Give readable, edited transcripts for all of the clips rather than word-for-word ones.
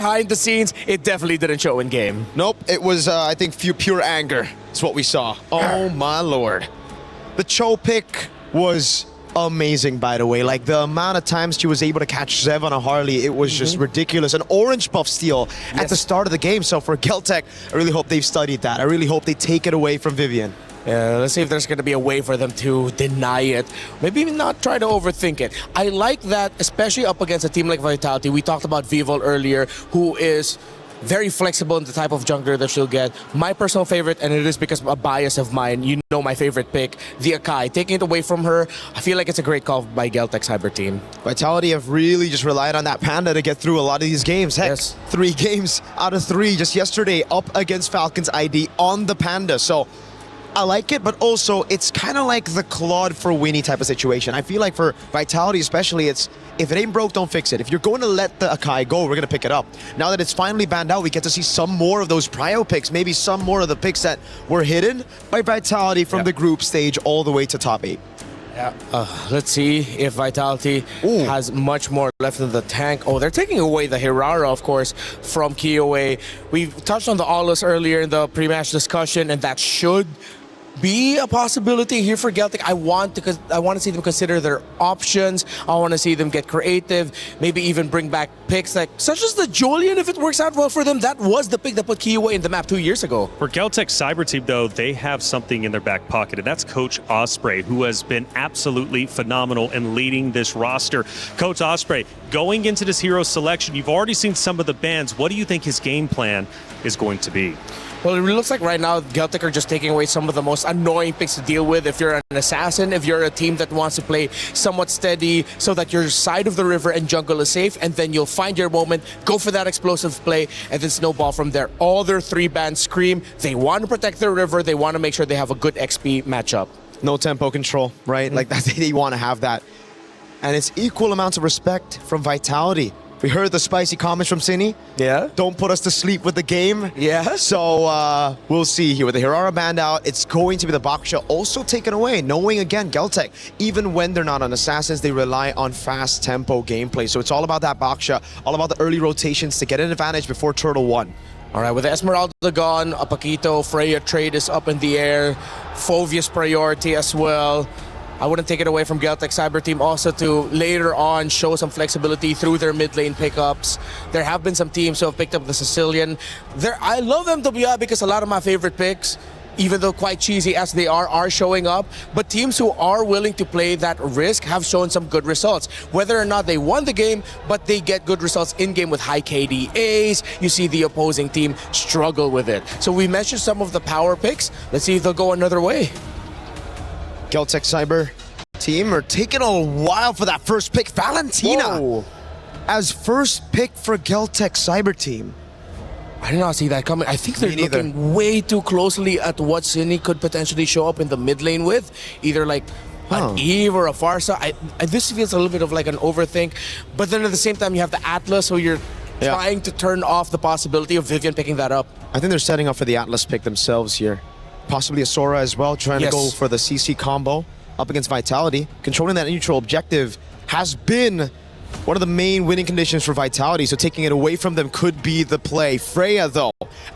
behind the scenes, it definitely didn't show in game. Nope, it was, I think, pure anger. That's what we saw. Oh my lord. The Cho pick was amazing, by the way. Like, the amount of times she was able to catch Zev on a Harley, it was just ridiculous. An orange buff steal at the start of the game. So for Geltek, I really hope they've studied that. I really hope they take it away from Vivian. Let's see if there's going to be a way for them to deny it. Maybe not try to overthink it. I like that, especially up against a team like Vitality. We talked about Vivol earlier, who is very flexible in the type of jungler that she'll get. My personal favorite, and it is because of a bias of mine, you know my favorite pick, the Akai. Taking it away from her, I feel like it's a great call by Geltek Cyber Team. Vitality have really just relied on that Panda to get through a lot of these games. Heck, 3 games out of 3 just yesterday up against Falcons ID on the Panda. So I like it, but also it's kind of like the Claude for Winnie type of situation. I feel like for Vitality especially, it's if it ain't broke, don't fix it. If you're going to let the Akai go, we're going to pick it up. Now that it's finally banned out, we get to see some more of those prio picks, maybe some more of the picks that were hidden by Vitality from the group stage all the way to top 8. Let's see if Vitality has much more left in the tank. Oh, they're taking away the Hirara, of course, from KOA. We touched on the Aulus earlier in the pre-match discussion, and that should be a possibility here for Geltek. I want to see them consider their options. I want to see them get creative, maybe even bring back picks like such as the Julian if it works out well for them. That was the pick that put Kiowa in the map 2 years ago. For Geltek Cyber Team, though, they have something in their back pocket, and that's Coach Osprey, who has been absolutely phenomenal in leading this roster. Coach Osprey, going into this hero selection, you've already seen some of the bans. What do you think his game plan is going to be? Well, it looks like right now Geltek are just taking away some of the most annoying picks to deal with. If you're an assassin, if you're a team that wants to play somewhat steady so that your side of the river and jungle is safe, and then you'll find your moment, go for that explosive play, and then snowball from there. All their 3 bans scream. They want to protect their river. They want to make sure they have a good XP matchup. No tempo control, right? Like that's, they want to have that. And it's equal amounts of respect from Vitality. We heard the spicy comments from Cine. Yeah. Don't put us to sleep with the game. Yeah. So we'll see here. With the Hirara banned out, it's going to be the Baksha also taken away. Knowing, again, Geltek, even when they're not on Assassins, they rely on fast tempo gameplay. So it's all about that Baksha, all about the early rotations to get an advantage before Turtle 1. All right, with Esmeralda gone, Apakito, Freya trade is up in the air. Fovia's priority as well. I wouldn't take it away from Geltek Cyber Team also to later on show some flexibility through their mid lane pickups. There have been some teams who have picked up the Sicilian. I love MWI because a lot of my favorite picks, even though quite cheesy as they are showing up. But teams who are willing to play that risk have shown some good results. Whether or not they won the game, but they get good results in-game with high KDAs. You see the opposing team struggle with it. So we mentioned some of the power picks. Let's see if they'll go another way. Geltek Cyber Team are taking a while for that first pick. Valentina as first pick for Geltek Cyber Team. I did not see that coming. I think they're looking way too closely at what Cine could potentially show up in the mid lane with. Either like an Eve or a Farsa. This feels a little bit of like an overthink. But then at the same time, you have the Atlas, so you're trying to turn off the possibility of Vivian picking that up. I think they're setting up for the Atlas pick themselves here. Possibly a Sora as well, trying to go for the CC combo up against Vitality. Controlling that neutral objective has been one of the main winning conditions for Vitality, so taking it away from them could be the play. Freya, though,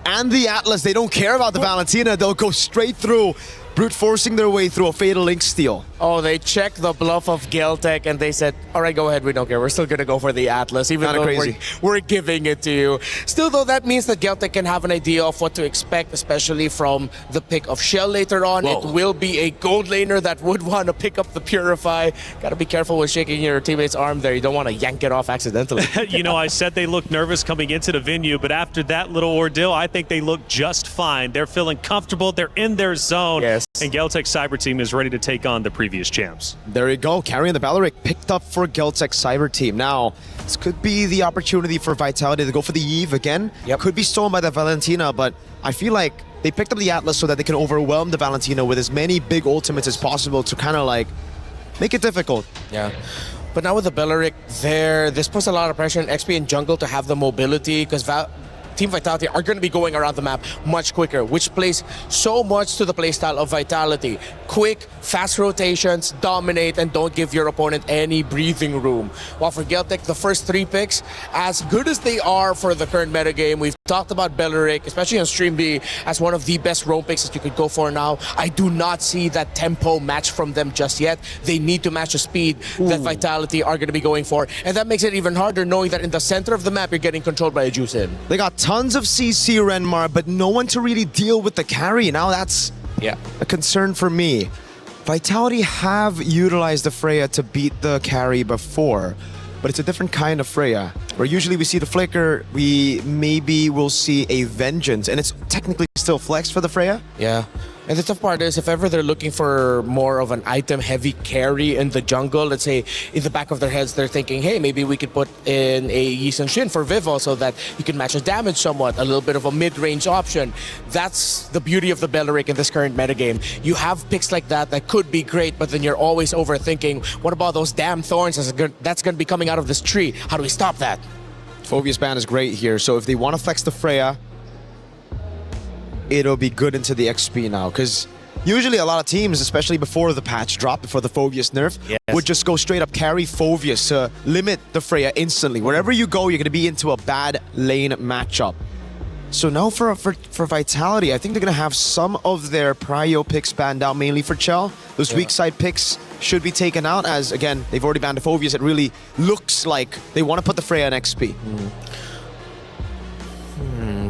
and the Atlas, they don't care about the Valentina. They'll go straight through, brute forcing their way through a Fatal Link steal. Oh, they checked the bluff of Geltek and they said, all right, go ahead, we don't care. We're still going to go for the Atlas, even though we're giving it to you. Still, though, that means that Geltek can have an idea of what to expect, especially from the pick of Shell later on. It will be a gold laner that would want to pick up the Purify. Got to be careful with shaking your teammate's arm there. You don't want to yank it off accidentally. You know, I said they looked nervous coming into the venue, but after that little ordeal, I think they look just fine. They're feeling comfortable. They're in their zone. Yes. And Geltek Cyber Team is ready to take on the previous champs. There you go. Carrying the Baloric picked up for Geltek Cyber Team. Now, this could be the opportunity for Vitality to go for the Eve again. Could be stolen by the Valentina, but I feel like they picked up the Atlas so that they can overwhelm the Valentina with as many big ultimates as possible to kind of like make it difficult. Yeah. But now with the Beleric there, this puts a lot of pressure on XP and jungle to have the mobility because Team Vitality are going to be going around the map much quicker, which plays so much to the playstyle of Vitality. Quick, fast rotations, dominate, and don't give your opponent any breathing room. While for Geltek, the first 3 picks, as good as they are for the current metagame, we've talked about Beleric, especially on Stream B, as one of the best roam picks that you could go for now. I do not see that tempo match from them just yet. They need to match the speed that Vitality are going to be going for. And that makes it even harder knowing that in the center of the map, you're getting controlled by a Juice In. They got tons of CC Renmar, but no one to really deal with the carry. Now that's a concern for me. Vitality have utilized the Freya to beat the carry before, but it's a different kind of Freya. Where usually we see the Flicker, we maybe will see a Vengeance, and it's technically still flex for the Freya. Yeah. And the tough part is, if ever they're looking for more of an item-heavy carry in the jungle, let's say in the back of their heads they're thinking, hey, maybe we could put in a Yi Sun-shin for Vivo so that you can match the damage somewhat, a little bit of a mid-range option. That's the beauty of the Beleric in this current metagame. You have picks like that that could be great, but then you're always overthinking, what about those damn thorns that's going to be coming out of this tree? How do we stop that? Phobia's ban is great here, so if they want to flex the Freya, it'll be good into the XP now, because usually a lot of teams, especially before the patch drop, before the Phobius nerf, would just go straight up carry Phobius to limit the Freya instantly. Wherever you go, you're going to be into a bad lane matchup. So now for Vitality, I think they're going to have some of their prio picks banned out, mainly for Chell. Those weak side picks should be taken out, as again, they've already banned the Phobius. It really looks like they want to put the Freya in XP.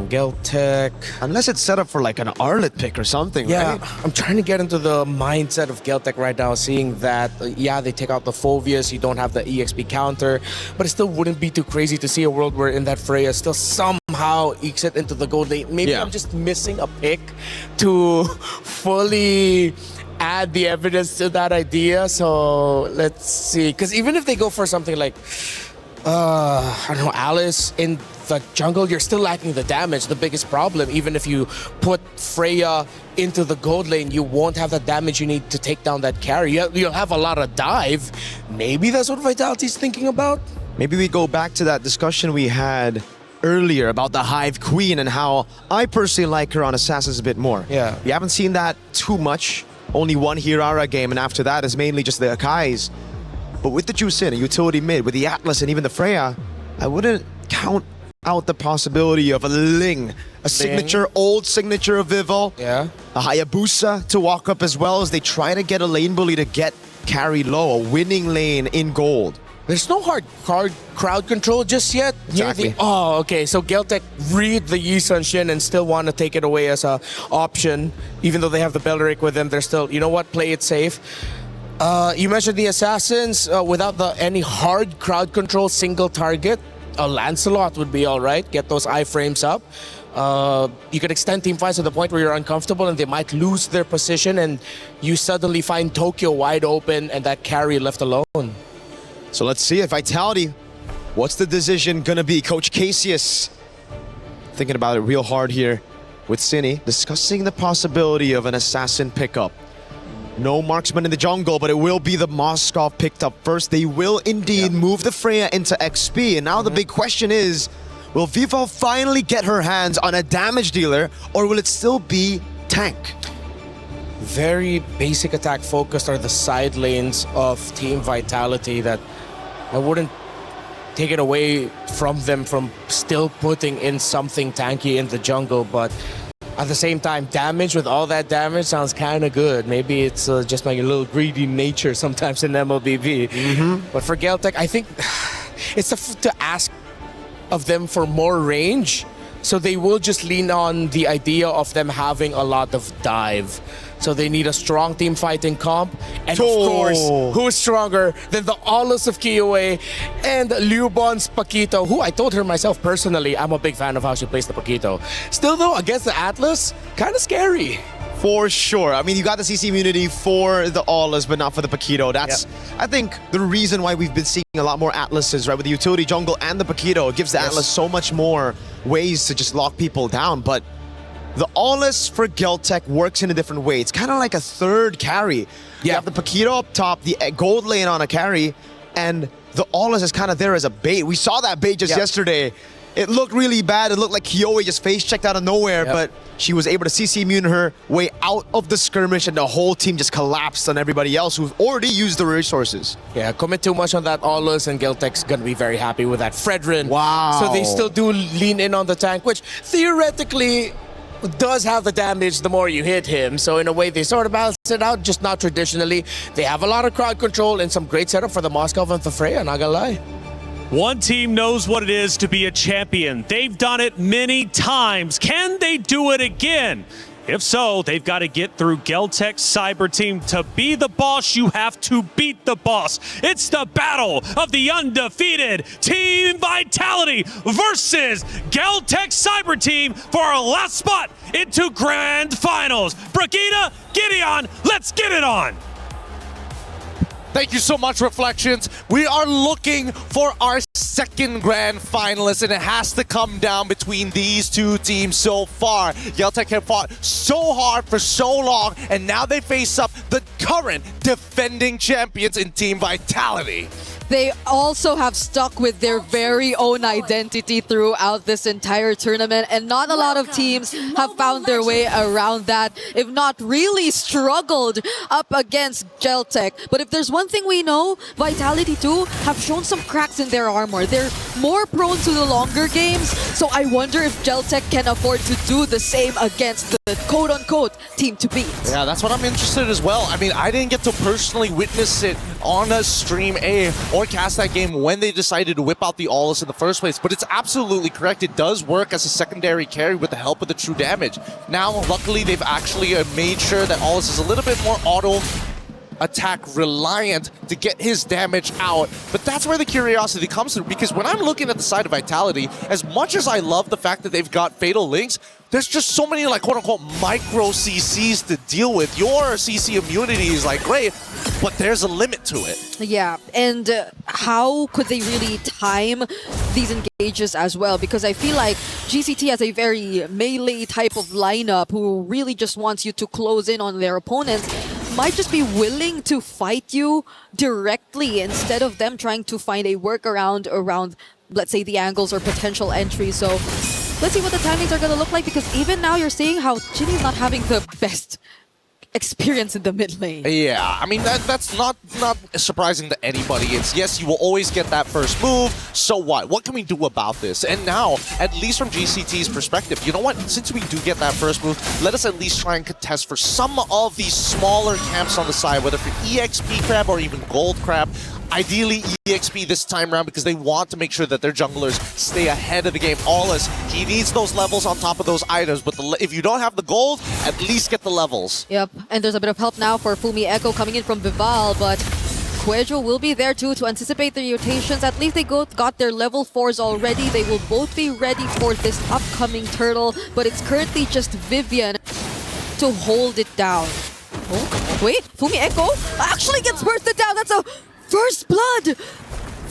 Geltek. Unless it's set up for like an Arlet pick or something, right? I'm trying to get into the mindset of Geltek right now, seeing that, they take out the Phobius, you don't have the EXP counter, but it still wouldn't be too crazy to see a world where in that Freya still somehow ekes it into the gold lane. Maybe I'm just missing a pick to fully add the evidence to that idea. So let's see. Because even if they go for something like, I don't know, Alice in the jungle, you're still lacking the damage. The biggest problem, even if you put Freya into the gold lane, you won't have the damage you need to take down that carry. You'll have a lot of dive. Maybe that's what Vitality's thinking about? Maybe we go back to that discussion we had earlier about the Hive Queen and how I personally like her on Assassins a bit more. Yeah. We haven't seen that too much. Only one Hirara game, and after that is mainly just the Akais. But with the Juice In, a utility mid, with the Atlas and even the Freya, I wouldn't count out the possibility of a Ling, a signature, old signature of Vivo. Yeah. A Hayabusa to walk up as well, as they try to get a lane bully to get carried low, a winning lane in gold. There's no hard crowd control just yet. Exactly. Okay. So Geltek read the Yi Sun-shin and still want to take it away as a option. Even though they have the Beleric with them, they're still, you know what, play it safe. You mentioned the Assassins. Without any hard crowd control, single target, a Lancelot would be all right. Get those iframes up. You could extend team fights to the point where you're uncomfortable and they might lose their position and you suddenly find Tokyo wide open and that carry left alone. So let's see it. Vitality, what's the decision gonna be? Coach Casius thinking about it real hard here with Cine, discussing the possibility of an assassin pickup. No marksman in the jungle, but it will be the Moskov picked up first. They will indeed move the Freya into XP. And now the big question is, will Vivo finally get her hands on a damage dealer, or will it still be tank? Very basic attack focused are the side lanes of Team Vitality that I wouldn't take it away from them from still putting in something tanky in the jungle, but at the same time, damage with all that damage sounds kind of good. Maybe it's just my little greedy nature sometimes in MLBB. But for Geltek, I think it's tough to ask of them for more range. So they will just lean on the idea of them having a lot of dive. So they need a strong team fighting comp. And of course, who is stronger than the Olos of KOA and Liubon's Paquito, who I told her myself personally, I'm a big fan of how she plays the Paquito. Still though, against the Atlas, kind of scary. For sure. I mean, you got the CC immunity for the Olas, but not for the Paquito. That's, I think, the reason why we've been seeing a lot more Atlases, right? With the utility jungle and the Paquito, it gives the Atlas so much more ways to just lock people down. But the Olas for Geltek works in a different way. It's kind of like a third carry. You have the Paquito up top, the gold lane on a carry, and the Olas is kind of there as a bait. We saw that bait just yesterday. It looked really bad. It looked like Kyoe just face checked out of nowhere, Yep. but she was able to CC immune her way out of the skirmish, and the whole team just collapsed on everybody else who've already used the resources. Yeah, commit too much on that Aulus, and Geltek's gonna be very happy with that. Fredrin. Wow. So they still do lean in on the tank, which theoretically does have the damage the more you hit him. So in a way, they sort of balance it out, just not traditionally. They have a lot of crowd control and some great setup for the Moscow and the Freya, not gonna lie. One team knows what it is to be a champion. They've done it many times. Can they do it again? If so, they've got to get through Geltek Cyber Team. To be the boss, you have to beat the boss. It's the battle of the undefeated Team Vitality versus Geltek Cyber Team for our last spot into Grand Finals. Brigida, Gideon, let's get it on. Thank you so much, Reflections. We are looking for our second grand finalist, and it has to come down between these two teams so far. Geltek have fought so hard for so long, and now they face up the current defending champions in Team Vitality. They also have stuck with their very own identity throughout this entire tournament, and not a lot of teams have found their way around that, if not really struggled up against Geltek. But if there's one thing we know, Vitality too have shown some cracks in their armor. They're more prone to the longer games, so I wonder if Geltek can afford to do the same against the quote-unquote team to beat. Yeah, that's what I'm interested in as well. I mean, I didn't get to personally witness it on a stream or cast that game when they decided to whip out the Aulus in the first place, but it's absolutely correct. It does work as a secondary carry with the help of the true damage. Now, luckily, they've actually made sure that Aulus is a little bit more auto attack reliant to get his damage out, but that's where the curiosity comes through, because when I'm looking at the side of Vitality, as much as I love the fact that they've got Fatal Links, there's just so many like quote-unquote micro CCs to deal with. Your CC immunity is like great, but there's a limit to it. Yeah, and how could they really time these engages as well? Because I feel like GCT has a very melee type of lineup who really just wants you to close in on their opponents. Might just be willing to fight you directly instead of them trying to find a workaround around, let's say, the angles or potential entries. So let's see what the timings are going to look like, because even now you're seeing how Ginny's not having the best experience in the mid lane. Yeah, I mean, that's not surprising to anybody. It's, yes, you will always get that first move, so what? What can we do about this? And now, at least from GCT's perspective, you know what? Since we do get that first move, let us at least try and contest for some of these smaller camps on the side, whether for EXP Crab or even Gold Crab. Ideally EXP this time around, because they want to make sure that their junglers stay ahead of the game. Aulus, he needs those levels on top of those items, but if you don't have the gold, at least get the levels. Yep, and there's a bit of help now for Fumi Echo coming in from Vival, but Quejo will be there too to anticipate the rotations. At least they got their level 4s already. They will both be ready for this upcoming turtle, but it's currently just Vivian to hold it down. Oh, wait, Fumi Echo actually gets bursted down. That's a first blood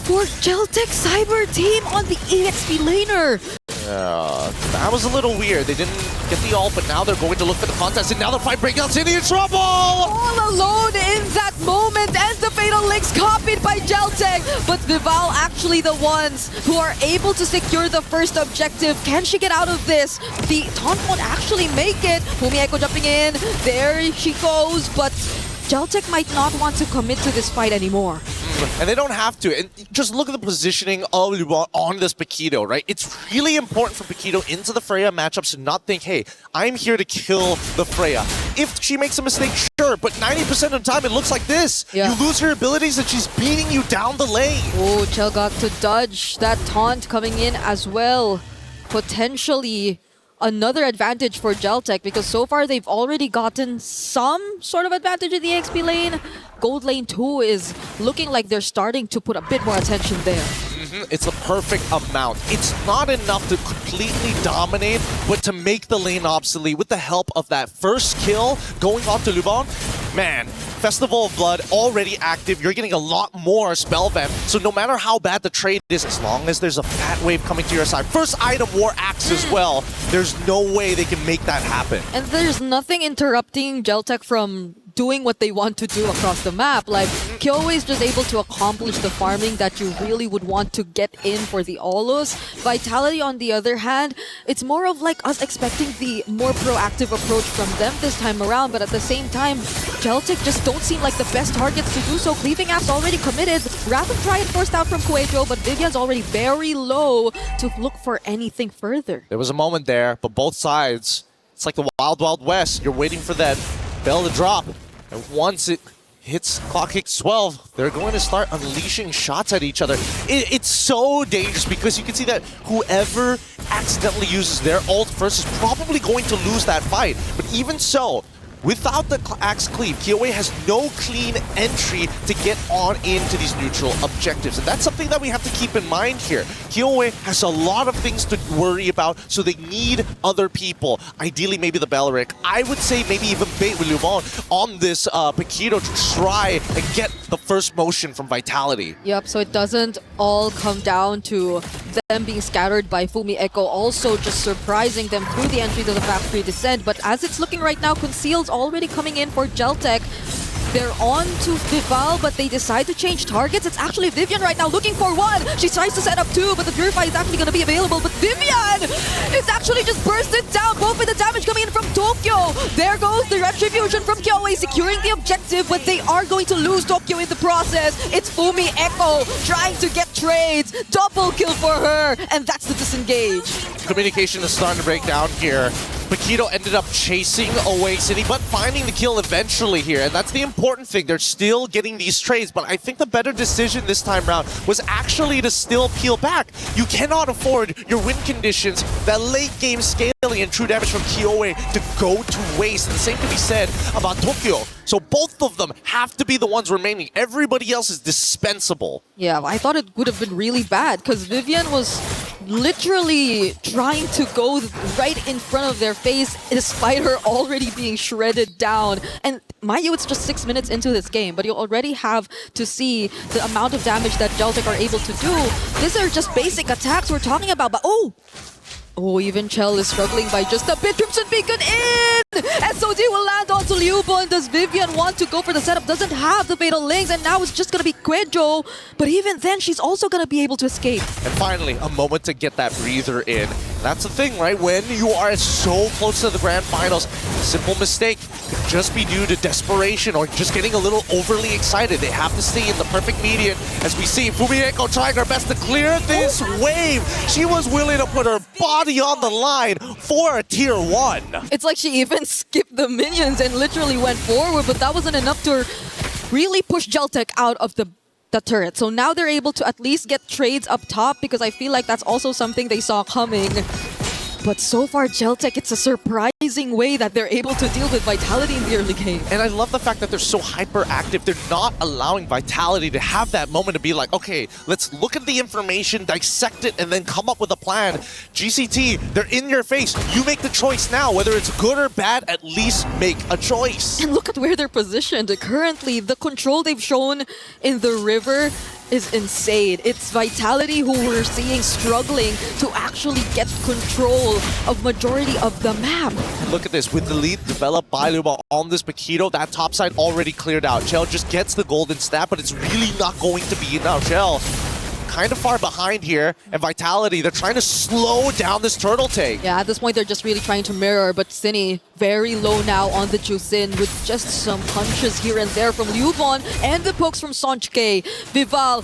for Geltek Cyber Team on the EXP laner. That was a little weird. They didn't get the ult, but now they're going to look for the contest, and now the fight breaks out. in trouble! All alone in that moment, and the Fatal Links copied by Geltek. But Vival actually the ones who are able to secure the first objective. Can she get out of this? The taunt won't actually make it. Fumi Echo jumping in. There she goes, but Geltek might not want to commit to this fight anymore. And they don't have to. And just look at the positioning of Luban on this Paquito, right? It's really important for Paquito into the Freya matchups to not think, hey, I'm here to kill the Freya. If she makes a mistake, sure, but 90% of the time it looks like this. Yeah. You lose her abilities and she's beating you down the lane. Oh, Chelgok to dodge that taunt coming in as well. Potentially another advantage for Geltek, because so far they've already gotten some sort of advantage in the XP lane. Gold lane 2 is looking like they're starting to put a bit more attention there. It's the perfect amount. It's not enough to completely dominate, but to make the lane obsolete with the help of that first kill going off to Luban. Man, Festival of Blood already active. You're getting a lot more spell vamp. So no matter how bad the trade is, as long as there's a fat wave coming to your side, first item War Axe as well, there's no way they can make that happen. And there's nothing interrupting Geltek from doing what they want to do across the map. Like, Kyo is just able to accomplish the farming that you really would want to get in for the Olos. Vitality, on the other hand, it's more of like us expecting the more proactive approach from them this time around, but at the same time, Geltek just don't seem like the best targets to do so. Cleaving App's already committed. Rapid try and forced out from Kuejo, but Vivian's already very low to look for anything further. There was a moment there, but both sides, it's like the Wild Wild West. You're waiting for that bell to drop, and once it hits clock hits 12, they're going to start unleashing shots at each other. It's so dangerous because you can see that whoever accidentally uses their ult first is probably going to lose that fight. But even so, without the Axe Cleave, KOA has no clean entry to get on into these neutral objectives. And that's something that we have to keep in mind here. KOA has a lot of things to worry about, so they need other people. Ideally, maybe the Belric. I would say maybe even bait with Lumon on this Paquito to try and get the first motion from Vitality. Yep, so it doesn't all come down to them being scattered by Fumi Echo, also just surprising them through the entry to the factory descent. But as it's looking right now, Conceal's already coming in for Geltek. They're on to Vival, but they decide to change targets. It's actually Vivian right now looking for one. She tries to set up two, but the Purify is actually going to be available. But Vivian is actually just bursted down, both with the damage coming in from Tokyo. There goes the Retribution from KOA, securing the objective, but they are going to lose Tokyo in the process. It's Fumi Echo trying to get trades. Double kill for her, and that's the disengage. Communication is starting to break down here. Paquito ended up chasing away City, but finding the kill eventually here, and that's the important thing. They're still getting these trades, but I think the better decision this time around was actually to still peel back. You cannot afford your win conditions, that late game scaling and true damage from KOA to go to waste. And the same can be said about Tokyo. So both of them have to be the ones remaining. Everybody else is dispensable. Yeah, I thought it would have been really bad because Vivian was literally trying to go right in front of their face despite her already being shredded down. And mind you, it's just 6 minutes into this game, but you already have to see the amount of damage that Geltek are able to do. These are just basic attacks we're talking about, but oh, even Chell is struggling by just a bit. Crimson Beacon in! SOD will land onto Liubon. Does Vivian want to go for the setup? Doesn't have the Fatal Links, and now it's just going to be Kuejo. But even then, she's also going to be able to escape. And finally, a moment to get that breather in. That's the thing, right? When you are so close to the grand finals, a simple mistake could just be due to desperation or just getting a little overly excited. They have to stay in the perfect median. As we see Fumi Echo trying her best to clear this wave. She was willing to put her body on the line for a tier 1. It's like she even skipped the minions and literally went forward, but that wasn't enough to really push Geltek out of the turret. So now they're able to at least get trades up top, because I feel like that's also something they saw coming. But so far, Geltek, it's a surprising way that they're able to deal with Vitality in the early game. And I love the fact that they're so hyperactive. They're not allowing Vitality to have that moment to be like, okay, let's look at the information, dissect it, and then come up with a plan. GCT, they're in your face. You make the choice now. Whether it's good or bad, at least make a choice. And look at where they're positioned. Currently, the control they've shown in the river is insane. It's Vitality who we're seeing struggling to actually get control of majority of the map. And look at this, with the lead developed by Luba on this Paquito, that top side already cleared out. Chell just gets the golden stat, but it's really not going to be enough. Chell kind of far behind here, and Vitality, they're trying to slow down this turtle take. Yeah, at this point, they're just really trying to mirror, but Cine very low now on the Jusin with just some punches here and there from Liubon and the pokes from Sonchke. Vival,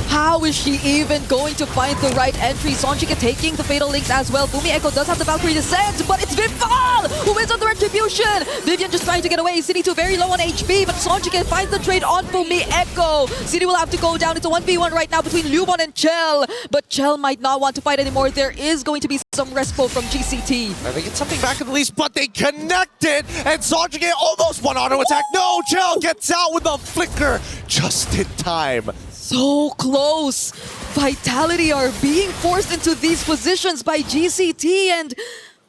how is she even going to find the right entry? Sonchke taking the Fatal Links as well. Fumi Echo does have the Valkyrie Descent, but it's Vival who wins on the Retribution. Vivian just trying to get away. City 2 very low on HP, but Sonchke finds the trade on Fumi Echo. City will have to go down. It's a 1v1 right now between Liubon and Chell, but Chell might not want to fight anymore. There is going to be some respo from GCT. I think it's something back at least, but they connected, and Sonchke almost one auto attack. No, Chell gets out with a flicker just in time. So close. Vitality are being forced into these positions by GCT, and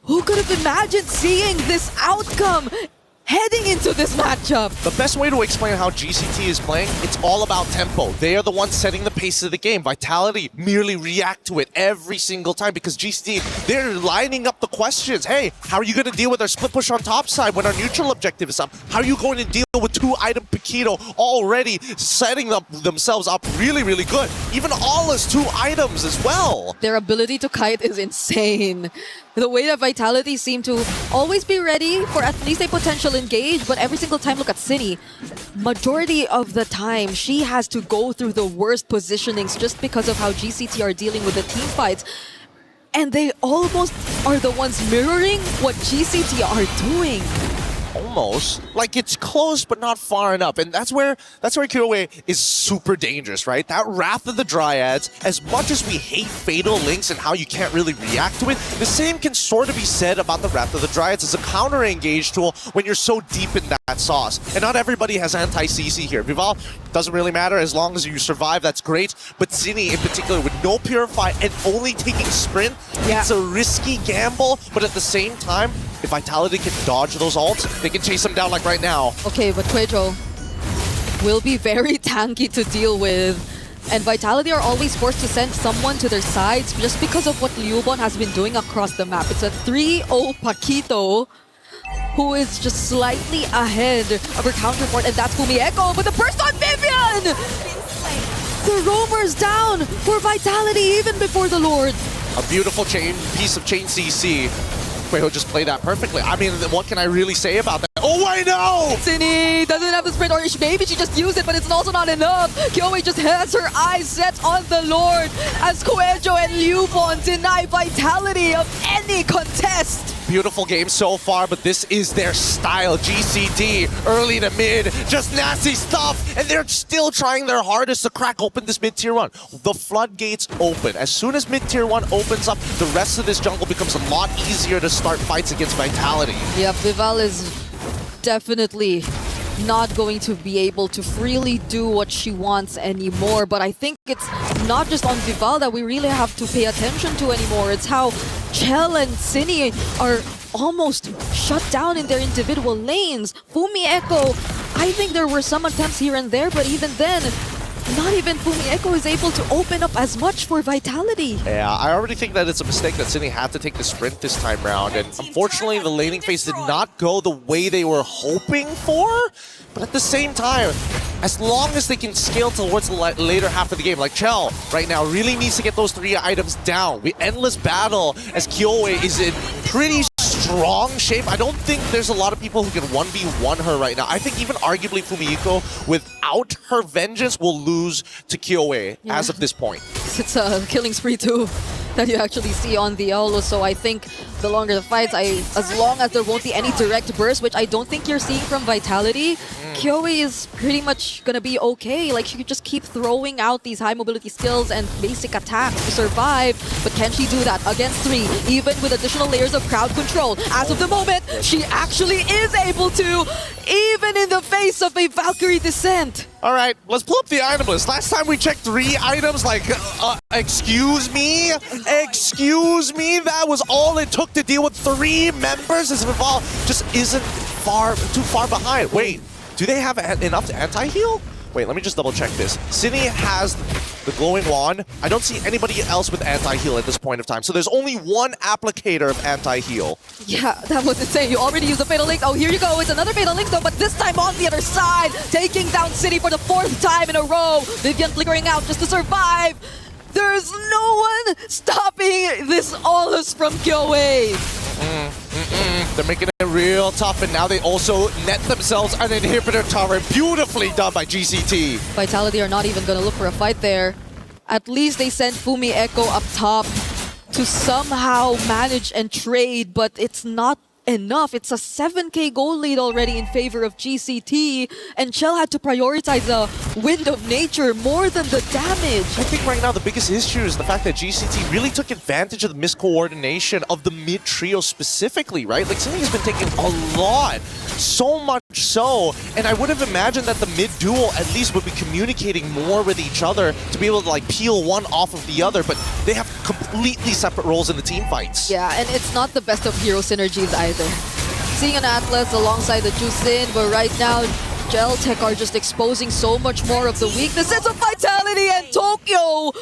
who could have imagined seeing this outcome? heading into this matchup. The best way to explain how GCT is playing, it's all about tempo. They are the ones setting the pace of the game. Vitality merely react to it every single time because GCT, they're lining up the questions. Hey, how are you going to deal with our split push on top side when our neutral objective is up? How are you going to deal with 2-item Paquito already setting themselves up really, really good? Even Ola's 2 items as well. Their ability to kite is insane. The way that Vitality seem to always be ready for at least a potential engage, but every single time, look at Cini. Majority of the time, she has to go through the worst positionings just because of how GCT are dealing with the team fights. And they almost are the ones mirroring what GCT are doing. Almost. Like, it's close, but not far enough. And that's where KOA is super dangerous, right? That Wrath of the Dryads, as much as we hate Fatal Links and how you can't really react to it, the same can sort of be said about the Wrath of the Dryads as a counter-engage tool when you're so deep in that sauce. And not everybody has anti-CC here. Vival, doesn't really matter. As long as you survive, that's great. But Cini, in particular, with no Purify and only taking Sprint, it's a risky gamble. But at the same time, if Vitality can dodge those ults, they can chase them down like right now. Okay, but Quedro will be very tanky to deal with. And Vitality are always forced to send someone to their sides just because of what Liubon has been doing across the map. It's a 3-0 Paquito who is just slightly ahead of her counterpart, and that's Fumi Echo, but the burst on Vivian! The roamers down for Vitality even before the Lord. A beautiful piece of chain CC. Quayo just played that perfectly. I mean, what can I really say about that? Oh, I know! Cini doesn't have the sprint, or maybe she just used it, but it's also not enough. Kyoe just has her eyes set on the Lord as Quejo and Liubon deny Vitality of any contest. Beautiful game so far, but this is their style. GCT, early to mid, just nasty stuff, and they're still trying their hardest to crack open this mid-tier 1. The floodgates open. As soon as mid-tier 1 opens up, the rest of this jungle becomes a lot easier to start fights against Vitality. Yeah, Vival is definitely not going to be able to freely do what she wants anymore, but I think it's not just on Vival that we really have to pay attention to anymore. It's how Chell and Cini are almost shut down in their individual lanes. Fumi Echo, I think there were some attempts here and there, but even then, not even Fumi Echo is able to open up as much for Vitality. Yeah, I already think that it's a mistake that Cini had to take the sprint this time round, and unfortunately the laning phase did not go the way they were hoping for, but at the same time, as long as they can scale towards the later half of the game, like Chell right now really needs to get those 3 items down. We endless battle as Kyoe is in pretty strong shape. I don't think there's a lot of people who can 1v1 her right now. I think even arguably Fumihiko, without her vengeance, will lose to Kyoe as of this point. It's a killing spree too that you actually see on the Olo, so I think the longer the fights, as long as there won't be any direct burst, which I don't think you're seeing from Vitality, Kyoe is pretty much gonna be okay. Like, she could just keep throwing out these high mobility skills and basic attacks to survive, but can she do that against 3, even with additional layers of crowd control? As of the moment, she actually is able to, even in the face of a Valkyrie descent. All right, let's pull up the item list. Last time we checked 3 items, like, excuse me? Excuse me? That was all it took to deal with 3 members as Vival just isn't too far behind. Wait, do they have enough to anti-heal? Wait, let me just double check this. Cini has the glowing wand. I don't see anybody else with anti-heal at this point of time. So there's only 1 applicator of anti-heal. Yeah, that was insane. You already used the Fatal Link. Oh, here you go. It's another Fatal Link though, but this time on the other side, taking down Cini for the 4th time in a row. Vivian flickering out just to survive. There's no one stopping this Olus from Kyoe. They're making it real tough, and now they also net themselves an inhibitor tower. Beautifully done by GCT. Vitality are not even going to look for a fight there. At least they sent Fumi Echo up top to somehow manage and trade, but it's not enough. It's a 7k goal lead already in favor of GCT, and Chell had to prioritize the Wind of Nature more than the damage. I think right now the biggest issue is the fact that GCT really took advantage of the miscoordination of the mid trio specifically, right? Like, Cini has been taking a lot, so much so, and I would have imagined that the mid duo at least would be communicating more with each other to be able to like peel one off of the other, but they have completely separate roles in the team fights. Yeah, and it's not the best of hero synergies either. seeing an Atlas alongside the Jusin, but right now Geltek are just exposing so much more of the weaknesses of Vitality and Tokyo.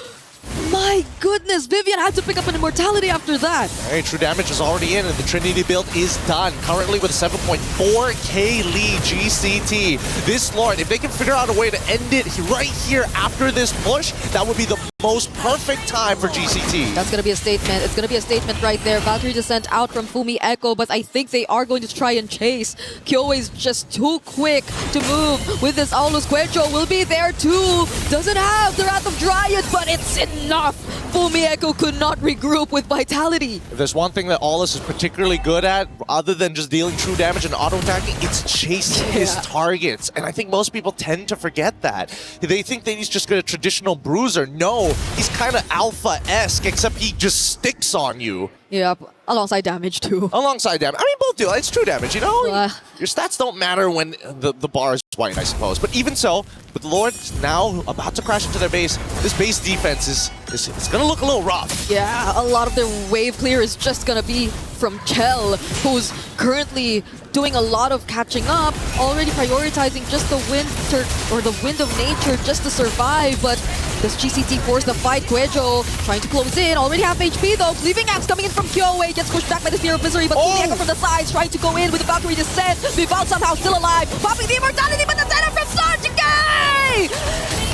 My goodness, Vivian had to pick up an Immortality after that. Hey, true damage is already in, and the Trinity build is done. Currently with a 7.4k lead, GCT. This Lord, if they can figure out a way to end it right here after this push, that would be the most perfect time for GCT. That's going to be a statement. It's going to be a statement right there. Valkyrie Descent out from Fumi Echo, but I think they are going to try and chase. Kyoe is just too quick to move with this Aulus. Quecho will be there too. Doesn't have the Wrath of Dryad, but it's enough. Fumi Echo could not regroup with Vitality. If there's one thing that Aulus is particularly good at, other than just dealing true damage and auto-attacking, it's chasing his targets. And I think most people tend to forget that. They think that he's just a traditional bruiser. No, he's kind of alpha-esque, except he just sticks on you. Yep, alongside damage too. Alongside damage. I mean, both do. It's true damage, you know? Your stats don't matter when the bar is white, I suppose. But even so, with Lord now about to crash into their base, this base defense is it's going to look a little rough. Yeah, a lot of their wave clear is just going to be from Chell, who's currently doing a lot of catching up, already prioritizing just the winter or the wind of nature just to survive. But does GCT force the fight? Quejo trying to close in, already half HP though. Leaving Axe coming in from Kyoe, gets pushed back by the Spear of Misery, but Echo from the sides trying to go in with the Valkyrie Descent. Vival somehow still alive, popping the Immortality, but the center from Gen.G!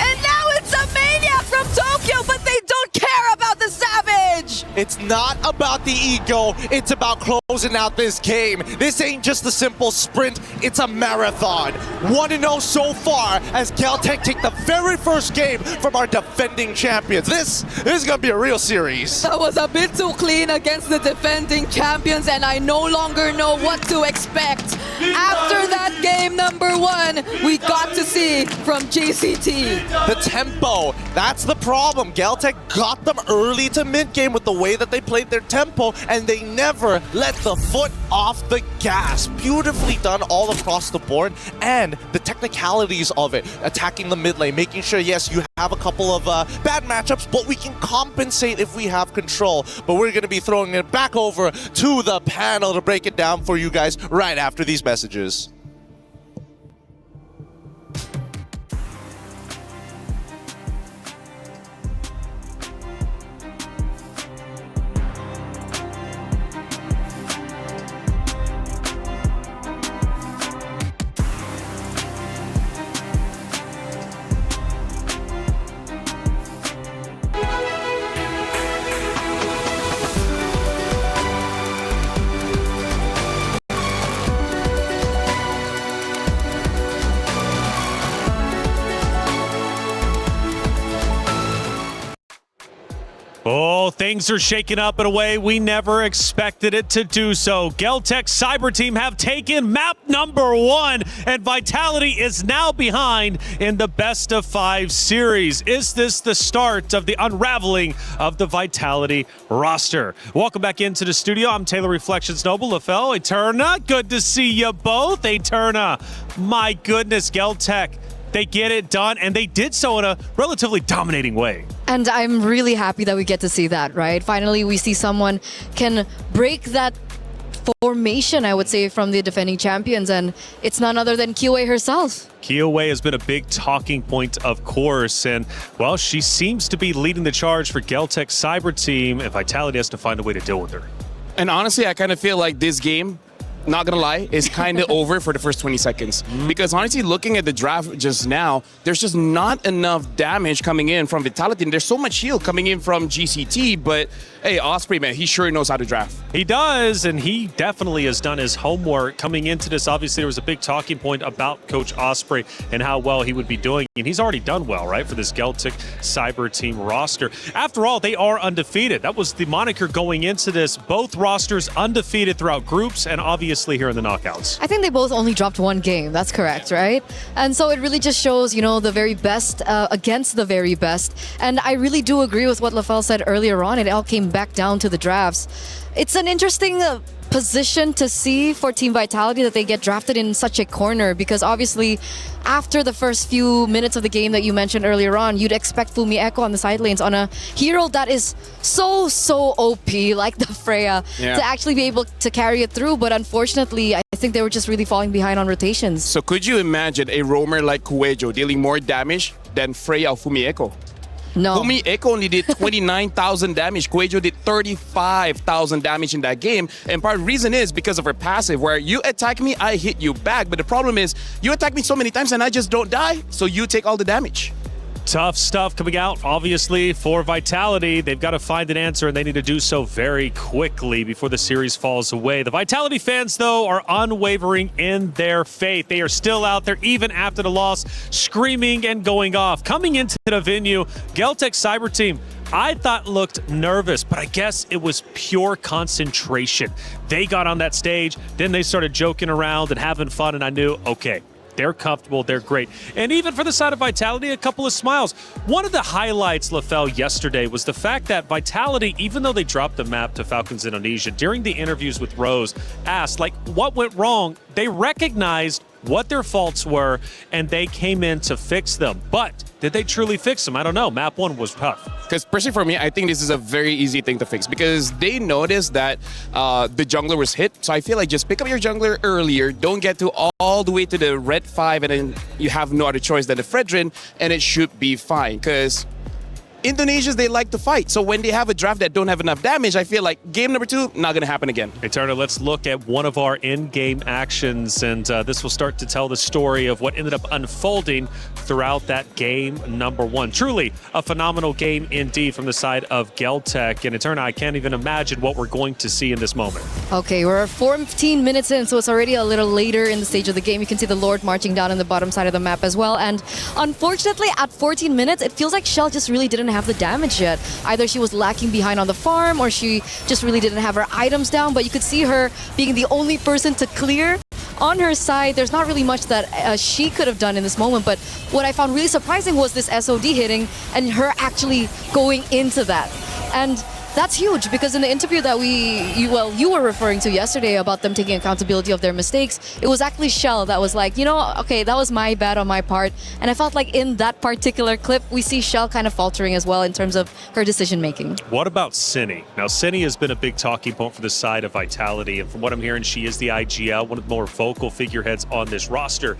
And now it's a Maniac from Tokyo, but they don't care about the Savage! It's not about the ego, it's about closing out this game. This ain't just a simple sprint, it's a marathon. 1-0 so far as Geltek take the very first game from our defending champions. This is gonna be a real series. That was a bit too clean against the defending champions, and I no longer know what to expect. After that game number 1, we got to see from GCT. The tempo, that's the problem. Geltek got them early to mid-game with the way that they played their tempo, and they never let the foot off the gas. Beautifully done all across the board, and the technicalities of it. Attacking the mid lane, making sure, yes, you have a couple of bad matchups, but we can compensate if we have control. But we're going to be throwing it back over to the panel to break it down for you guys right after these messages. Oh, things are shaking up in a way we never expected it to do so. Geltek Cyber Team have taken map number 1, and Vitality is now behind in the best of 5 series. Is this the start of the unraveling of the Vitality roster? Welcome back into the studio. I'm Taylor Reflections Noble, Lafel, Eterna. Good to see you both. Eterna, my goodness, Geltek. They get it done, and they did so in a relatively dominating way. And I'm really happy that we get to see that, right? Finally, we see someone can break that formation, I would say, from the defending champions, and it's none other than Kyoe herself. Kyoe has been a big talking point, of course, and, well, she seems to be leading the charge for Geltek Cyber Team, and Vitality has to find a way to deal with her. And honestly, I kind of feel like this game, not gonna lie, is kind of over for the first 20 seconds. Because honestly, looking at the draft just now, there's just not enough damage coming in from Vitality, and there's so much heal coming in from GCT, but hey, Osprey, man, he sure knows how to draft. He does, and he definitely has done his homework coming into this. Obviously, there was a big talking point about Coach Osprey and how well he would be doing, and he's already done well, right, for this Geltek Cyber Team roster. After all, they are undefeated. That was the moniker going into this. Both rosters undefeated throughout groups and obviously here in the knockouts. I think they both only dropped 1 game. That's correct, right? And so it really just shows, you know, the very best against the very best. And I really do agree with what Lafel said earlier on. It all came back down to the drafts. It's an interesting position to see for Team Vitality that they get drafted in such a corner, because obviously after the first few minutes of the game that you mentioned earlier on, you'd expect Fumi Echo on the side lanes on a hero that is so OP like the Freya to actually be able to carry it through. But unfortunately, I think they were just really falling behind on rotations. So could you imagine a roamer like Kuejo dealing more damage than Freya or Fumieko? No. Fumieko only did 29,000 damage. Kuejo did 35,000 damage in that game. And part of the reason is because of her passive, where you attack me, I hit you back. But the problem is, you attack me so many times and I just don't die, so you take all the damage. Tough stuff coming out, obviously, for Vitality. They've got to find an answer, and they need to do so very quickly before the series falls away. The Vitality fans, though, are unwavering in their faith. They are still out there, even after the loss, screaming and going off. Coming into the venue, Geltek Cyber Team, I thought looked nervous, but I guess it was pure concentration. They got on that stage, then they started joking around and having fun, and I knew, okay, they're comfortable, they're great. And even for the side of Vitality, a couple of smiles. One of the highlights, LaFell, yesterday was the fact that Vitality, even though they dropped the map to Falcons Indonesia, during the interviews with Rose, asked, like, what went wrong? They recognized what their faults were, and they came in to fix them. But did they truly fix them? I don't know. Map 1 was tough. Because personally for me, I think this is a very easy thing to fix because they noticed that the jungler was hit. So I feel like just pick up your jungler earlier. Don't get to all the way to the red 5 and then you have no other choice than the Fredrin and it should be fine. Because Indonesians, they like to fight. So when they have a draft that don't have enough damage, I feel like game number 2, not going to happen again. Hey, Turner, let's look at one of our in-game actions, and this will start to tell the story of what ended up unfolding throughout that game number 1. Truly a phenomenal game indeed from the side of Geltek. And Turner, I can't even imagine what we're going to see in this moment. Okay, we're 14 minutes in, so it's already a little later in the stage of the game. You can see the Lord marching down on the bottom side of the map as well. And unfortunately, at 14 minutes, it feels like Shell just really didn't have the damage yet. Either she was lacking behind on the farm or she just really didn't have her items down, but you could see her being the only person to clear. On her side, there's not really much that she could have done in this moment, but what I found really surprising was this SOD hitting and her actually going into that. And that's huge because in the interview that you were referring to yesterday about them taking accountability of their mistakes, it was actually Shell that was like, you know, okay, that was my bad on my part. And I felt like in that particular clip, we see Shell kind of faltering as well in terms of her decision making. What about Cinny? Now, Cinny has been a big talking point for the side of Vitality, and from what I'm hearing, she is the IGL, one of the more vocal figureheads on this roster.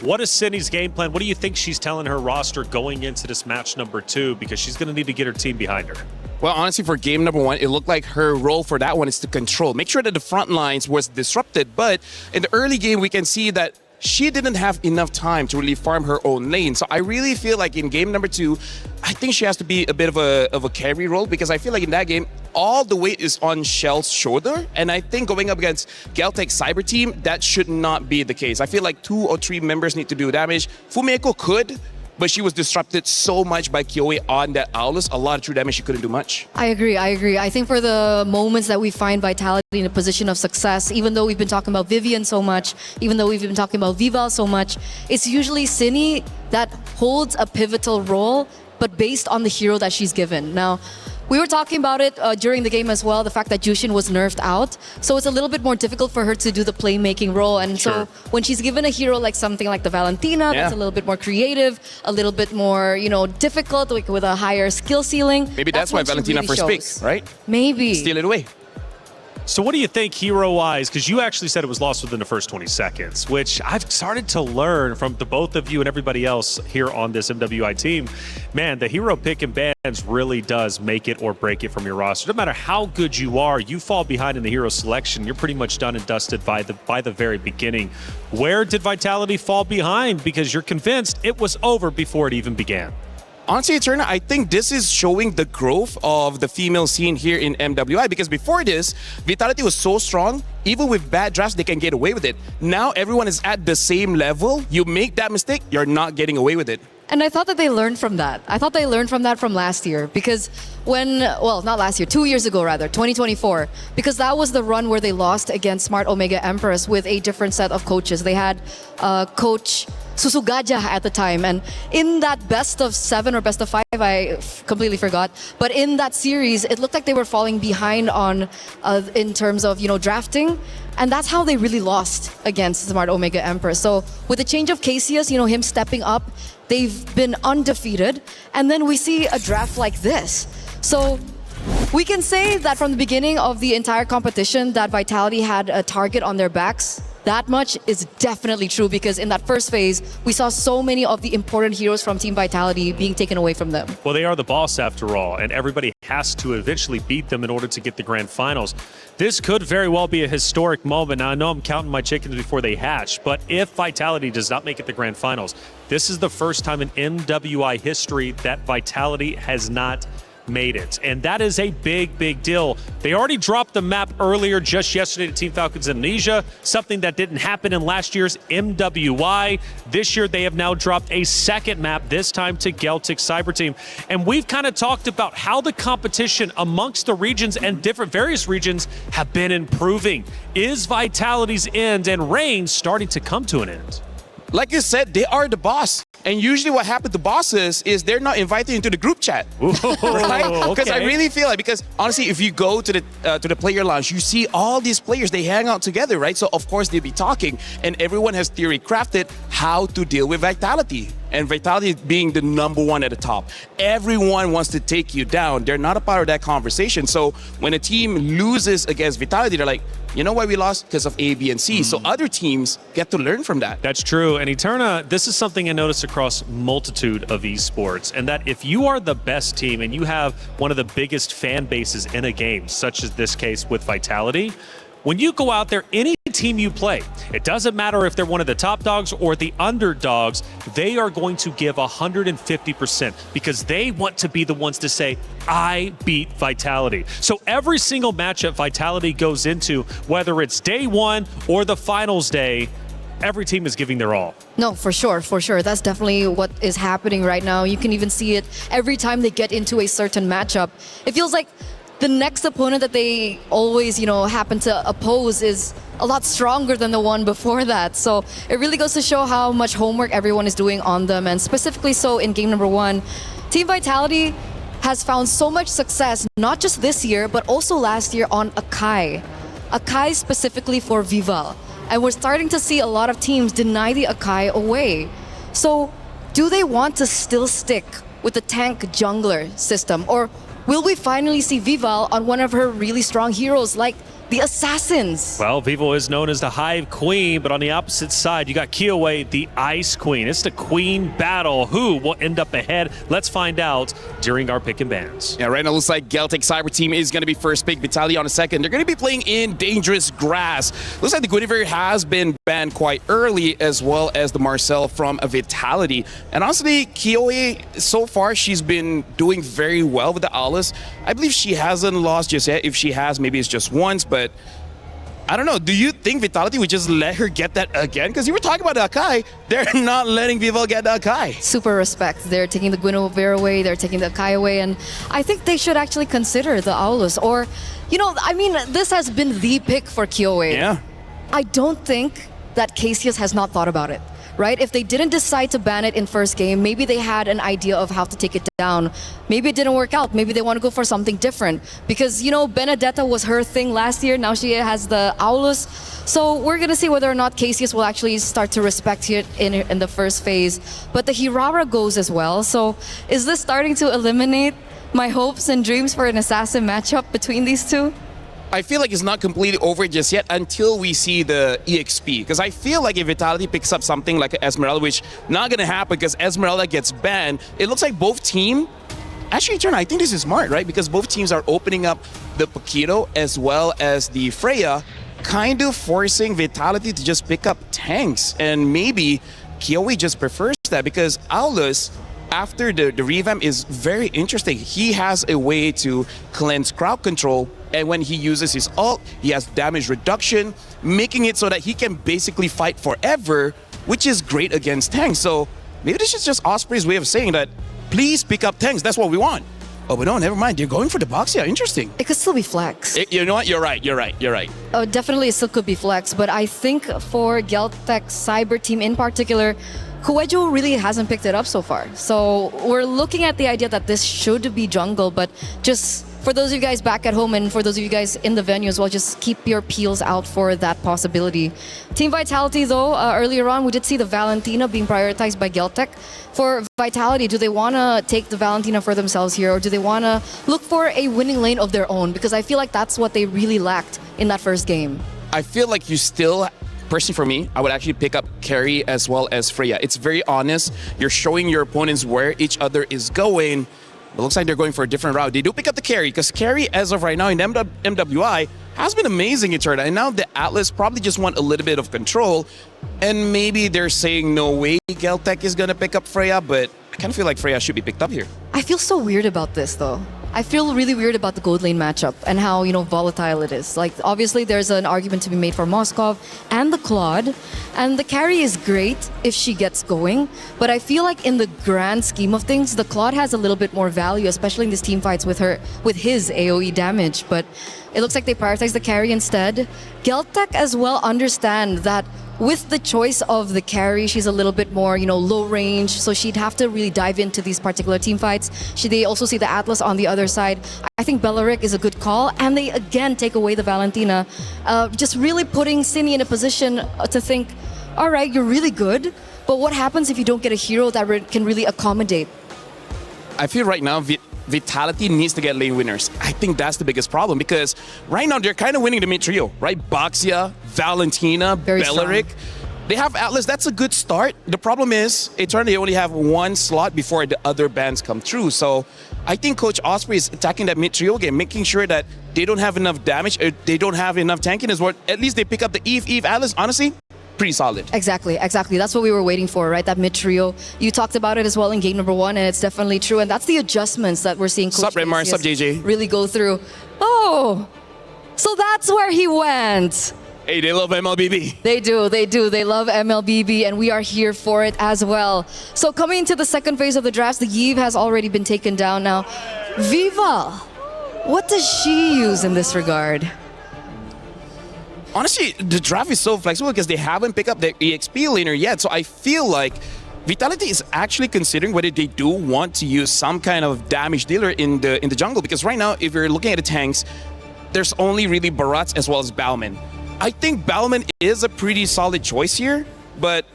What is Cindy's game plan? What do you think she's telling her roster going into this match number 2? Because she's going to need to get her team behind her. Well, honestly, for game number 1, it looked like her role for that one is to control. Make sure that the front lines was disrupted. But in the early game, we can see that she didn't have enough time to really farm her own lane. So I really feel like in game number 2, I think she has to be a bit of a carry role because I feel like in that game, all the weight is on Shell's shoulder. And I think going up against Geltek Cyber Team, that should not be the case. I feel like 2 or 3 members need to do damage. Fumieko could, but she was disrupted so much by Kyoe on that Owlus. A lot of true damage, she couldn't do much. I agree. I think for the moments that we find Vitality in a position of success, even though we've been talking about Vivian so much, even though we've been talking about Vival so much, it's usually Cinny that holds a pivotal role, but based on the hero that she's given. Now, we were talking about it during the game as well, the fact that Jushin was nerfed out. So it's a little bit more difficult for her to do the playmaking role. And Sure. so when she's given a hero like something like the Valentina, that's a little bit more creative, a little bit more, you know, difficult, like with a higher skill ceiling. Maybe that's why when she Valentina really first shows. pick, right? Maybe. Steal it away. So what do you think hero-wise? Because you actually said it was lost within the first 20 seconds, which I've started to learn from the both of you and everybody else here on this MWI team. Man, the hero pick and bans really does make it or break it from your roster. No matter how good you are, you fall behind in the hero selection, you're pretty much done and dusted by the very beginning. Where did Vitality fall behind? Because you're convinced it was over before it even began. Honestly, Turner, I think this is showing the growth of the female scene here in MWI because before this, Vitality was so strong, even with bad drafts, they can get away with it. Now everyone is at the same level. You make that mistake, you're not getting away with it. And I thought that they learned from that. I thought they learned from that from last year because when, well, not last year, 2 years ago rather, 2024, because that was the run where they lost against Smart Omega Empress with a different set of coaches. They had Coach Susugajah at the time, and in that best of 7 or best of 5, I completely forgot, but in that series, it looked like they were falling behind on in terms of, you know, drafting, and that's how they really lost against Smart Omega Empress. So with the change of Cassius, you know, him stepping up, they've been undefeated, and then we see a draft like this. So we can say that from the beginning of the entire competition that Vitality had a target on their backs. that much is definitely true, because in that first phase, we saw so many of the important heroes from Team Vitality being taken away from them. Well, they are the boss after all, and everybody has to eventually beat them in order to get the grand finals. This could very well be a historic moment. Now, I know I'm counting my chickens before they hatch, but if Vitality does not make it the grand finals, this is the first time in MWI history that Vitality has not made it. And that is a big, big deal. They already dropped the map earlier just yesterday to Team Falcons Indonesia, something that didn't happen in last year's MWI. This year, they have now dropped a second map, this time to Geltek Cyber Team. And we've kind of talked about how the competition amongst the regions and various regions have been improving. Is Vitality's end and reign starting to come to an end? Like you said, they are the boss. And usually what happens to bosses is they're not invited into the group chat. Ooh, right? Because I okay. really feel like, because honestly, if you go to the player lounge, you see all these players, they hang out together, right? So of course they'll be talking, and everyone has theory crafted how to deal with Vitality. And Vitality being the #1 at the top. Everyone wants to take you down. They're not a part of that conversation. So when a team loses against Vitality, they're like, you know why we lost? Because of A, B, and C. So other teams get to learn from that. That's true. And Eterna, this is something I noticed across multitude of esports, and that if you are the best team and you have one of the biggest fan bases in a game, such as this case with Vitality, when you go out there, any team you play, it doesn't matter if they're one of the top dogs or the underdogs, they are going to give 150% because they want to be the ones to say, I beat Vitality. So every single matchup Vitality goes into, whether it's day one or the finals day, every team is giving their all. No, for sure, for sure. That's definitely what is happening right now. You can even see it every time they get into a certain matchup. It feels like the next opponent that they always, happen to oppose is a lot stronger than the one before that. So it really goes to show how much homework everyone is doing on them, and specifically so in game #1. Team Vitality has found so much success, not just this year, but also last year on Akai. Akai specifically for Vival. And we're starting to see a lot of teams deny the Akai away. So do they want to still stick with the tank jungler system, or will we finally see Vival on one of her really strong heroes like the Assassins? Well, Vivo is known as the Hive Queen, but on the opposite side, you got Kiowe, the Ice Queen. It's the Queen battle. Who will end up ahead? Let's find out during our pick and bans. Yeah, right now it looks like Geltek Cyber Team is going to be first pick, Vitality on a second. They're going to be playing in dangerous grass. Looks like the Guinevere has been banned quite early, as well as the Marcel from a Vitality. And honestly, Kiowe, so far, she's been doing very well with the Aulas. I believe she hasn't lost just yet. If she has, maybe it's just once, but I don't know. Do you think Vitality would just let her get that again? Because you were talking about the Akai. They're not letting Vival get the Akai. Super respect. They're taking the Guinevere away, they're taking the Akai away, and I think they should actually consider the Aulus. Or, this has been the pick for Kiowe. Yeah. I don't think that Cassius has not thought about it, right? If they didn't decide to ban it in first game, maybe they had an idea of how to take it down. Maybe it didn't work out. Maybe they want to go for something different. Because, Benedetta was her thing last year. Now she has the Aulus. So we're going to see whether or not Cassius will actually start to respect it in the first phase. But the Hirara goes as well. So is this starting to eliminate my hopes and dreams for an assassin matchup between these two? I feel like it's not completely over just yet until we see the EXP. Because I feel like if Vitality picks up something like Esmeralda, which not going to happen because Esmeralda gets banned, it looks like both team... Actually, Turn, I think this is smart, right? Because both teams are opening up the Paquito as well as the Freya, kind of forcing Vitality to just pick up tanks. And maybe Kiowe just prefers that because Aulus, after the revamp, is very interesting. He has a way to cleanse crowd control, and when he uses his ult, he has damage reduction, making it so that he can basically fight forever, which is great against tanks. So maybe this is just Osprey's way of saying that, please pick up tanks, that's what we want. Oh, but no, never mind. They're going for the Boxia. Interesting. It could still be flex. You know what? You're right. Oh, definitely it still could be flex, but I think for Geltek Cyber Team in particular, Kuejo really hasn't picked it up so far. So we're looking at the idea that this should be jungle, but just for those of you guys back at home and for those of you guys in the venue as well, just keep your peels out for that possibility. Team Vitality though, earlier on we did see the Valentina being prioritized by Geltek. For Vitality, do they want to take the Valentina for themselves here, or do they want to look for a winning lane of their own? Because I feel like that's what they really lacked in that first game. I feel like you still personally for me, I would actually pick up Carry as well as Freya. It's very honest. You're showing your opponents where each other is going. It looks like they're going for a different route. They do pick up the Carry, because Carry, as of right now in MWI, has been amazing in turn. And now the Atlas probably just want a little bit of control. And maybe they're saying, no way Geltek is going to pick up Freya, but I kind of feel like Freya should be picked up here. I feel so weird about this, though. I feel really weird about the gold lane matchup and how, volatile it is. Like, obviously, there's an argument to be made for Moskov and the Claude. And the carry is great if she gets going. But I feel like in the grand scheme of things, the Claude has a little bit more value, especially in these team fights with his AoE damage. But it looks like they prioritize the carry instead. Geltek as well understand that with the choice of the carry, she's a little bit more, low range, so she'd have to really dive into these particular team fights. They also see the Atlas on the other side. I think Beleric is a good call, and they again take away the Valentina, just really putting Cine in a position to think, all right, you're really good, but what happens if you don't get a hero that can really accommodate? I feel right now Vitality needs to get lane winners. I think that's the biggest problem, because right now they're kind of winning the mid trio, right? Baxia, Valentina, Beleric. They have Atlas. That's a good start. The problem is, eternally, they only have one slot before the other bands come through. So I think Coach Osprey is attacking that mid trio game, making sure that they don't have enough damage, or they don't have enough tanking as well. At least they pick up the Eve Atlas. Honestly, pretty solid. Exactly. That's what we were waiting for, right? That mid trio. You talked about it as well in game number 1, and it's definitely true. And that's the adjustments that we're seeing Coach Sup, Remar? Sup, JJ? really go through. Oh, so that's where he went. Hey, they love MLBB. They do. They love MLBB, and we are here for it as well. So coming into the second phase of the drafts, the Yves has already been taken down now. Viva, what does she use in this regard? Honestly, the draft is so flexible because they haven't picked up the EXP laner yet. So I feel like Vitality is actually considering whether they do want to use some kind of damage dealer in the jungle. Because right now, if you're looking at the tanks, there's only really Barats as well as Balman. I think Balman is a pretty solid choice here, but,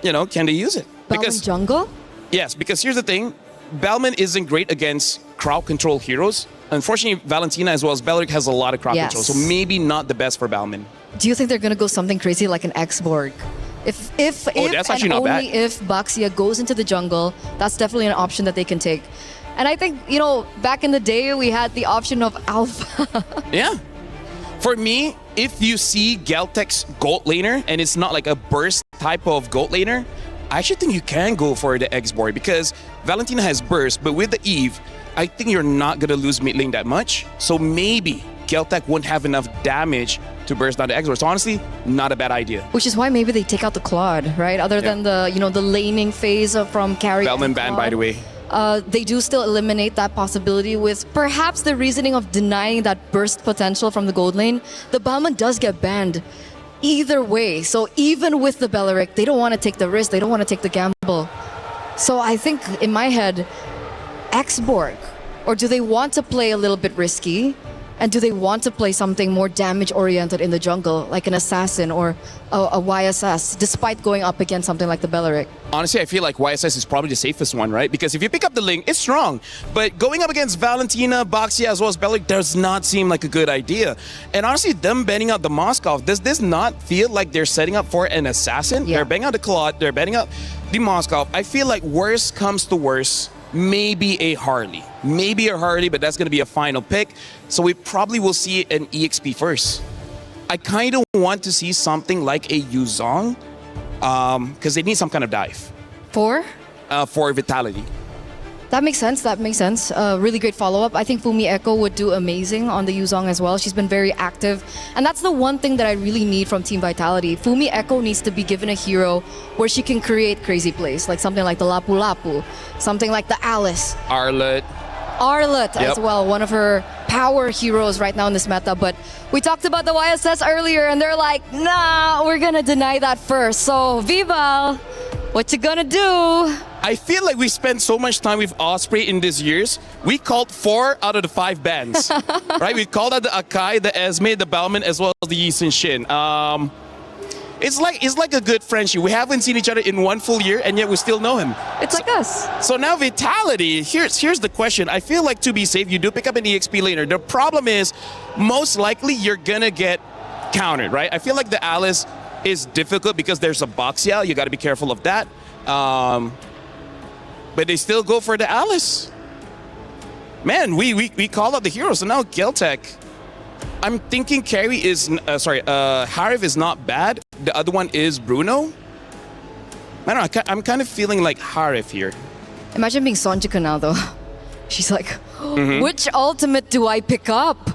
can they use it? Balman jungle? Yes, because here's the thing. Balman isn't great against crowd control heroes. Unfortunately, Valentina as well as Beleric has a lot of crowd control, so maybe not the best for Balman. Do you think they're going to go something crazy like an X-Borg? If that's actually and not only bad. if Baxia goes into the jungle, that's definitely an option that they can take. And I think, back in the day, we had the option of Alpha. Yeah. For me, if you see Geltek's gold laner, and it's not like a burst type of gold laner, I actually think you can go for the X-Boy, because Valentina has burst, but with the Eve, I think you're not going to lose mid lane that much. So maybe Geltek won't have enough damage to burst down the X-Boy. So honestly, not a bad idea. Which is why maybe they take out the Claude, right? Other than the, the laning phase from carry. Balman ban, by the way. They do still eliminate that possibility with perhaps the reasoning of denying that burst potential from the gold lane. The Balman does get banned either way. So even with the Beleric, they don't want to take the risk. They don't want to take the gamble. So I think in my head, X-Borg, or do they want to play a little bit risky? And do they want to play something more damage-oriented in the jungle, like an Assassin or a YSS, despite going up against something like the Beleric? Honestly, I feel like YSS is probably the safest one, right? Because if you pick up the Ling, it's strong. But going up against Valentina, Baxia, as well as Beleric does not seem like a good idea. And honestly, them banning out the Moskov, does this not feel like they're setting up for an Assassin? Yeah. They're banning out the Claude, they're banning out the Moskov. I feel like worst comes to worst, maybe a Harley. Maybe a Harley, but that's going to be a final pick. So we probably will see an EXP first. I kind of want to see something like a Yuzong, because they need some kind of dive. For Vitality. That makes sense. Really great follow-up. I think Fumi Echo would do amazing on the Yuzong as well. She's been very active. And that's the one thing that I really need from Team Vitality. Fumi Echo needs to be given a hero where she can create crazy plays, like something like the Lapu Lapu, something like the Alice. Arlet As well, one of her power heroes right now in this meta. But we talked about the YSS earlier, and they're like, nah, we're gonna deny that first. So, Vival, what you gonna do? I feel like we spent so much time with Osprey in these years. We called 4 out of the 5 bands, right? We called out the Akai, the Esme, the Balman, as well as the Yi Sin Shin. It's like a good friendship. We haven't seen each other in 1 full year, and yet we still know him. It's like us. So now Vitality, here's the question. I feel like to be safe, you do pick up an EXP laner. The problem is, most likely you're gonna get countered, right? I feel like the Alice is difficult because there's a Boxia. You got to be careful of that. But they still go for the Alice. Man, we call out the heroes. So now Geltek. I'm thinking carry is, Harif is not bad. The other one is Bruno. I don't know, I'm kind of feeling like Harif here. Imagine being Sonjika now, though. She's like, which ultimate do I pick up?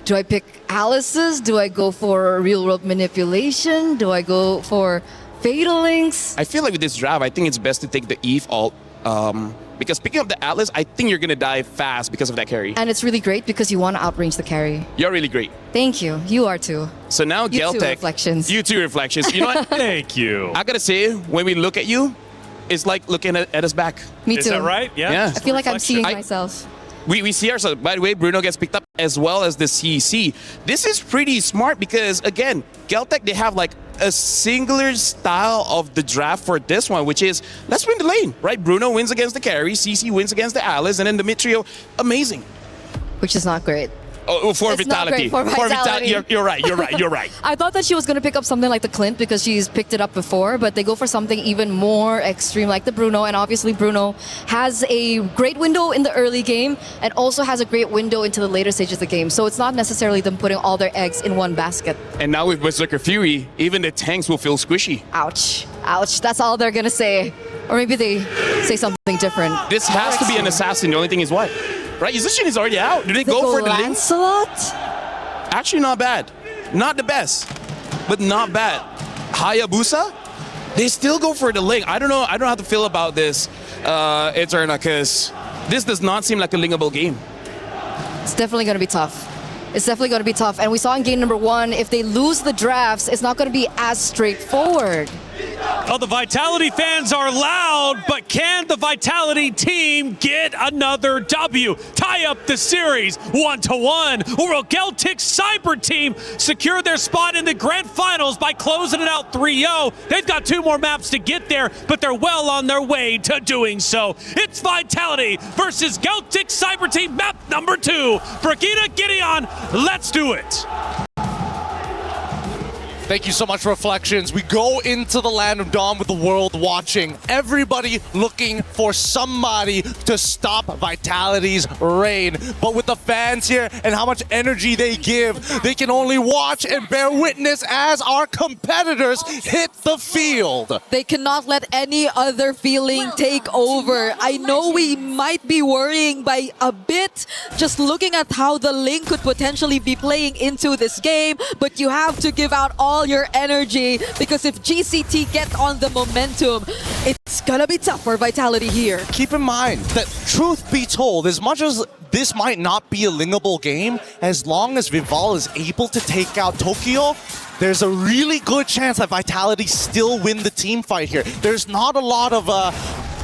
Do I pick Alice's? Do I go for real world manipulation? Do I go for Fatal Links? I feel like with this draft, I think it's best to take the Eve ult. Because picking up the Atlas, I think you're going to die fast because of that carry. And it's really great because you want to outrange the carry. You're really great. Thank you. You are too. So now You Geltek. too, Reflections. You too, Reflections. You know what? Thank you. I got to say, when we look at you, it's like looking at us back. Me too. Is that right? Yeah. I feel like I'm seeing I- myself. We see ourselves. By the way, Bruno gets picked up as well as the CC. This is pretty smart because, again, Geltek, they have like a singular style of the draft for this one, which is, let's win the lane, right? Bruno wins against the carry, CC wins against the Alice, and then the mid trio, amazing. Which is not great. Oh, for It's not Vitality. great for Vitality. You're right. I thought that she was going to pick up something like the Clint because she's picked it up before, but they go for something even more extreme like the Bruno, and obviously Bruno has a great window in the early game and also has a great window into the later stages of the game. So it's not necessarily them putting all their eggs in one basket. And now with Berserker Fury, even the tanks will feel squishy. Ouch. Ouch. That's all they're going to say. Or maybe they say something different. This has to be an assassin. The only thing is what? Right, Yuzushin is already out. Do they go for the link? Lancelot? Actually, not bad. Not the best, but not bad. Hayabusa? They still go for the link. I don't know. I don't know how to feel about this, Eterna, because this does not seem like a linkable game. It's definitely going to be tough. It's definitely going to be tough. And we saw in game number 1, if they lose the drafts, it's not going to be as straightforward. Oh, the Vitality fans are loud, but can the Vitality team get another W? Tie up the series 1-1. Or will Geltek's Cyber team secure their spot in the grand finals by closing it out 3-0? They've got 2 more maps to get there, but they're well on their way to doing so. It's Vitality versus Geltek Cyber team, map number 2. Brigitte Gideon, let's do it. Thank you so much, Reflections. We go into the land of Dawn with the world watching. Everybody looking for somebody to stop Vitality's reign. But with the fans here and how much energy they give, they can only watch and bear witness as our competitors hit the field. They cannot let any other feeling take over. I know we might be worrying by a bit just looking at how the Link could potentially be playing into this game, but you have to give out all your energy because if GCT get on the momentum, it's gonna be tough for Vitality here. Keep in mind that, truth be told, as much as this might not be a linkable game, as long as Vival is able to take out Tokyo, there's a really good chance that Vitality still win the team fight here. There's not a lot of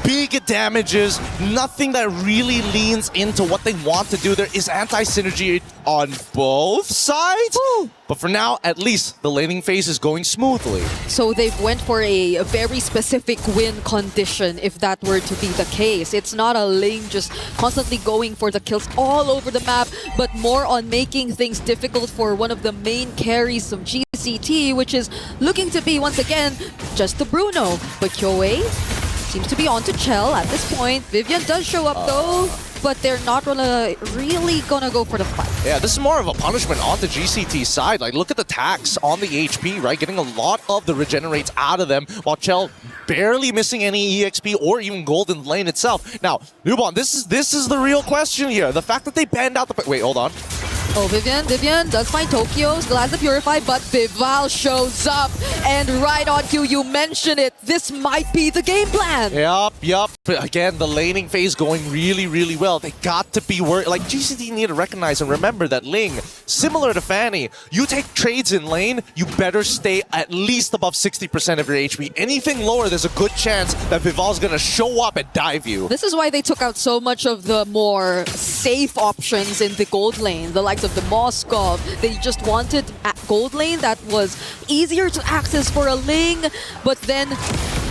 big damages, nothing that really leans into what they want to do. There is anti-synergy on both sides, but for now, at least, the laning phase is going smoothly. So they've went for a very specific win condition if that were to be the case. It's not a lane just constantly going for the kills all over the map, but more on making things difficult for one of the main carries of GCT, which is looking to be, once again, just the Bruno. But Kyoei seems to be on to Chell at this point. Vivian does show up though, but they're not really gonna go for the fight. Yeah, this is more of a punishment on the GCT side. Like, look at the tax on the HP, right? Getting a lot of the regenerates out of them, while Chell barely missing any EXP or even gold in the lane itself. Now, Nubon, this is the real question here. The fact that they banned out the... Wait, hold on. Oh, Vivian does find Tokyo, still has the Purify, but Vival shows up. And right on cue, you mentioned it. This might be the game plan. Yup. Again, the laning phase going really, really well. They got to be worried. Like, GCT need to recognize and remember that Ling, similar to Fanny, you take trades in lane, you better stay at least above 60% of your HP. Anything lower, there's a good chance that Vival's gonna show up and dive you. This is why they took out so much of the more safe options in the gold lane, the likes of the Moskov. They just wanted a gold lane that was easier to access for a Ling, but then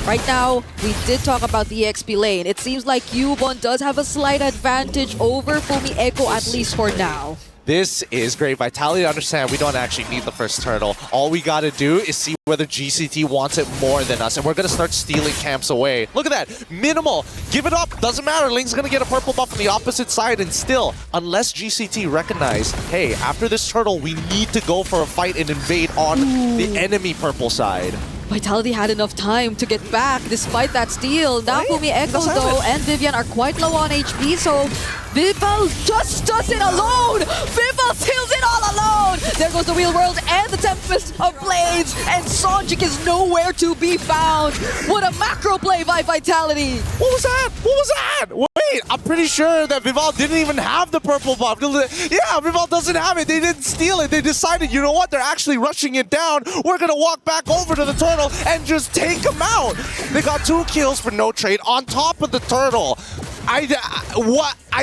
right now, we did talk about the XP lane. It seems like Yubon does have a slight advantage over Fumi Echo, at least for now. This is great. Vitality understand we don't actually need the first turtle. All we got to do is see whether GCT wants it more than us, and we're going to start stealing camps away. Look at that. Minimal. Give it up. Doesn't matter. Ling's going to get a purple buff on the opposite side, and still, unless GCT recognize, hey, after this turtle, we need to go for a fight and invade on the enemy purple side. Vitality had enough time to get back despite that steal. Now Fumi, Echo though, and Vivian are quite low on HP, so Vival just does it alone! Vival steals it all alone! There goes the real world and the Tempest of Blades, and Sonjik is nowhere to be found! What a macro play by Vitality! What was that? What was that? Wait, I'm pretty sure that Vival didn't even have the purple buff. Yeah, Vival doesn't have it. They didn't steal it. They decided, you know what? They're actually rushing it down. We're going to walk back over to the turtle and just take him out. They got 2 kills for no trade on top of the turtle. I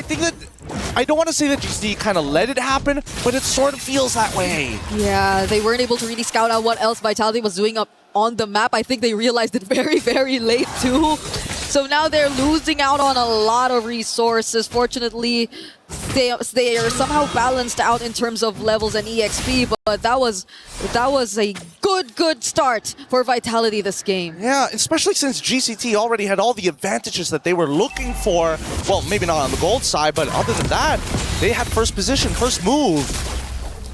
think that I don't want to say that GCT kind of let it happen, but it sort of feels that way. Yeah, they weren't able to really scout out what else Vitality was doing up on the map. I think they realized it very, very late too. So now they're losing out on a lot of resources. Fortunately, they are somehow balanced out in terms of levels and EXP, but that was a good start for Vitality this game. Yeah, especially since GCT already had all the advantages that they were looking for. Well, maybe not on the gold side, but other than that, they had first position, first move.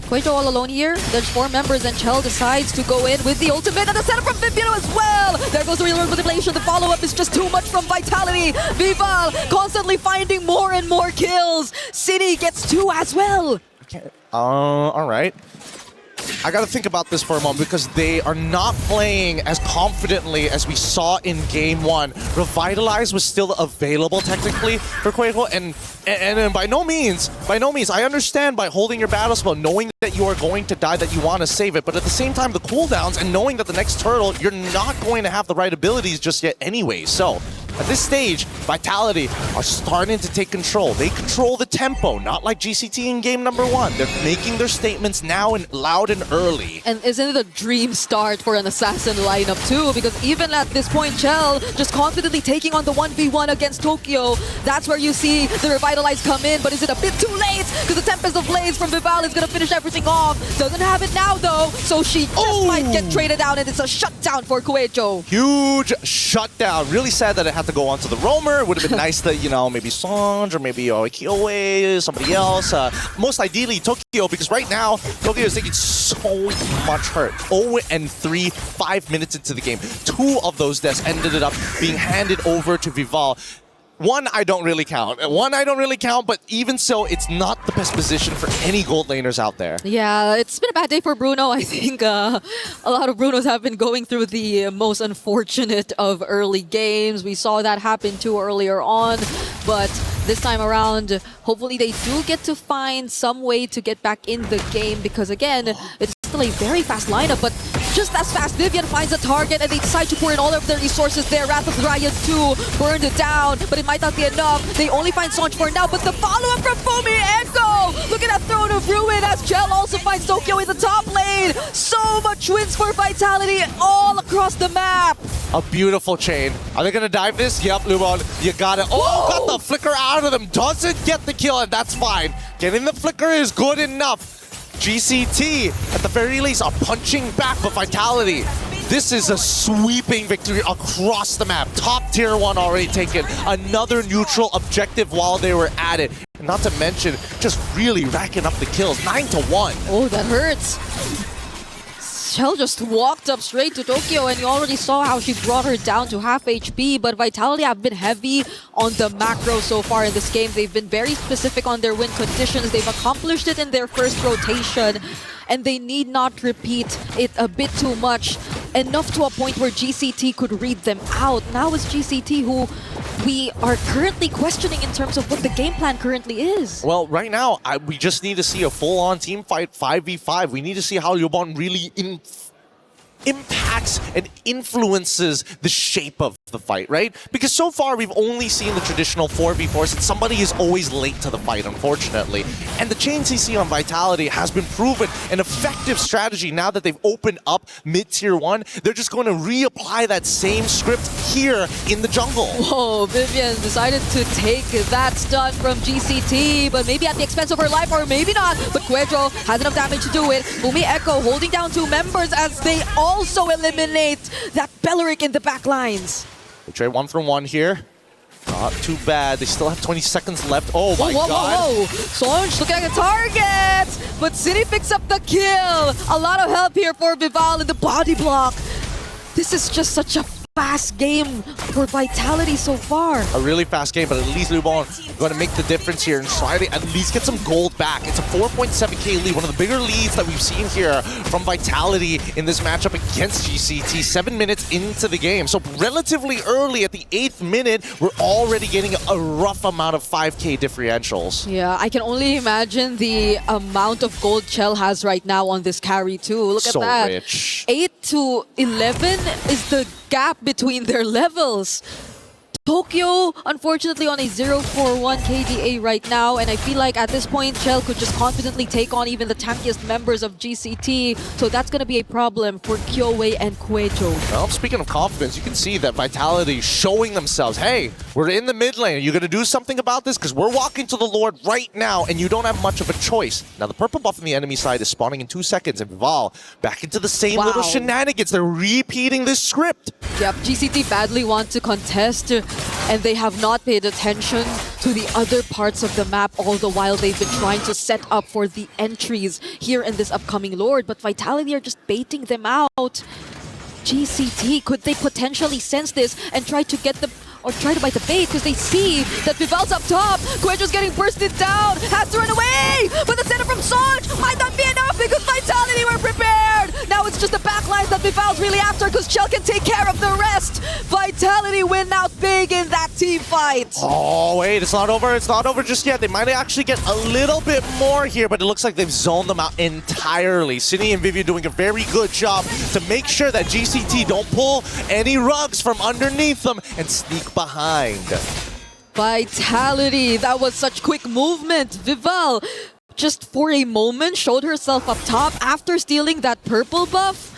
Quaito all alone here. There's 4 members, and Chell decides to go in with the ultimate and the setup from Vivino as well. There goes the real world manipulation. The follow-up is just too much from Vitality. Vival constantly finding more and more kills. City gets 2 as well. All right. I got to think about this for a moment because they are not playing as confidently as we saw in Game 1. Revitalize was still available technically for Quavo, and by no means, I understand by holding your battle spell, knowing that you are going to die, that you want to save it, but at the same time, the cooldowns and knowing that the next turtle, you're not going to have the right abilities just yet anyway. So, at this stage, Vitality are starting to take control. They control the tempo, not like GCT in game number 1. They're making their statements now and loud and early. And isn't it a dream start for an assassin lineup too? Because even at this point, Chell just confidently taking on the 1v1 against Tokyo. That's where you see the Revitalize come in, but is it a bit too late? Because the Tempest of Blades from Vival is going to finish everything off. Doesn't have it now though, so she just might get traded out, and it's a shutdown for Kuejo. Huge shutdown. Really sad that it had to go on to the roamer. It would have been nice that, you know, maybe Sonj or maybe Kyoe, somebody else. Most ideally Tokyo, because right now Tokyo is taking so much hurt. 0-3, 5 minutes into the game. 2 of those deaths ended up being handed over to Vival. One I don't really count, but even so, it's not the best position for any gold laners out there. Yeah, it's been a bad day for Bruno. I think a lot of Brunos have been going through the most unfortunate of early games. We saw that happen too earlier on, but this time around, hopefully they do get to find some way to get back in the game, because again, it's still a very fast lineup, but just as fast, Vivian finds a target and they decide to pour in all of their resources there. Wrath of Riot 2 burned it down, but it might not be enough. They only find Sonj for now, but the follow-up from Fumi Echo! Look at that Throne of Ruin as Chell also finds Tokyo in the top lane. So much wins for Vitality all across the map. A beautiful chain. Are they gonna dive this? Yep, Lubon, you got it. Oh, got the flicker out of them. Doesn't get the kill, and that's fine. Getting the flicker is good enough. GCT, at the very least, are punching back, but Vitality, this is a sweeping victory across the map. Top tier 1 already taken. Another neutral objective while they were at it. And not to mention, just really racking up the kills. 9-1. Oh, that hurts. Chell just walked up straight to Tokyo, and you already saw how she brought her down to half HP, but Vitality have been heavy on the macro so far in this game. They've been very specific on their win conditions. They've accomplished it in their first rotation, and they need not repeat it a bit too much, enough to a point where GCT could read them out. Now it's GCT who we are currently questioning in terms of what the game plan currently is. Well, right now, we just need to see a full-on team fight 5v5. We need to see how Lubon really impacts and influences the shape of the fight, right? Because so far we've only seen the traditional 4v4s and somebody is always late to the fight, unfortunately. And the chain CC on Vitality has been proven an effective strategy now that they've opened up mid-tier 1. They're just going to reapply that same script here in the jungle. Whoa, Vivian decided to take that stun from GCT, but maybe at the expense of her life, or maybe not. But Quedro has enough damage to do it. Fumi Echo holding down 2 members as they also eliminate that Belleric in the back lines. They trade 1-for-1 here. Not too bad. They still have 20 seconds left. Oh my whoa, god. Whoa, Sonj looking like a target, but City picks up the kill. A lot of help here for Vival in the body block. This is just such a fast game for Vitality so far. A really fast game, but at least Lubon going to make the difference here and try to at least get some gold back. It's a 4.7k lead, one of the bigger leads that we've seen here from Vitality in this matchup against GCT. 7 minutes into the game. So relatively early at the 8th minute, we're already getting a rough amount of 5k differentials. Yeah, I can only imagine the amount of gold Chell has right now on this carry too. Look at So that. rich. 8 to 11 is the gap between their levels. Tokyo, unfortunately, on a 0-4-1 KDA right now, and I feel like at this point, Chell could just confidently take on even the tankiest members of GCT, so that's going to be a problem for Kyoei and Quejo. Well, speaking of confidence, you can see that Vitality showing themselves, hey, we're in the mid lane. Are you going to do something about this? Because we're walking to the Lord right now, and you don't have much of a choice. Now, the purple buff on the enemy side is spawning in 2 seconds, and Vival back into the same little shenanigans. They're repeating this script. Yep, GCT badly want to contest, and they have not paid attention to the other parts of the map, all the while they've been trying to set up for the entries here in this upcoming Lord. But Vitality are just baiting them out. GCT, could they potentially sense this and try to get the or try to bite the bait because they see that Vival's up top. Quejo's getting bursted down, has to run away, but the setup from Sonj might not be enough because Vitality were prepared. Now it's just the backlines that Vival's really after because Chell can take care of the rest. Vitality win out big in that team fight. Oh, wait, it's not over. It's not over just yet. They might actually get a little bit more here, but it looks like they've zoned them out entirely. Cine and Vivian doing a very good job to make sure that GCT don't pull any rugs from underneath them and sneak behind. Vitality, that was such quick movement. Vival, just for a moment, showed herself up top after stealing that purple buff.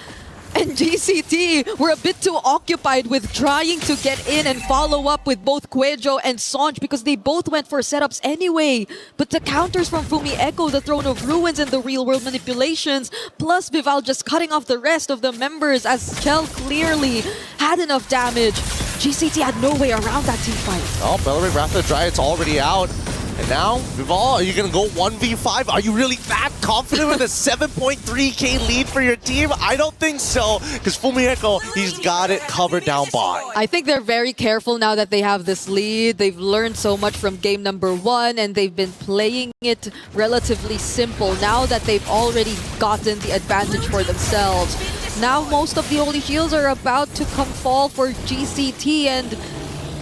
And GCT were a bit too occupied with trying to get in and follow up with both Quejo and Sonj because they both went for setups anyway. But the counters from Fumi Echo, the Throne of Ruins, and the real-world manipulations, plus Vival just cutting off the rest of the members as Chell clearly had enough damage. GCT had no way around that team fight. Oh, Belleric Wrath of the Dryad's already out. And now, Vival, are you going to go 1v5? Are you really that confident with a 7.3k lead for your team? I don't think so, because Fumi Echo, he's got it covered down bot. I think they're very careful now that they have this lead. They've learned so much from game number 1, and they've been playing it relatively simple now that they've already gotten the advantage for themselves. Now most of the Holy Shields are about to come fall for GCT, and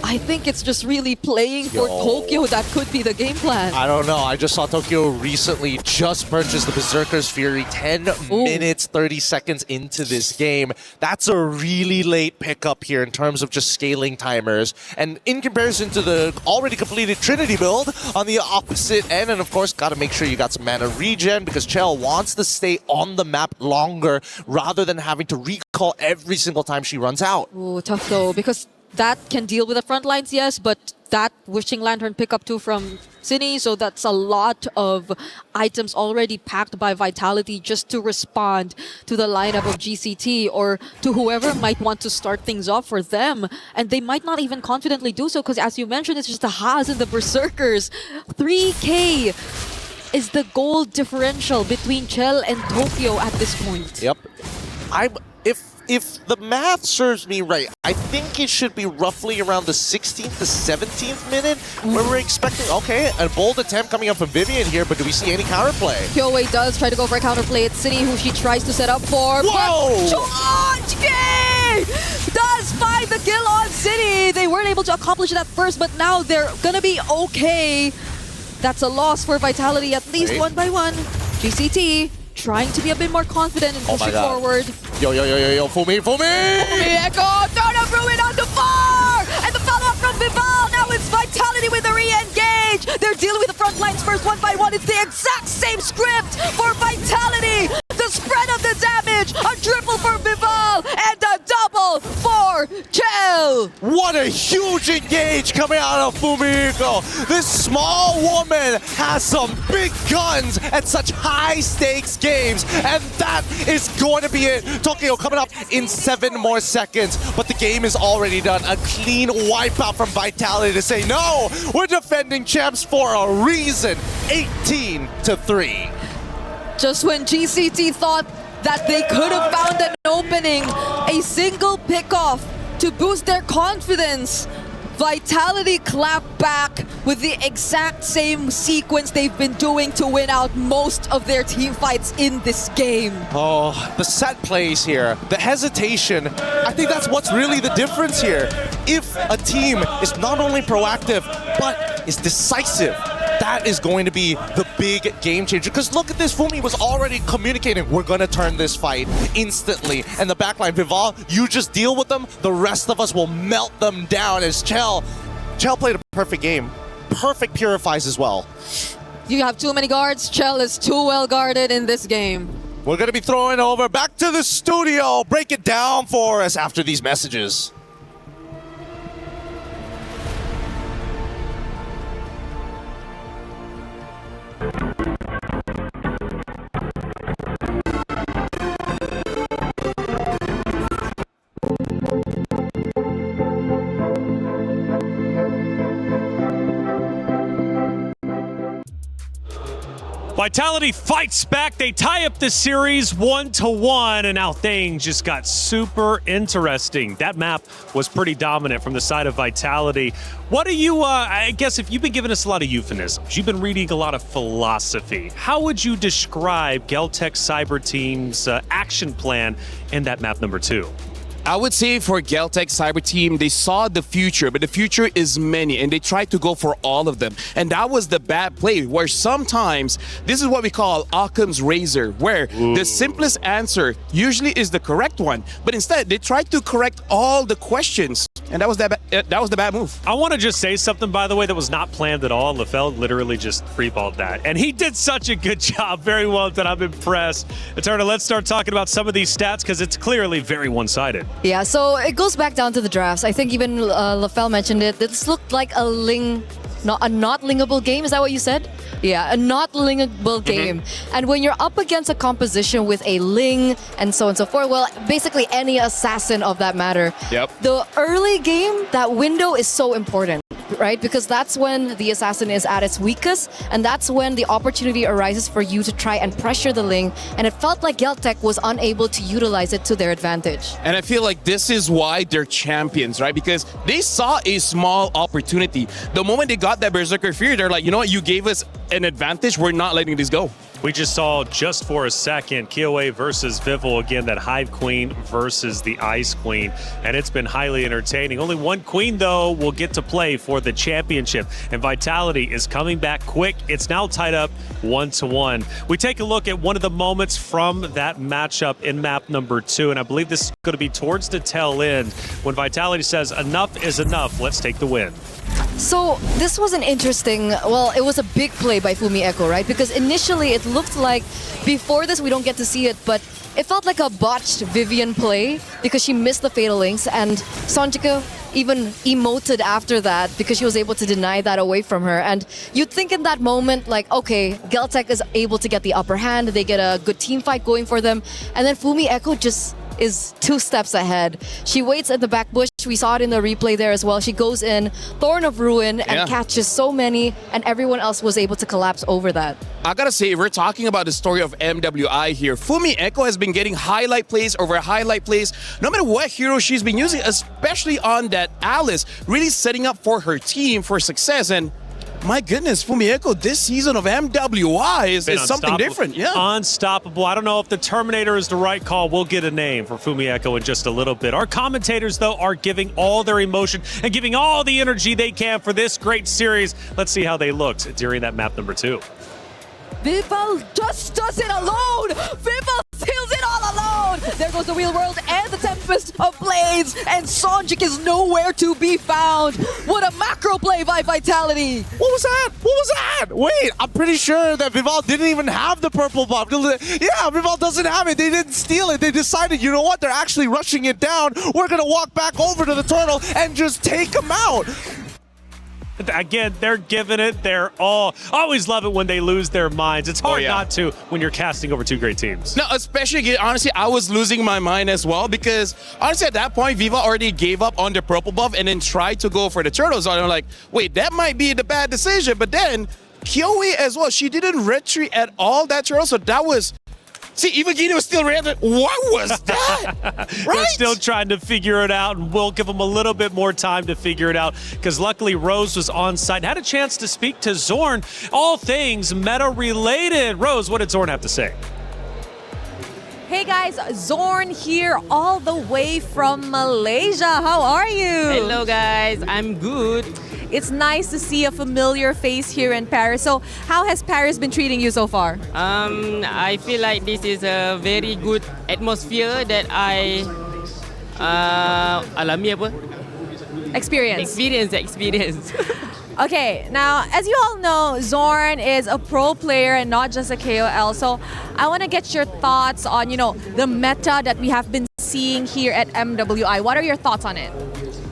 I think it's just really playing for Tokyo that could be the game plan. I don't know. I just saw Tokyo recently just purchase the Berserker's Fury 10 minutes, 30 seconds into this game. That's a really late pickup here in terms of just scaling timers. And in comparison to the already completed Trinity build on the opposite end, and of course, got to make sure you got some mana regen because Chell wants to stay on the map longer rather than having to recall every single time she runs out. Ooh, tough though, because that can deal with the front lines, yes, but that Wishing Lantern pickup too from Cine, so that's a lot of items already packed by Vitality just to respond to the lineup of GCT or to whoever might want to start things off for them. And they might not even confidently do so because, as you mentioned, it's just the Haas and the Berserkers. 3k is the goal differential between Chell and Tokyo at this point. Yep. If the math serves me right, I think it should be roughly around the 16th to 17th minute where we're expecting, okay, a bold attempt coming up from Vivian here, but do we see any counterplay? Kyoei does try to go for a counterplay. It's Cine who she tries to set up for. Whoa! Gen.G does find the kill on Cine. They weren't able to accomplish that first, but now they're gonna be okay. That's a loss for Vitality, at least one by one. GCT trying to be a bit more confident and pushing forward. Yo, Fumi! Echo, turn of Ruin on the far! And the follow-up from Vival, now it's Vitality with the re-engage! They're dealing with the front lines first, one by one. It's the exact same script for Vitality! The spread of the damage, a triple for Vival, and a double for Chell! What a huge engage coming out of Fumiko! This small woman has some big guns at such high-stakes games, and that is going to be it. Tokyo coming up in 7 more seconds, but the game is already done. A clean wipeout from Vitality to say, no, we're defending champs for a reason. 18-3. Just when GCT thought that they could have found an opening, a single pickoff to boost their confidence, Vitality clapped back with the exact same sequence they've been doing to win out most of their team fights in this game. Oh, the set plays here, the hesitation, I think that's what's really the difference here. If a team is not only proactive, but is decisive, that is going to be the big game changer. Because look at this, Fumi was already communicating, we're going to turn this fight instantly. And the backline, Vival, you just deal with them, the rest of us will melt them down. As Chell played a perfect game. Perfect purifies as well. You have too many guards. Chell is too well guarded in this game. We're going to be throwing over back to the studio. Break it down for us after these messages. Vitality fights back. They tie up the series 1-1, and now things just got super interesting. That map was pretty dominant from the side of Vitality. What do you, I guess if you've been giving us a lot of euphemisms, you've been reading a lot of philosophy, how would you describe Geltek Cyber Team's action plan in that map number 2? I would say for Geltek Cyber Team, they saw the future, but the future is many, and they tried to go for all of them. And that was the bad play, where sometimes, this is what we call Occam's razor, where the simplest answer usually is the correct one, but instead, they tried to correct all the questions. And that was the bad move. I want to just say something, by the way, that was not planned at all. LaFell literally just freeballed that. And he did such a good job. Very well done. I'm impressed. Eterna, let's start talking about some of these stats because it's clearly very one-sided. Yeah, so it goes back down to the drafts. I think even LaFell mentioned it. This looked like a not lingable game. Is that what you said? Yeah, a not lingable game. And when you're up against a composition with a ling and so on and so forth, well, basically any assassin of that matter. Yep. The early game, that window is so important, right? Because that's when the assassin is at its weakest, and that's when the opportunity arises for you to try and pressure the ling. And it felt like Geltek was unable to utilize it to their advantage. And I feel like this is why they're champions, right? Because they saw a small opportunity. The moment they got that Berserker Fury, they're like, you know what, you gave us an advantage, we're not letting this go. We just saw, just for a second, Kiowa versus Vival, again, that Hive Queen versus the Ice Queen, and it's been highly entertaining. Only one Queen, though, will get to play for the championship, and Vitality is coming back quick. It's now tied up 1-1. We take a look at one of the moments from that matchup in map number 2, and I believe this is going to be towards the tail end, when Vitality says, enough is enough, let's take the win. So this was an interesting, well, it was a big play by Fumi Echo, right? Because initially it looked like, before this we don't get to see it, but it felt like a botched Vivian play because she missed the Fatal Links, and Sonjika even emoted after that because she was able to deny that away from her. And you'd think in that moment, like, okay, Geltek is able to get the upper hand, they get a good team fight going for them, and then Fumi Echo just is 2 steps ahead. She waits at the back bush. We saw it in the replay there as well. She goes in, Thorn of Ruin, and catches so many, and everyone else was able to collapse over that. I gotta say, we're talking about the story of MWI here. Fumi Echo has been getting highlight plays over highlight plays, no matter what hero she's been using, especially on that Alice, really setting up for her team for success. And my goodness, Fumi Echo, this season of MWI is something different. Yeah. Unstoppable. I don't know if the Terminator is the right call. We'll get a name for Fumi Echo in just a little bit. Our commentators, though, are giving all their emotion and giving all the energy they can for this great series. Let's see how they looked during that map number 2. Vival just does it alone! Vival steals it all alone! There goes the Wheel World and the Tempest of Blades, and Sonjik is nowhere to be found. What a macro play by Vitality. What was that? What was that? Wait, I'm pretty sure that Vival didn't even have the purple buff. Yeah, Vival doesn't have it. They didn't steal it. They decided, you know what? They're actually rushing it down. We're going to walk back over to the turtle and just take him out. Again, they're giving it their all. Always love it when they lose their minds. It's hard not to when you're casting over two great teams. No, especially, honestly, I was losing my mind as well because, honestly, at that point, Viva already gave up on the purple buff and then tried to go for the turtles. So I'm like, wait, that might be the bad decision. But then, Kyoe as well, she didn't retreat at all that turtle. So that was... See, even Gino was still random. What was that? Right? They're still trying to figure it out, and we'll give them a little bit more time to figure it out because luckily Rose was on site and had a chance to speak to Zorn. All things meta-related. Rose, what did Zorn have to say? Hey guys, Zorn here all the way from Malaysia. How are you? Hello guys, I'm good. It's nice to see a familiar face here in Paris. So how has Paris been treating you so far? I feel like this is a very good atmosphere that I alami apa? Experience. Okay, now as you all know, Zorn is a pro player and not just a KOL. So I want to get your thoughts on, the meta that we have been seeing here at MWI. What are your thoughts on it?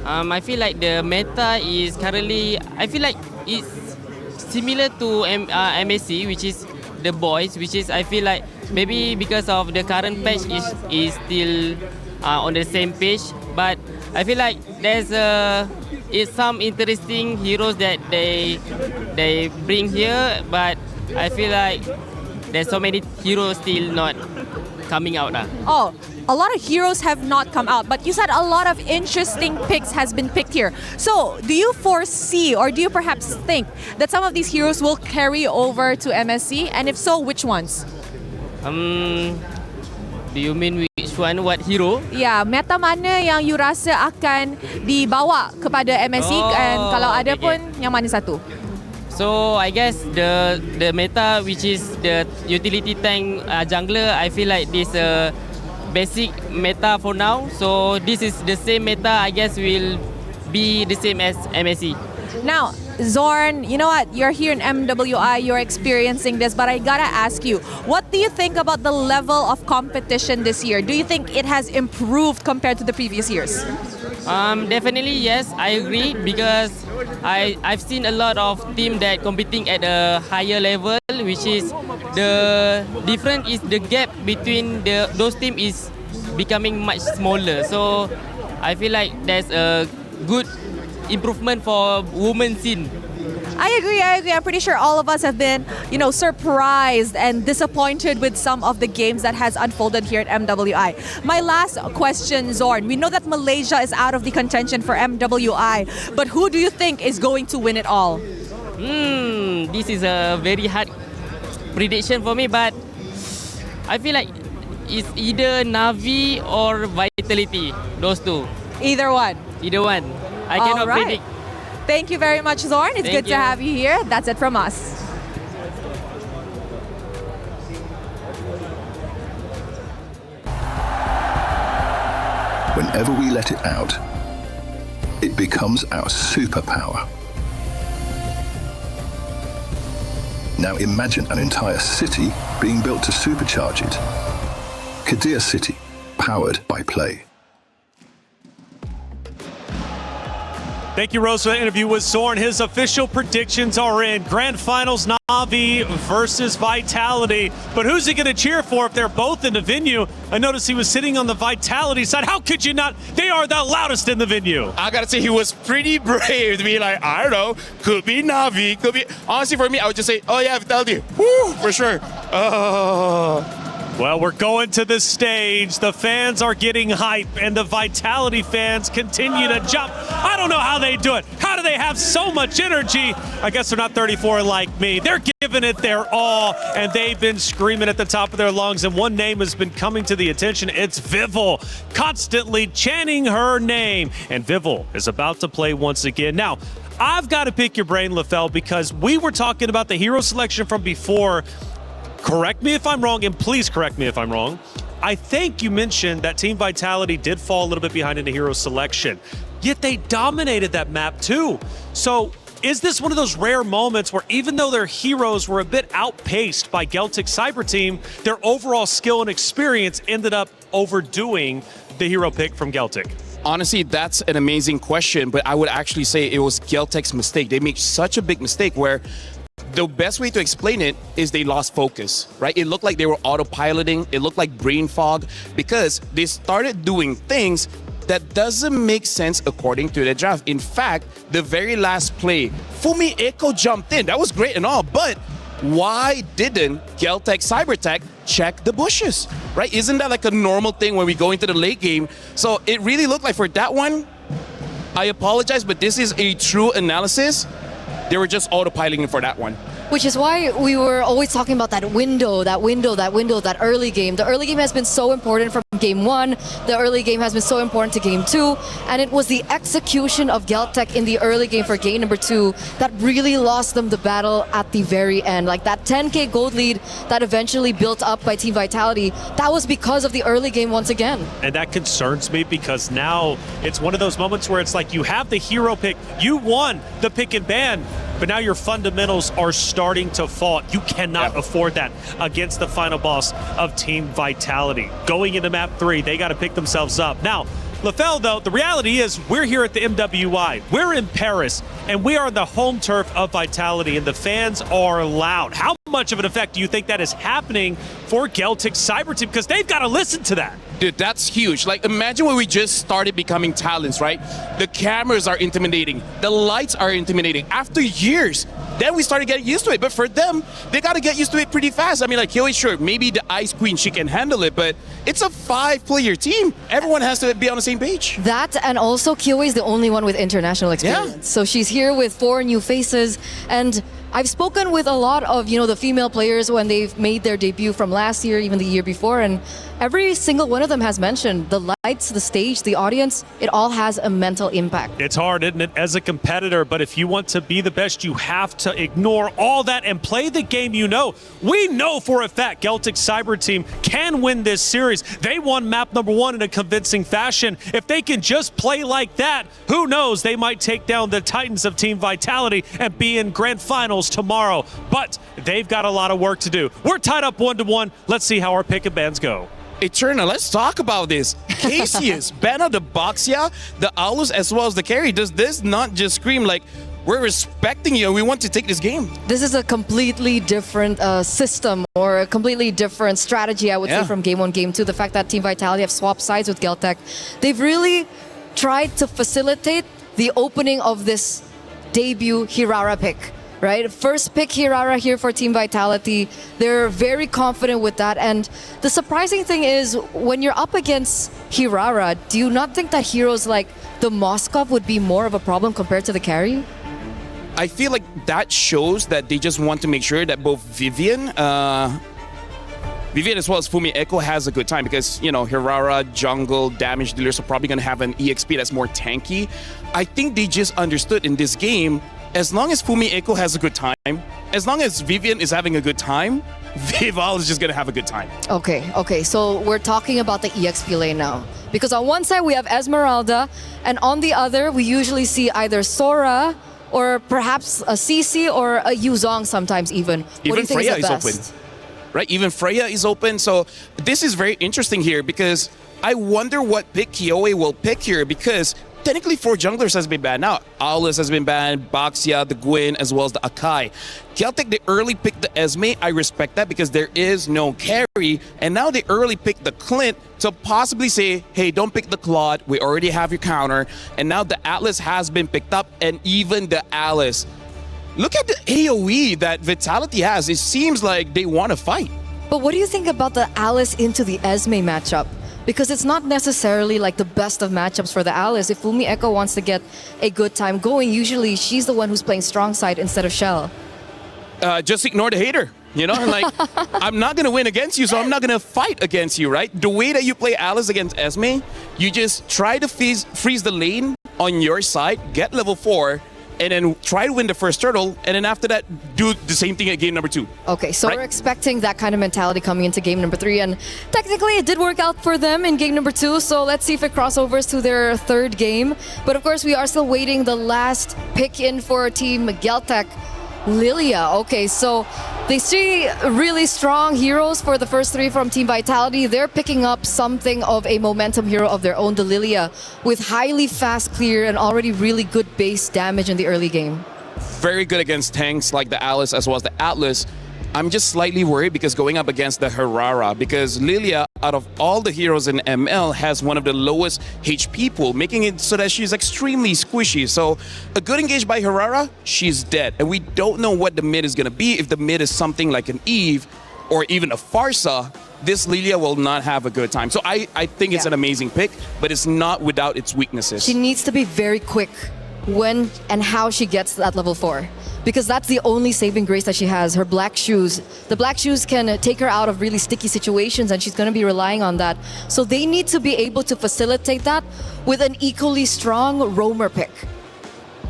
I feel like the meta is currently, I feel like it's similar to MSC, which is the boys, which is I feel like maybe because of the current patch is still on the same page, but I feel like there's some interesting heroes that they bring here, but I feel like there's so many heroes still not coming out. Oh, a lot of heroes have not come out, but you said a lot of interesting picks has been picked here. So, do you foresee or do you perhaps think that some of these heroes will carry over to MSC? And if so, which ones? Do you mean which one? What hero? Ya, meta mana yang you rasa akan dibawa kepada MSC and kalau ada pun yang mana satu? So I guess the meta which is the utility tank jungler, I feel like this basic meta for now. So this is the same meta, I guess will be the same as MSC. Now, Zorn, you know what? You're here in MWI, you're experiencing this, but I gotta ask you, what do you think about the level of competition this year? Do you think it has improved compared to the previous years? Definitely yes, I agree because I've seen a lot of teams that competing at a higher level, which is the difference is the gap between those teams is becoming much smaller. So I feel like there's a good improvement for women's scene. I agree. I'm pretty sure all of us have been, surprised and disappointed with some of the games that has unfolded here at MWI. My last question, Zorn. We know that Malaysia is out of the contention for MWI, but who do you think is going to win it all? This is a very hard prediction for me, but I feel like it's either Navi or Vitality. Those two. Either one. I cannot predict. Thank you very much, Zorn. It's good to have you here. That's it from us. Whenever we let it out, it becomes our superpower. Now imagine an entire city being built to supercharge it. Kadir City, powered by Play. Thank you, Rose, for that interview with Zorn. His official predictions are in. Grand Finals, Navi versus Vitality. But who's he going to cheer for if they're both in the venue? I noticed he was sitting on the Vitality side. How could you not? They are the loudest in the venue. I gotta say, he was pretty brave to be like, I don't know, could be Navi, could be... Honestly, for me, I would just say, oh yeah, Vitality, woo, for sure. Well, we're going to the stage. The fans are getting hype, and the Vitality fans continue to jump. I don't know how they do it. How do they have so much energy? I guess they're not 34 like me. They're giving it their all, and they've been screaming at the top of their lungs, and one name has been coming to the attention. It's Vival, constantly chanting her name, and Vival is about to play once again. Now, I've got to pick your brain, LaFell, because we were talking about the hero selection from before. Correct me if I'm wrong, and please correct me if I'm wrong. I think you mentioned that Team Vitality did fall a little bit behind in the hero selection, yet they dominated that map too. So is this one of those rare moments where even though their heroes were a bit outpaced by Geltek Cyber Team, their overall skill and experience ended up overdoing the hero pick from Geltek? Honestly, that's an amazing question, but I would actually say it was Geltek's mistake. They made such a big mistake where the best way to explain it is they lost focus, right? It looked like they were autopiloting. It looked like brain fog because they started doing things that doesn't make sense according to the draft. In fact, the very last play, Fumi Echo jumped in. That was great and all, but why didn't Geltek Cybertech check the bushes, right? Isn't that like a normal thing when we go into the late game? So it really looked like for that one, I apologize, but this is a true analysis. They were just autopiloting for that one. Which is why we were always talking about that window, that early game. The early game has been so important from game 1. The early game has been so important to game 2. And it was the execution of Geltek in the early game for game number 2 that really lost them the battle at the very end. Like that 10K gold lead that eventually built up by Team Vitality, that was because of the early game once again. And that concerns me because now it's one of those moments where it's like you have the hero pick, you won the pick and ban, but now your fundamentals are starting to fall. You cannot afford that against the final boss of Team Vitality. Going into map 3, they got to pick themselves up. Now, LaFell, though, the reality is we're here at the MWI. We're in Paris, and we are on the home turf of Vitality, and the fans are loud. How much of an effect do you think that is happening for Geltek Cyber Team? Because they've got to listen to that. Dude, that's huge. Like, imagine when we just started becoming talents, right? The cameras are intimidating. The lights are intimidating. After years, then we started getting used to it. But for them, they got to get used to it pretty fast. I mean, like, Hyoi, sure, maybe the Ice Queen, she can handle it, but it's a 5-player team. Everyone has to be on the same page. That, and also Hyoi is the only one with international experience. Yeah. So she's here with 4 new faces, and I've spoken with a lot of, the female players when they've made their debut from last year, even the year before, and every single one of them has mentioned the lights, the stage, the audience, it all has a mental impact. It's hard, isn't it, as a competitor, but if you want to be the best, you have to ignore all that and play the game you know. We know for a fact Geltek Cyber Team can win this series. They won map number 1 in a convincing fashion. If they can just play like that, who knows, they might take down the Titans of Team Vitality and be in grand finals tomorrow. But they've got a lot of work to do. We're tied up 1-1. Let's see how our pick and bans go. Eternal, let's talk about this. Cassius, Banner, the Boxia, the Aulus, as well as the carry. Does this not just scream like, we're respecting you and we want to take this game? This is a completely different system or a completely different strategy, I would say, from game 1, game 2. The fact that Team Vitality have swapped sides with Geltek, they've really tried to facilitate the opening of this debut Hirara pick. Right? First pick Hirara here for Team Vitality. They're very confident with that. And the surprising thing is, when you're up against Hirara, do you not think that heroes like the Moskov would be more of a problem compared to the carry? I feel like that shows that they just want to make sure that both Vivian as well as Fumi Echo has a good time because, Hirara, jungle, damage dealers are probably going to have an EXP that's more tanky. I think they just understood in this game, as long as Fumi Echo has a good time, as long as Vivian is having a good time, Vival is just going to have a good time. Okay, so we're talking about the EXP lane now. Because on one side we have Esmeralda, and on the other we usually see either Sora or perhaps a CC or a Yuzong sometimes even. What do you think Freya is the is best? open. Right, even Freya is open. So this is very interesting here because I wonder what pick Hyoi will pick here because technically 4 junglers has been banned. Now, Aulus has been banned, Boxia, the Gwyn, as well as the Akai. Geltek, they early picked the Esme. I respect that because there is no carry. And now they early picked the Clint to possibly say, hey, don't pick the Claude. We already have your counter. And now the Atlas has been picked up and even the Alice. Look at the AoE that Vitality has. It seems like they want to fight. But what do you think about the Alice into the Esme matchup? Because it's not necessarily like the best of matchups for the Alice. If Fumi Echo wants to get a good time going, usually she's the one who's playing strong side instead of Shell. Just ignore the hater. Like, I'm not going to win against you, so I'm not going to fight against you, right? The way that you play Alice against Esme, you just try to freeze the lane on your side, get level 4, and then try to win the first turtle, and then after that, do the same thing at game number 2. Okay, so Right. we're expecting that kind of mentality coming into game number 3, and technically it did work out for them in game number 2, so let's see if it crossovers to their third game. But of course, we are still waiting the last pick in for Team Geltek. Lilia. Okay, so they see really strong heroes for the first 3 from Team Vitality. They're picking up something of a momentum hero of their own, the Lilia, with highly fast clear and already really good base damage in the early game. Very good against tanks like the Alice as well as the Atlas. I'm just slightly worried because going up against the Herrera, because Lilia, out of all the heroes in ML, has one of the lowest HP pool, making it so that she's extremely squishy. So a good engage by Herrera, she's dead. And we don't know what the mid is going to be. If the mid is something like an Eve or even a Farsa, this Lilia will not have a good time. So I think it's an amazing pick, but it's not without its weaknesses. She needs to be very quick when and how she gets to that level 4. Because that's the only saving grace that she has, her black shoes. The black shoes can take her out of really sticky situations, and she's going to be relying on that. So they need to be able to facilitate that with an equally strong roamer pick.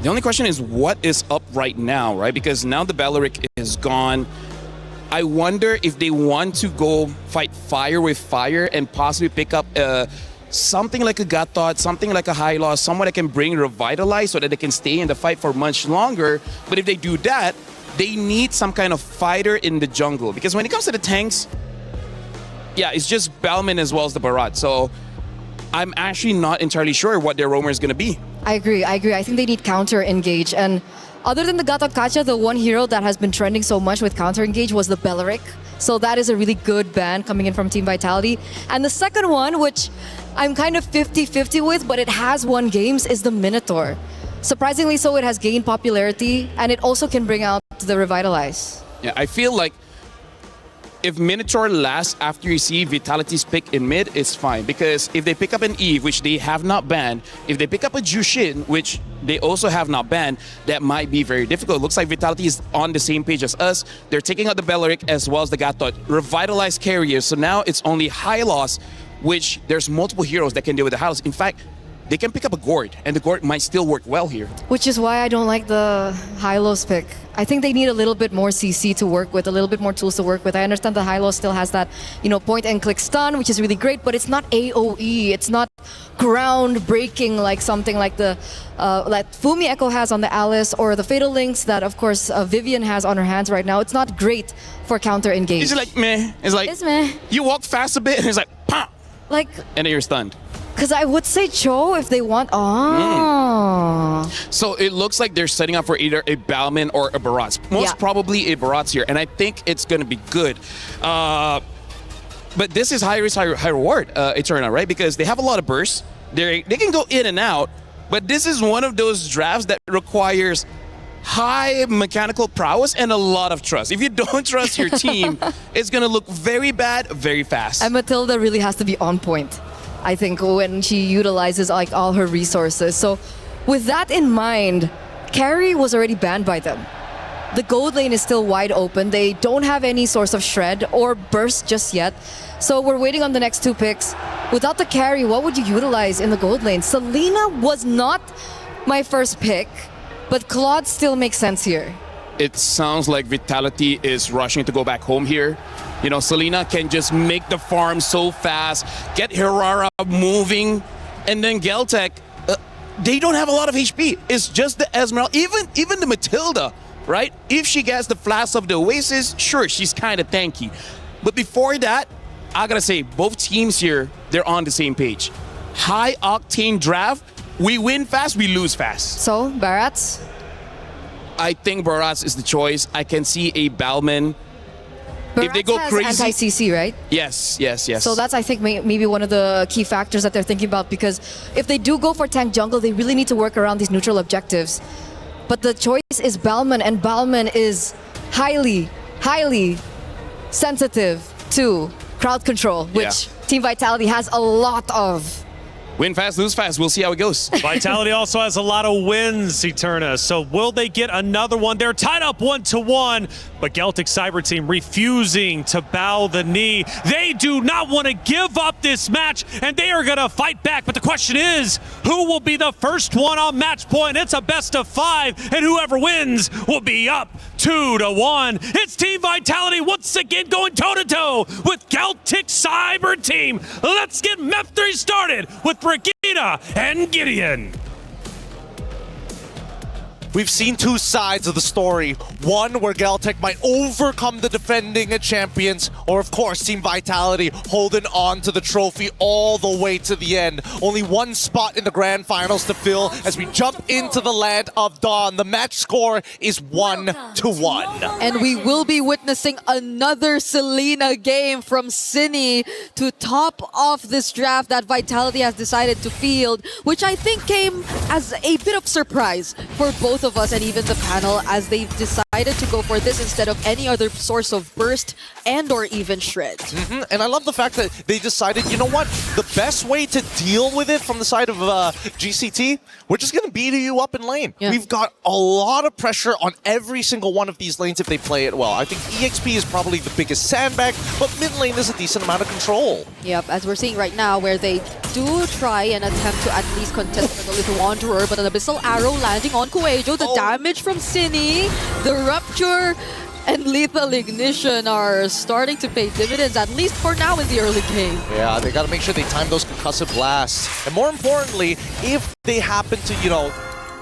The only question is what is up right now, right? Because now the Belleric is gone. I wonder if they want to go fight fire with fire and possibly pick up something like a Gatot, something like a High-Loss, someone that can bring Revitalize so that they can stay in the fight for much longer. But if they do that, they need some kind of fighter in the jungle. Because when it comes to the tanks, yeah, it's just Balman as well as the Barat. So I'm actually not entirely sure what their roamer is going to be. I agree. I think they need counter engage. And other than the Gatot Kacha, the one hero that has been trending so much with counter engage was the Belleric. So that is a really good ban coming in from Team Vitality. And the second one, which I'm kind of 50-50 with, but it has won games, is the Minotaur. Surprisingly so, it has gained popularity, and it also can bring out the Revitalize. Yeah, I feel like if Minotaur lasts after you see Vitality's pick in mid, it's fine. Because if they pick up an Eve, which they have not banned, if they pick up a Jushin, which they also have not banned, that might be very difficult. It looks like Vitality is on the same page as us. They're taking out the Belleric as well as the Gatot. Revitalized carriers, so now it's only High-Loss, which there's multiple heroes that can deal with the High-Loss. In fact, they can pick up a Gord, and the Gord might still work well here. Which is why I don't like the High-Loss pick. I think they need a little bit more CC to work with, a little bit more tools to work with. I understand the High-Loss still has that, point and click stun, which is really great, but it's not AoE. It's not ground-breaking like something like the that Fumi Echo has on the Alice, or the Fatal Links that, of course, Vivian has on her hands right now. It's not great for counter engage. It's like meh. It's like it's meh. You walk fast a bit, and it's like pop, like, and then you're stunned. Because I would say Cho if they want. So it looks like they're setting up for either a Balman or a Barats. Most probably a Barats here, and I think it's going to be good. But this is high risk, high reward, Eterna, right? Because they have a lot of bursts. They can go in and out, but this is one of those drafts that requires high mechanical prowess and a lot of trust. If you don't trust your team, it's going to look very bad, very fast. And Matilda really has to be on point, I think, when she utilizes like all her resources. So with that in mind, carry was already banned by them. The gold lane is still wide open. They don't have any source of shred or burst just yet. So we're waiting on the next 2 picks. Without the carry, what would you utilize in the gold lane? Selena was not my first pick, but Claude still makes sense here. It sounds like Vitality is rushing to go back home here. Selena can just make the farm so fast, get Herrera moving, and then Geltek, they don't have a lot of HP. It's just the Esmeralda, even the Matilda, right? If she gets the Flash of the Oasis, sure, she's kind of tanky. But before that, I gotta say, both teams here, they're on the same page. High octane draft, we win fast, we lose fast. So, Barats? I think Barats is the choice. I can see a Balman. Barats if they go has crazy, anti-CC, right? Yes. So that's, I think, maybe one of the key factors that they're thinking about, because if they do go for tank jungle, they really need to work around these neutral objectives. But the choice is Balman, and Balman is highly sensitive to crowd control, which Team Vitality has a lot of. Win fast, lose fast. We'll see how it goes. Vitality also has a lot of wins, Eterna. So will they get another one? They're tied up 1-1, but Geltek Cyber Team refusing to bow the knee. They do not want to give up this match, and they are going to fight back. But the question is, who will be the first one on match point? It's a best of 5, and whoever wins will be up 2-1. It's Team Vitality once again going toe-to-toe with Geltek Cyber Team. Let's get Map 3 started with Regina and Gideon. We've seen two sides of the story. One where Geltek might overcome the defending champions, or of course Team Vitality holding on to the trophy all the way to the end. Only one spot in the grand finals to fill as we jump into the land of dawn. The match score is 1-1. And we will be witnessing another Selena game from Cine to top off this draft that Vitality has decided to field, which I think came as a bit of surprise for both of us and even the panel, as they've decided to go for this instead of any other source of burst and or even shred. And I love the fact that they decided, you know what, the best way to deal with it from the side of GCT, we're just going to beat you up in lane. Yeah. We've got a lot of pressure on every single one of these lanes if they play it well. I think EXP is probably the biggest sandbag, but mid lane is a decent amount of control. Yep, as we're seeing right now, where they do try and attempt to at least contest with a little Wanderer, but an Abyssal Arrow landing on Kuejo. The damage from Cine, the Rupture, and Lethal Ignition are starting to pay dividends, at least for now in the early game. Yeah, they got to make sure they time those concussive blasts. And more importantly, if they happen to, you know,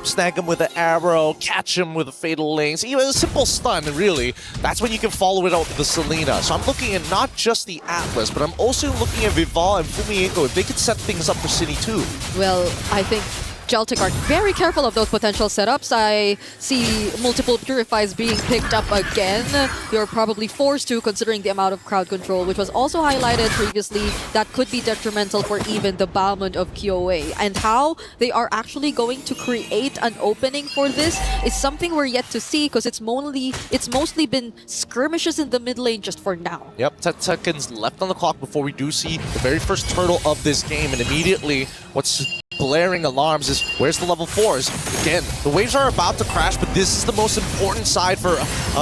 snag him with an arrow, catch him with a fatal lance, even a simple stun, really, that's when you can follow it out with the Selena. So I'm looking at not just the Atlas, but I'm also looking at Vival and Fumienko, if they could set things up for City too. Well, I think Geltek are very careful of those potential setups. I see multiple Purifies being picked up again. You're probably forced to, considering the amount of crowd control, which was also highlighted previously, that could be detrimental for even the Balmond of KOA. And how they are actually going to create an opening for this is something we're yet to see, because it's mostly been skirmishes in the mid lane just for now. Yep, 10 seconds left on the clock before we do see the very first turtle of this game, and immediately what's blaring alarms is, where's the level 4s? Again, the waves are about to crash, but this is the most important side for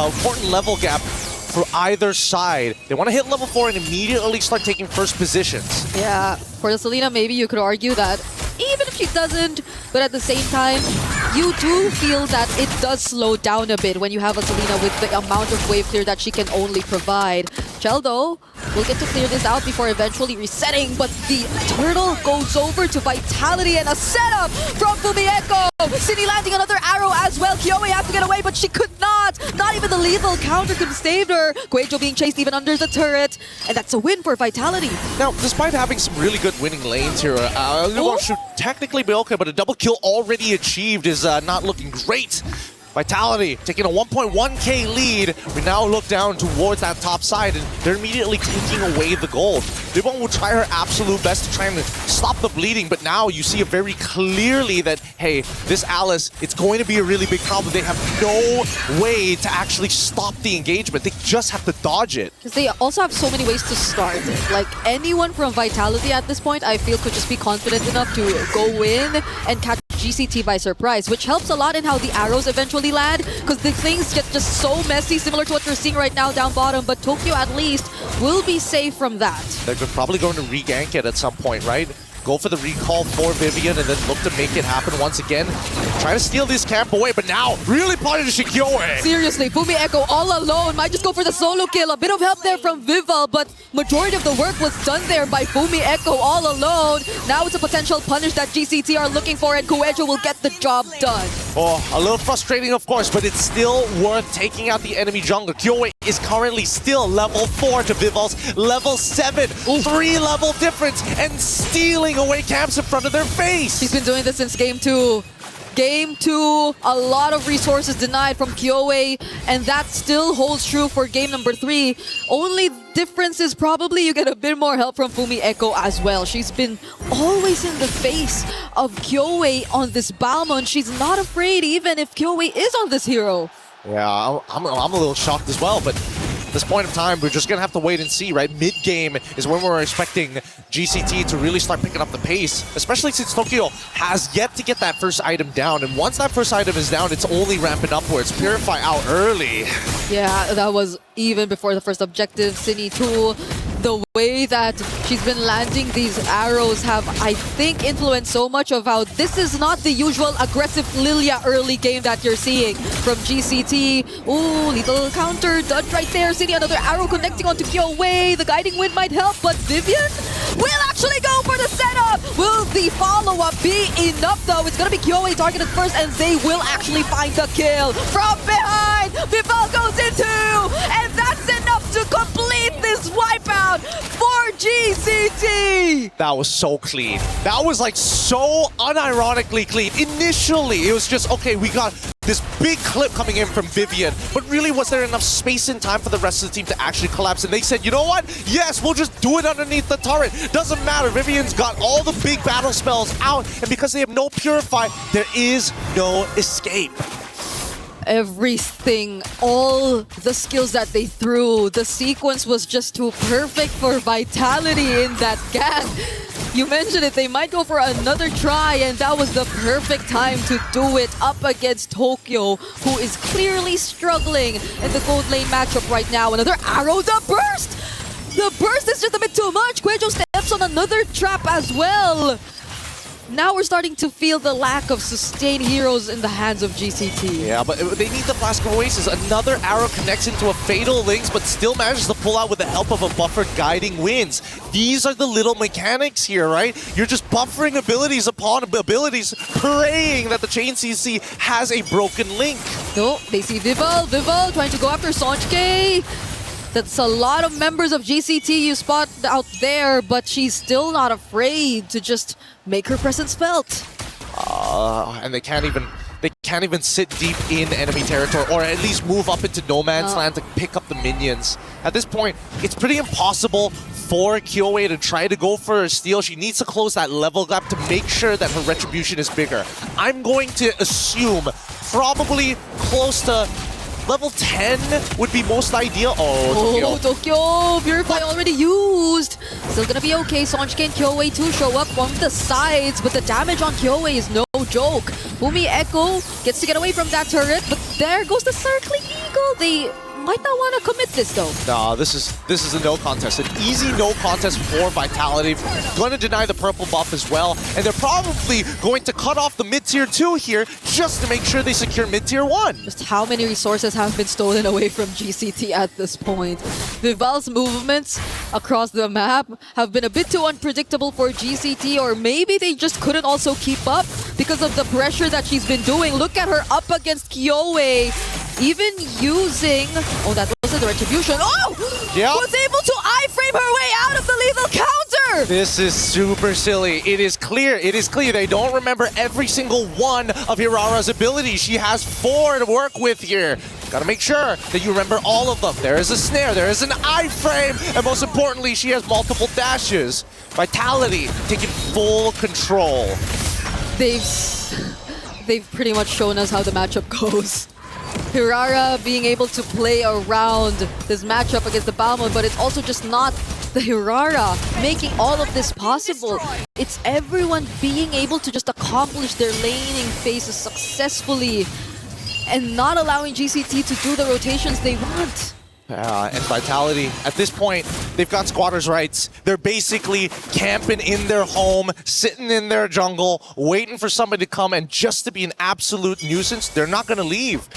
important level gap for either side. They want to hit level 4 and immediately start taking first positions. Yeah, for the Selena, maybe you could argue that even if she doesn't, but at the same time, you do feel that it does slow down a bit when you have a Selena with the amount of wave clear that she can only provide. Chell, though, will get to clear this out before eventually resetting, but the turtle goes over to Vitality and a setup from Fumienko. Cine landing another arrow as well. KOA has to get away, but she could not. Not even the lethal counter could save her. Kuejo being chased even under the turret, and that's a win for Vitality. Now, despite having some really good winning lanes here, Luan should technically be okay, but a double kill already achieved is not looking great. Vitality taking a 1.1k lead. We now look down towards that top side, and they're immediately taking away the gold. Libon will try her absolute best to try and stop the bleeding, but now you see it very clearly that, hey, this Alice, it's going to be a really big problem. They have no way to actually stop the engagement. They just have to dodge it. Because they also have so many ways to start it. Like, anyone from Vitality at this point, I feel, could just be confident enough to go in and catch GCT by surprise, which helps a lot in how the arrows eventually land, because the things get just so messy, similar to what we're seeing right now down bottom, but Tokyo at least will be safe from that. They're probably going to re-gank it at some point, right? Go for the recall for Vivian and then look to make it happen once again. Try to steal this camp away, but now really punishing KOA. Seriously, Fumienko all alone. Might just go for the solo kill. A bit of help there from Vival, but majority of the work was done there by Fumienko all alone. Now it's a potential punish that GCT are looking for, and Kuejo will get the job done. Oh, a little frustrating, of course, but it's still worth taking out the enemy jungler. KOA is currently still level 4 to Vival's level 7. 3-level difference, and stealing away camps in front of their face. He's been doing this since game 2. Game 2, a lot of resources denied from KOA, and that still holds true for game number 3. Only difference is probably you get a bit more help from Fumienko as well. She's been always in the face of KOA on this Balmond. She's not afraid even if KOA is on this hero. Yeah, I'm a little shocked as well, but At this point of time, we're just going to have to wait and see, right? Mid-game is when we're expecting GCT to really start picking up the pace, especially since Tokyo has yet to get that first item down. And once that first item is down, it's only ramping upwards. Purify out early. Yeah, that was even before the first objective. Cine 2, the way that she's been landing these arrows have, I think, influenced so much of how this is not the usual aggressive Lilia early game that you're seeing from GCT. Ooh, little counter dodge right there. Cine, another arrow connecting onto Kyo-Wei. The guiding wind might help, but Vivian will actually go for the setup. Will the follow-up be enough, though? It's going to be Kyo-Wei targeted first, and they will actually find the kill. From behind, Vival goes into, and that's enough to complete this wipeout for GCT! That was so clean. That was like so unironically clean. Initially, it was just, okay, we got this big clip coming in from Vivian, but really was there enough space and time for the rest of the team to actually collapse? And they said, you know what? Yes, we'll just do it underneath the turret. Doesn't matter. Vivian's got all the big battle spells out, and because they have no Purify, there is no escape. Everything, all the skills that they threw, the sequence was just too perfect for Vitality in that gang. You mentioned it, they might go for another try, and that was the perfect time to do it up against Tokyo, who is clearly struggling in the gold lane matchup right now. Another arrow, the burst! The burst is just a bit too much. Kwejo steps on another trap as well. Now we're starting to feel the lack of sustained heroes in the hands of GCT. Yeah, but they need the Flask of Oasis. Another arrow connects into a Fatal Links, but still manages to pull out with the help of a buffered Guiding Winds. These are the little mechanics here, right? You're just buffering abilities upon abilities, praying that the Chain CC has a broken link. No, they see Vival. Vival trying to go after Sonjke. That's a lot of members of GCT you spot out there, but she's still not afraid to just make her presence felt. And they can't even sit deep in enemy territory, or at least move up into no man's land to pick up the minions. At this point, it's pretty impossible for Kyo-Wei to try to go for a steal. She needs to close that level gap to make sure that her retribution is bigger. I'm going to assume probably close to level 10 would be most ideal. Oh, Tokyo! Purify already used! Still gonna be okay. Sonjke and Kyo-Wei too show up on the sides, but the damage on Kyo-Wei is no joke. Fumi Echo gets to get away from that turret, but there goes the Circling Eagle. They might not want to commit this though. Nah, this is a no contest. An easy no contest for Vitality. Going to deny the purple buff as well, and they're probably going to cut off the mid-tier 2 here just to make sure they secure mid-tier 1. Just how many resources have been stolen away from GCT at this point? Vival's movements across the map have been a bit too unpredictable for GCT, or maybe they just couldn't also keep up because of the pressure that she's been doing. Look at her up against Kyo-Wei. Even using... Oh, that wasn't the retribution. Oh! Yep. Was able to iframe her way out of the lethal counter! This is super silly. It is clear. It is clear. They don't remember every single one of Hirara's abilities. She has 4 to work with here. Gotta make sure that you remember all of them. There is a snare. There is an iframe. And most importantly, she has multiple dashes. Vitality taking full control. They've pretty much shown us how the matchup goes. Hirara being able to play around this matchup against the Balmond, but it's also just not the Hirara making all of this possible. It's everyone being able to just accomplish their laning phases successfully and not allowing GCT to do the rotations they want. And Vitality, at this point, they've got squatters' rights. They're basically camping in their home, sitting in their jungle, waiting for somebody to come, and just to be an absolute nuisance, they're not going to leave.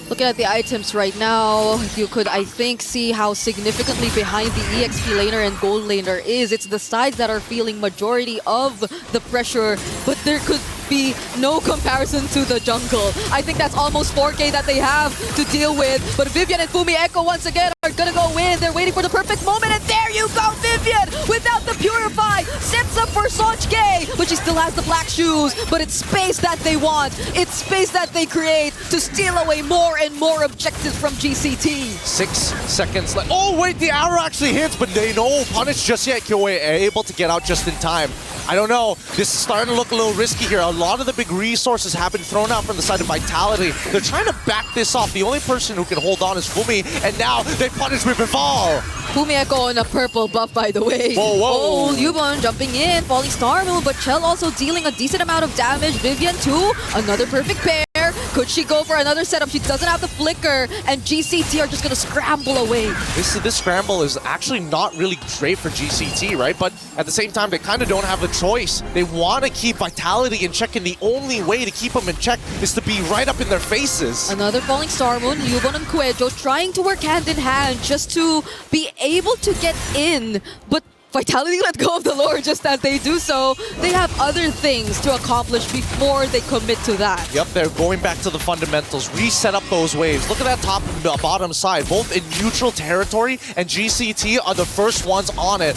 Looking at the items right now, you could, I think, see how significantly behind the EXP laner and gold laner is. It's the sides that are feeling majority of the pressure, but there could be no comparison to the jungle. I think that's almost 4K that they have to deal with, but Vivian and Fumi Echo once again are gonna go in. They're waiting for the perfect moment, and there you go, Vivian! Without the Purify, sets up for Sonjke, but she still has the black shoes, but it's space that they want. It's space that they create to steal away more and more objectives from GCT. 6 seconds left. Oh wait, the arrow actually hits, but they know punish just yet. Kyo-Wei able to get out just in time. I don't know. This is starting to look a little risky here. A lot of the big resources have been thrown out from the side of Vitality. They're trying to back this off. The only person who can hold on is Fumi, and now they punish with Vival. Fumi Echo on a purple buff, by the way. Whoa, whoa. Oh, Yubon jumping in, falling Star Moon, but Chell also dealing a decent amount of damage. Vivian too, another perfect pair. Could she go for another setup? She doesn't have the flicker, and GCT are just gonna scramble away. This scramble is actually not really great for GCT, right? But at the same time, they kind of don't have a choice. They want to keep Vitality in check, and the only way to keep them in check is to be right up in their faces. Another falling Star Moon, Yubon and Kuejo trying to work hand in hand just to be able to get in, but Vitality let go of the lore just as they do so. They have other things to accomplish before they commit to that. Yep, they're going back to the fundamentals, reset up those waves. Look at that top and bottom side, both in neutral territory, and GCT are the first ones on it.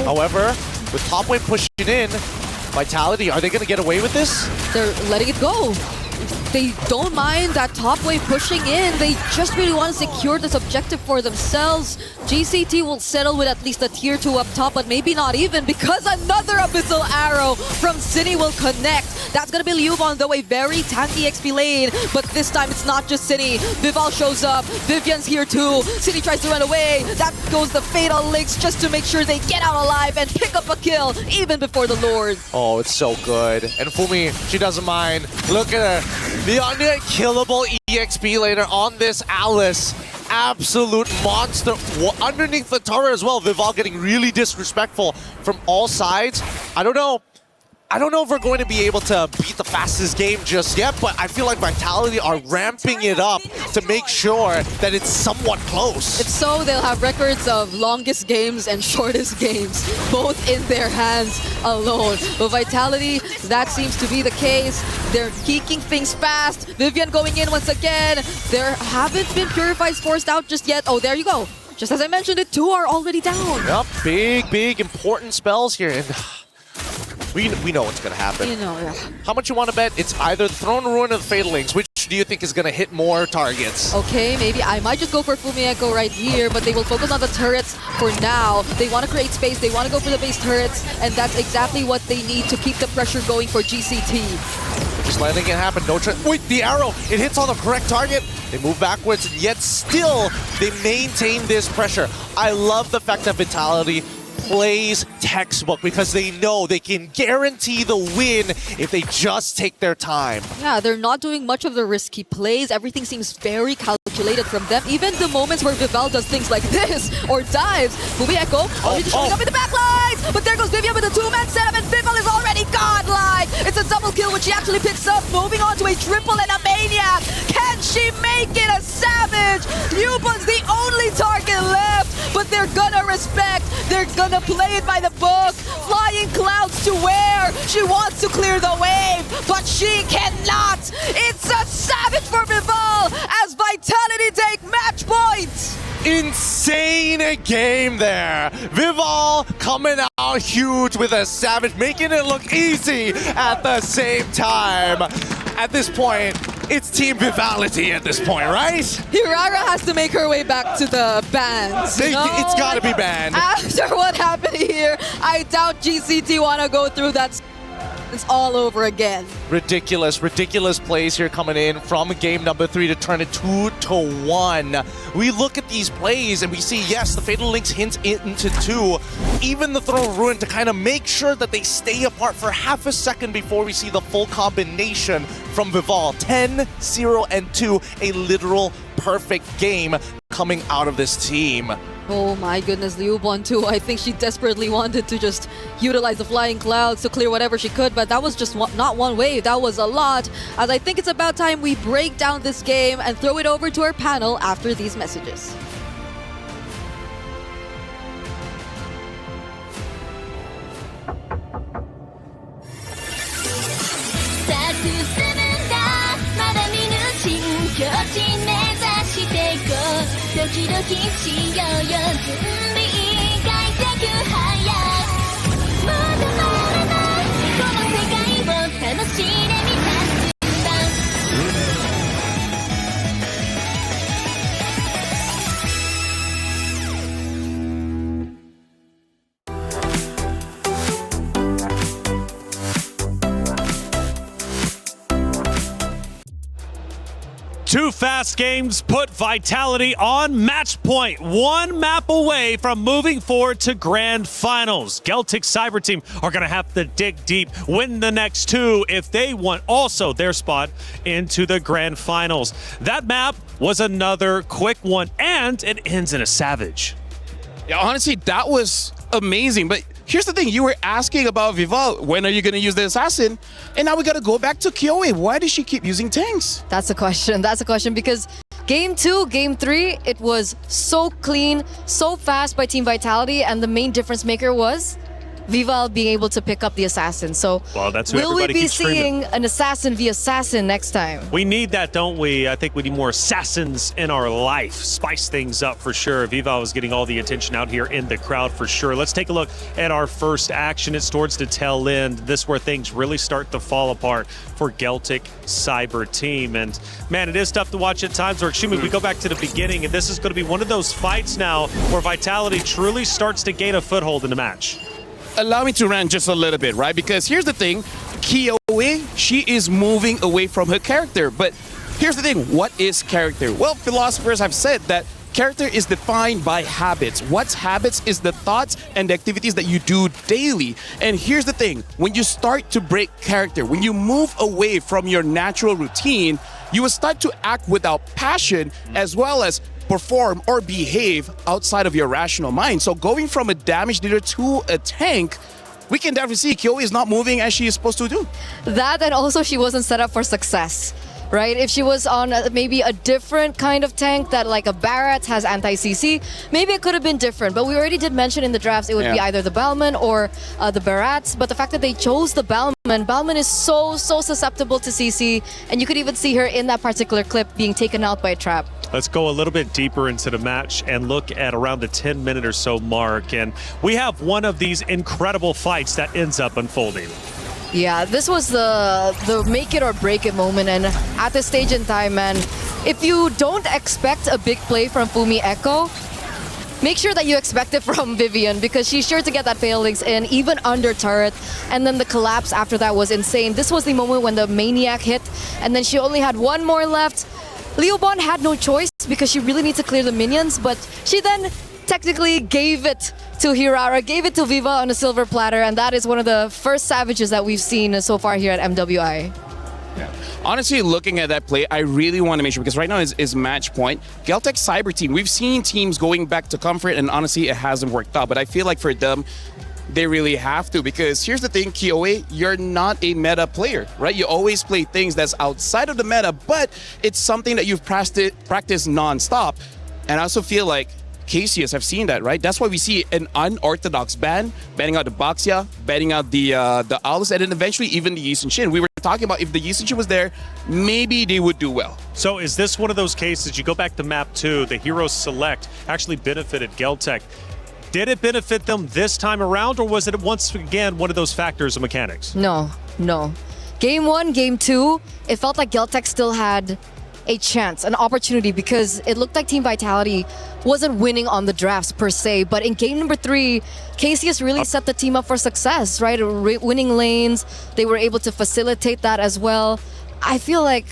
However, with top wave pushing in, Vitality, are they going to get away with this? They're letting it go. They don't mind that top wave pushing in. They just really want to secure this objective for themselves. GCT will settle with at least a tier 2 up top, but maybe not even, because another Abyssal Arrow from Cine will connect. That's going to be Liubon, though, a very tanky XP lane. But this time, it's not just Cine. Vival shows up. Vivian's here too. Cine tries to run away. That goes the Fatal Links just to make sure they get out alive and pick up a kill, even before the Lord. Oh, it's so good. And Fumi, she doesn't mind. Look at her. The unkillable EXP laner on this Alice. Absolute monster. Underneath the turret as well. Vival getting really disrespectful from all sides. I don't know if we're going to be able to beat the fastest game just yet, but I feel like Vitality are ramping it up to make sure that it's somewhat close. If so, they'll have records of longest games and shortest games, both in their hands alone. But Vitality, that seems to be the case. They're keeping things fast. Vivian going in once again. There haven't been Purifies forced out just yet. Oh, there you go. Just as I mentioned it, 2 are already down. Yep, big, important spells here. And we know what's going to happen. You know, yeah. How much you want to bet? It's either the Throne Ruin or the Fatal Links. Which do you think is going to hit more targets? Okay, maybe I might just go for Fumi Echo right here, but they will focus on the turrets for now. They want to create space. They want to go for the base turrets, and that's exactly what they need to keep the pressure going for GCT. Just letting it happen. No wait, the arrow, it hits on the correct target. They move backwards, and yet still they maintain this pressure. I love the fact that Vitality plays textbook because they know they can guarantee the win if they just take their time. Yeah, they're not doing much of the risky plays. Everything seems very calculated from them. Even the moments where Vival does things like this or dives. Fumi Echo only showing up in the back lines, but there goes Vivian with a 2-man setup, and Vival is already godlike. It's a double kill, which she actually picks up, moving on to a triple and a maniac. Can she make it a savage? Yubon's the only target left, but they're gonna respect. They're gonna play it by the book. Flying clouds to where? She wants to clear the wave, but she cannot. It's a savage for Vival as Vitality take match points. Insane game there. Vival coming out huge with a savage, making it look easy at the same time. At this point, it's Team Vivality at this point, right? Hirara has to make her way back to the bans. It's gotta be banned. After what happened here, I doubt GCT want to go through that. It's all over again. Ridiculous plays here coming in from game number 3 to turn it 2-1. We look at these plays and we see, yes, the Fatal Links hint into 2. Even the Throne Ruin to kind of make sure that they stay apart for half a second before we see the full combination from Vival. 10, 0, and 2. A literal perfect game coming out of this team. Oh my goodness, Liubon too. I think she desperately wanted to just utilize the flying clouds to clear whatever she could, but that was just not one wave, that was a lot. As I think it's about time we break down this game and throw it over to our panel after these messages. 2 fast games put Vitality on match point, 1 map away from moving forward to grand finals. Geltek Cyber Team are going to have to dig deep, win the next 2 if they want also their spot into the grand finals. That map was another quick one, and it ends in a savage. Yeah, honestly, that was amazing. But here's the thing. You were asking about Vival. When are you going to use the assassin? And now we got to go back to Kyoe. Why does she keep using tanks? That's a question. That's a question because Game 2, Game 3, it was so clean, so fast by Team Vitality, and the main difference maker was Vival being able to pick up the assassin. So well, that's who will we everybody be keeps seeing screaming. an assassin v assassin next time? We need that, don't we? I think we need more assassins in our life. Spice things up for sure. Vival is getting all the attention out here in the crowd for sure. Let's take a look at our first action. It's towards the tail end. This is where things really start to fall apart for Geltek Cyber Team. And man, it is tough to watch at times. Or excuse me, we go back to the beginning, and this is going to be one of those fights now where Vitality truly starts to gain a foothold in the match. Allow me to rant just a little bit, right? Because here's the thing, Kyoe, she is moving away from her character. But here's the thing, what is character? Well, philosophers have said that character is defined by habits. What's habits is the thoughts and the activities that you do daily. And here's the thing, when you start to break character, when you move away from your natural routine, you will start to act without passion as well as perform or behave outside of your rational mind. So going from a damage dealer to a tank, we can definitely see Kyoe is not moving as she is supposed to do. That, and also she wasn't set up for success, right? If she was on maybe a different kind of tank that like a Barrett has anti-CC, maybe it could have been different. But we already did mention in the drafts it would be either the Balman or the Barats. But the fact that they chose the Balman is so susceptible to CC, and you could even see her in that particular clip being taken out by a trap. Let's go a little bit deeper into the match and look at around the 10-minute or so mark. And we have one of these incredible fights that ends up unfolding. Yeah, this was the make it or break it moment, and at this stage in time, man, if you don't expect a big play from Fumi Echo, make sure that you expect it from Vivian because she's sure to get that Phalanx in, even under turret, and then the collapse after that was insane. This was the moment when the Maniac hit, and then she only had 1 more left. Leobon had no choice because she really needs to clear the minions, but she then technically gave it to Hirara, gave it to Viva on a silver platter, and that is one of the first savages that we've seen so far here at MWI. Yeah. Honestly, looking at that play, I really want to make sure, because right now is match point. Geltek Cyber Team, we've seen teams going back to comfort, and honestly, it hasn't worked out. But I feel like for them, they really have to, because here's the thing, Kyoe, you're not a meta player, right? You always play things that's outside of the meta, but it's something that you've practiced non-stop. And I also feel like Cassius have seen that, right? That's why we see an unorthodox ban, banning out the Baxia, banning out the Owls, and then eventually even the Yi Shin. We were talking about if the Yi Shin was there, maybe they would do well. So is this one of those cases, you go back to map 2, the Hero Select actually benefited Geltek. Did it benefit them this time around, or was it once again one of those factors of mechanics? No. Game 1, Game 2, it felt like Geltek still had a chance, an opportunity, because it looked like Team Vitality wasn't winning on the drafts per se. But in game number 3, Cassius really set the team up for success, right? Winning lanes, they were able to facilitate that as well. I feel like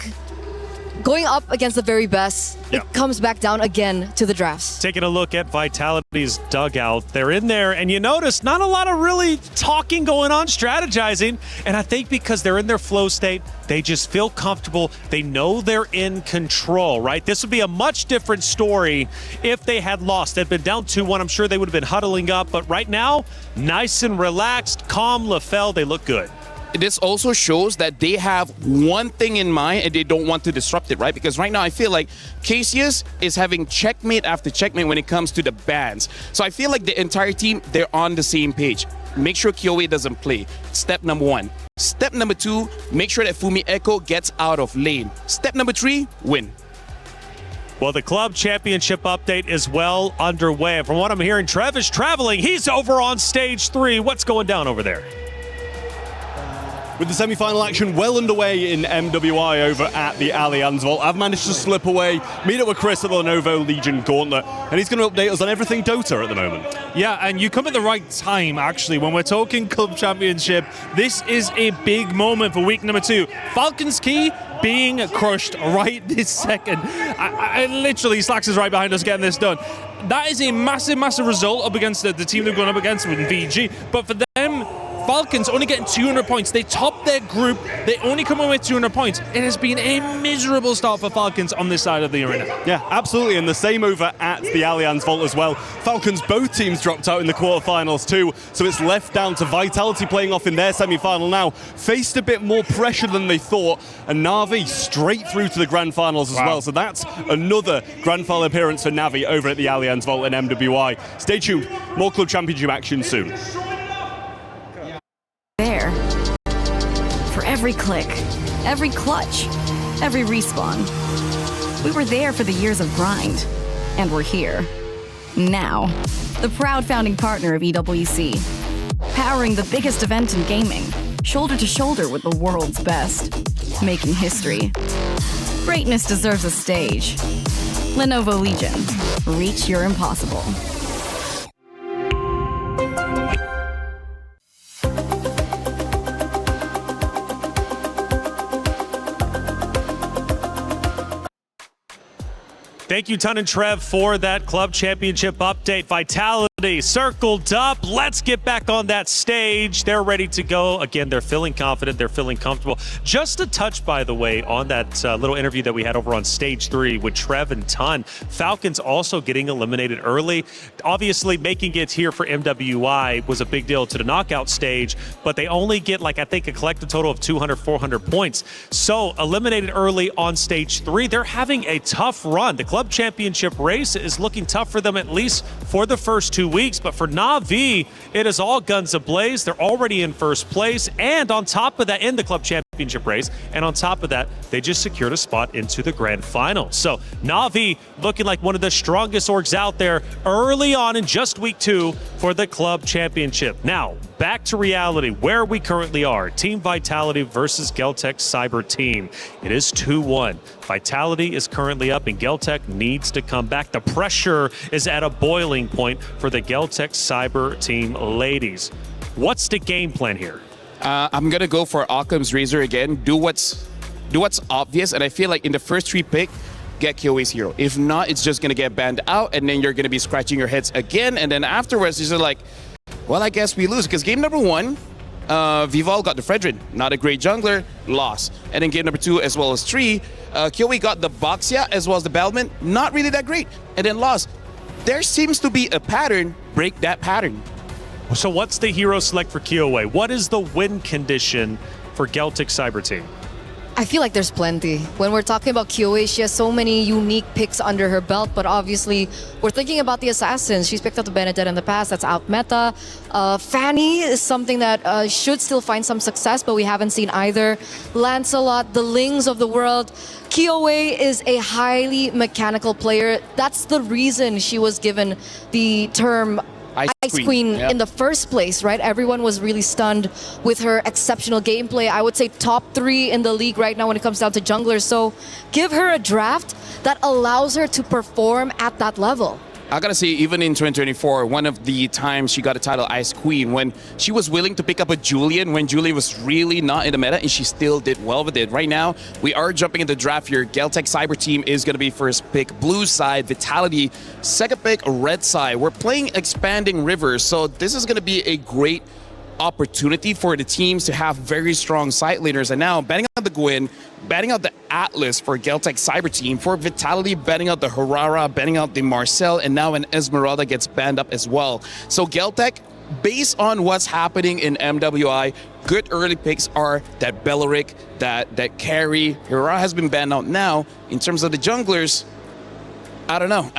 going up against the very best, it comes back down again to the drafts. Taking a look at Vitality's dugout, they're in there, and you notice not a lot of really talking going on, strategizing, and I think because they're in their flow state, they just feel comfortable. They know they're in control, right? This would be a much different story if they had lost. They'd been down 2-1. I'm sure they would have been huddling up, but right now, nice and relaxed, calm LaFell, they look good. This also shows that they have one thing in mind and they don't want to disrupt it, right? Because right now I feel like Cassius is having checkmate after checkmate when it comes to the bans. So I feel like the entire team, they're on the same page. Make sure Kyoe doesn't play. Step number 1. Step number 2, make sure that Fumi Echo gets out of lane. Step number 3, win. Well, the club championship update is well underway. From what I'm hearing, Trev is traveling. He's over on stage 3. What's going down over there? With the semi-final action well underway in MWI over at the Allianz Vault, I've managed to slip away, meet up with Chris at the Lenovo Legion Gauntlet, and he's going to update us on everything Dota at the moment. Yeah, and you come at the right time, actually. When we're talking Club Championship, this is a big moment for week number 2. Falcons Key being crushed right this second. I literally, Slacks is right behind us getting this done. That is a massive, massive result up against the team they've gone up against with VG. But for them, Falcons only getting 200 points. They topped their group. They only come in with 200 points. It has been a miserable start for Falcons on this side of the arena. Yeah, absolutely. And the same over at the Allianz Vault as well. Falcons, both teams dropped out in the quarterfinals too. So it's left down to Vitality playing off in their semi-final now. Faced a bit more pressure than they thought. And Na'Vi straight through to the grand finals as well. So that's another grand final appearance for Na'Vi over at the Allianz Vault and MWI. Stay tuned. More Club Championship action soon. There. For every click, every clutch, every respawn. We were there for the years of grind, and we're here. Now, the proud founding partner of EWC, powering the biggest event in gaming, shoulder to shoulder with the world's best, making history. Greatness deserves a stage. Lenovo Legion, reach your impossible. Thank you, Ton and Trev, for that Club Championship update. Vitality circled up. Let's get back on that stage. They're ready to go. Again, they're feeling confident. They're feeling comfortable. Just a touch, by the way, on that little interview that we had over on stage 3 with Trev and Ton. Falcons also getting eliminated early. Obviously, making it here for MWI was a big deal to the knockout stage, but they only get, like, I think a collective total of 200, 400 points. So eliminated early on stage 3. They're having a tough run. The Club Championship race is looking tough for them, at least for the first 2 weeks. But for Na'Vi, it is all guns ablaze. They're already in first place. And on top of that, in the Club Championship race, and on top of that, they just secured a spot into the grand final. So Na'Vi looking like one of the strongest orgs out there early on in just week 2 for the Club Championship. Now, back to reality, where we currently are. Team Vitality versus Geltek Cyber Team. It is 2-1. Vitality is currently up, and Geltek needs to come back. The pressure is at a boiling point for the Geltek Cyber Team ladies. What's the game plan here? I'm gonna go for Occam's Razor again. Do what's obvious, and I feel like in the first 3 pick, get KOA's hero. If not, it's just gonna get banned out, and then you're gonna be scratching your heads again, and then afterwards, you're like, well, I guess we lose, because game number 1, Vival got the Fredrin, not a great jungler, lost. And then game number 2 as well as 3, KOA got the Boxia as well as the Bellman, not really that great, and then lost. There seems to be a pattern, break that pattern. So what's the hero select for KOA? What is the win condition for Geltek Cyber Team? I feel like there's plenty. When we're talking about KOA, she has so many unique picks under her belt, but obviously we're thinking about the assassins. She's picked up the Benedetta in the past, that's out meta. Fanny is something that should still find some success, but we haven't seen either. Lancelot, the Lings of the world. KOA is a highly mechanical player. That's the reason she was given the term Ice Queen yeah. in the first place, right? Everyone was really stunned with her exceptional gameplay. I would say top 3 in the league right now when it comes down to junglers. So give her a draft that allows her to perform at that level. I gotta say, even in 2024, one of the times she got a title Ice Queen, when she was willing to pick up a Julian when Julian was really not in the meta, and she still did well with it. Right now, we are jumping in the draft here. Geltek Cyber Team is gonna be first pick, blue side, Vitality, second pick, red side. We're playing Expanding Rivers, so this is gonna be a great opportunity for the teams to have very strong side leaders. And now, banning out the Gwyn, banning out the Atlas for Geltek Cyber Team, for Vitality, banning out the Harara, banning out the Marcel, and now an Esmeralda gets banned up as well. So Geltek, based on what's happening in MWI, good early picks are that Bellaric, that Carry, Harara has been banned out now. In terms of the junglers, I don't know.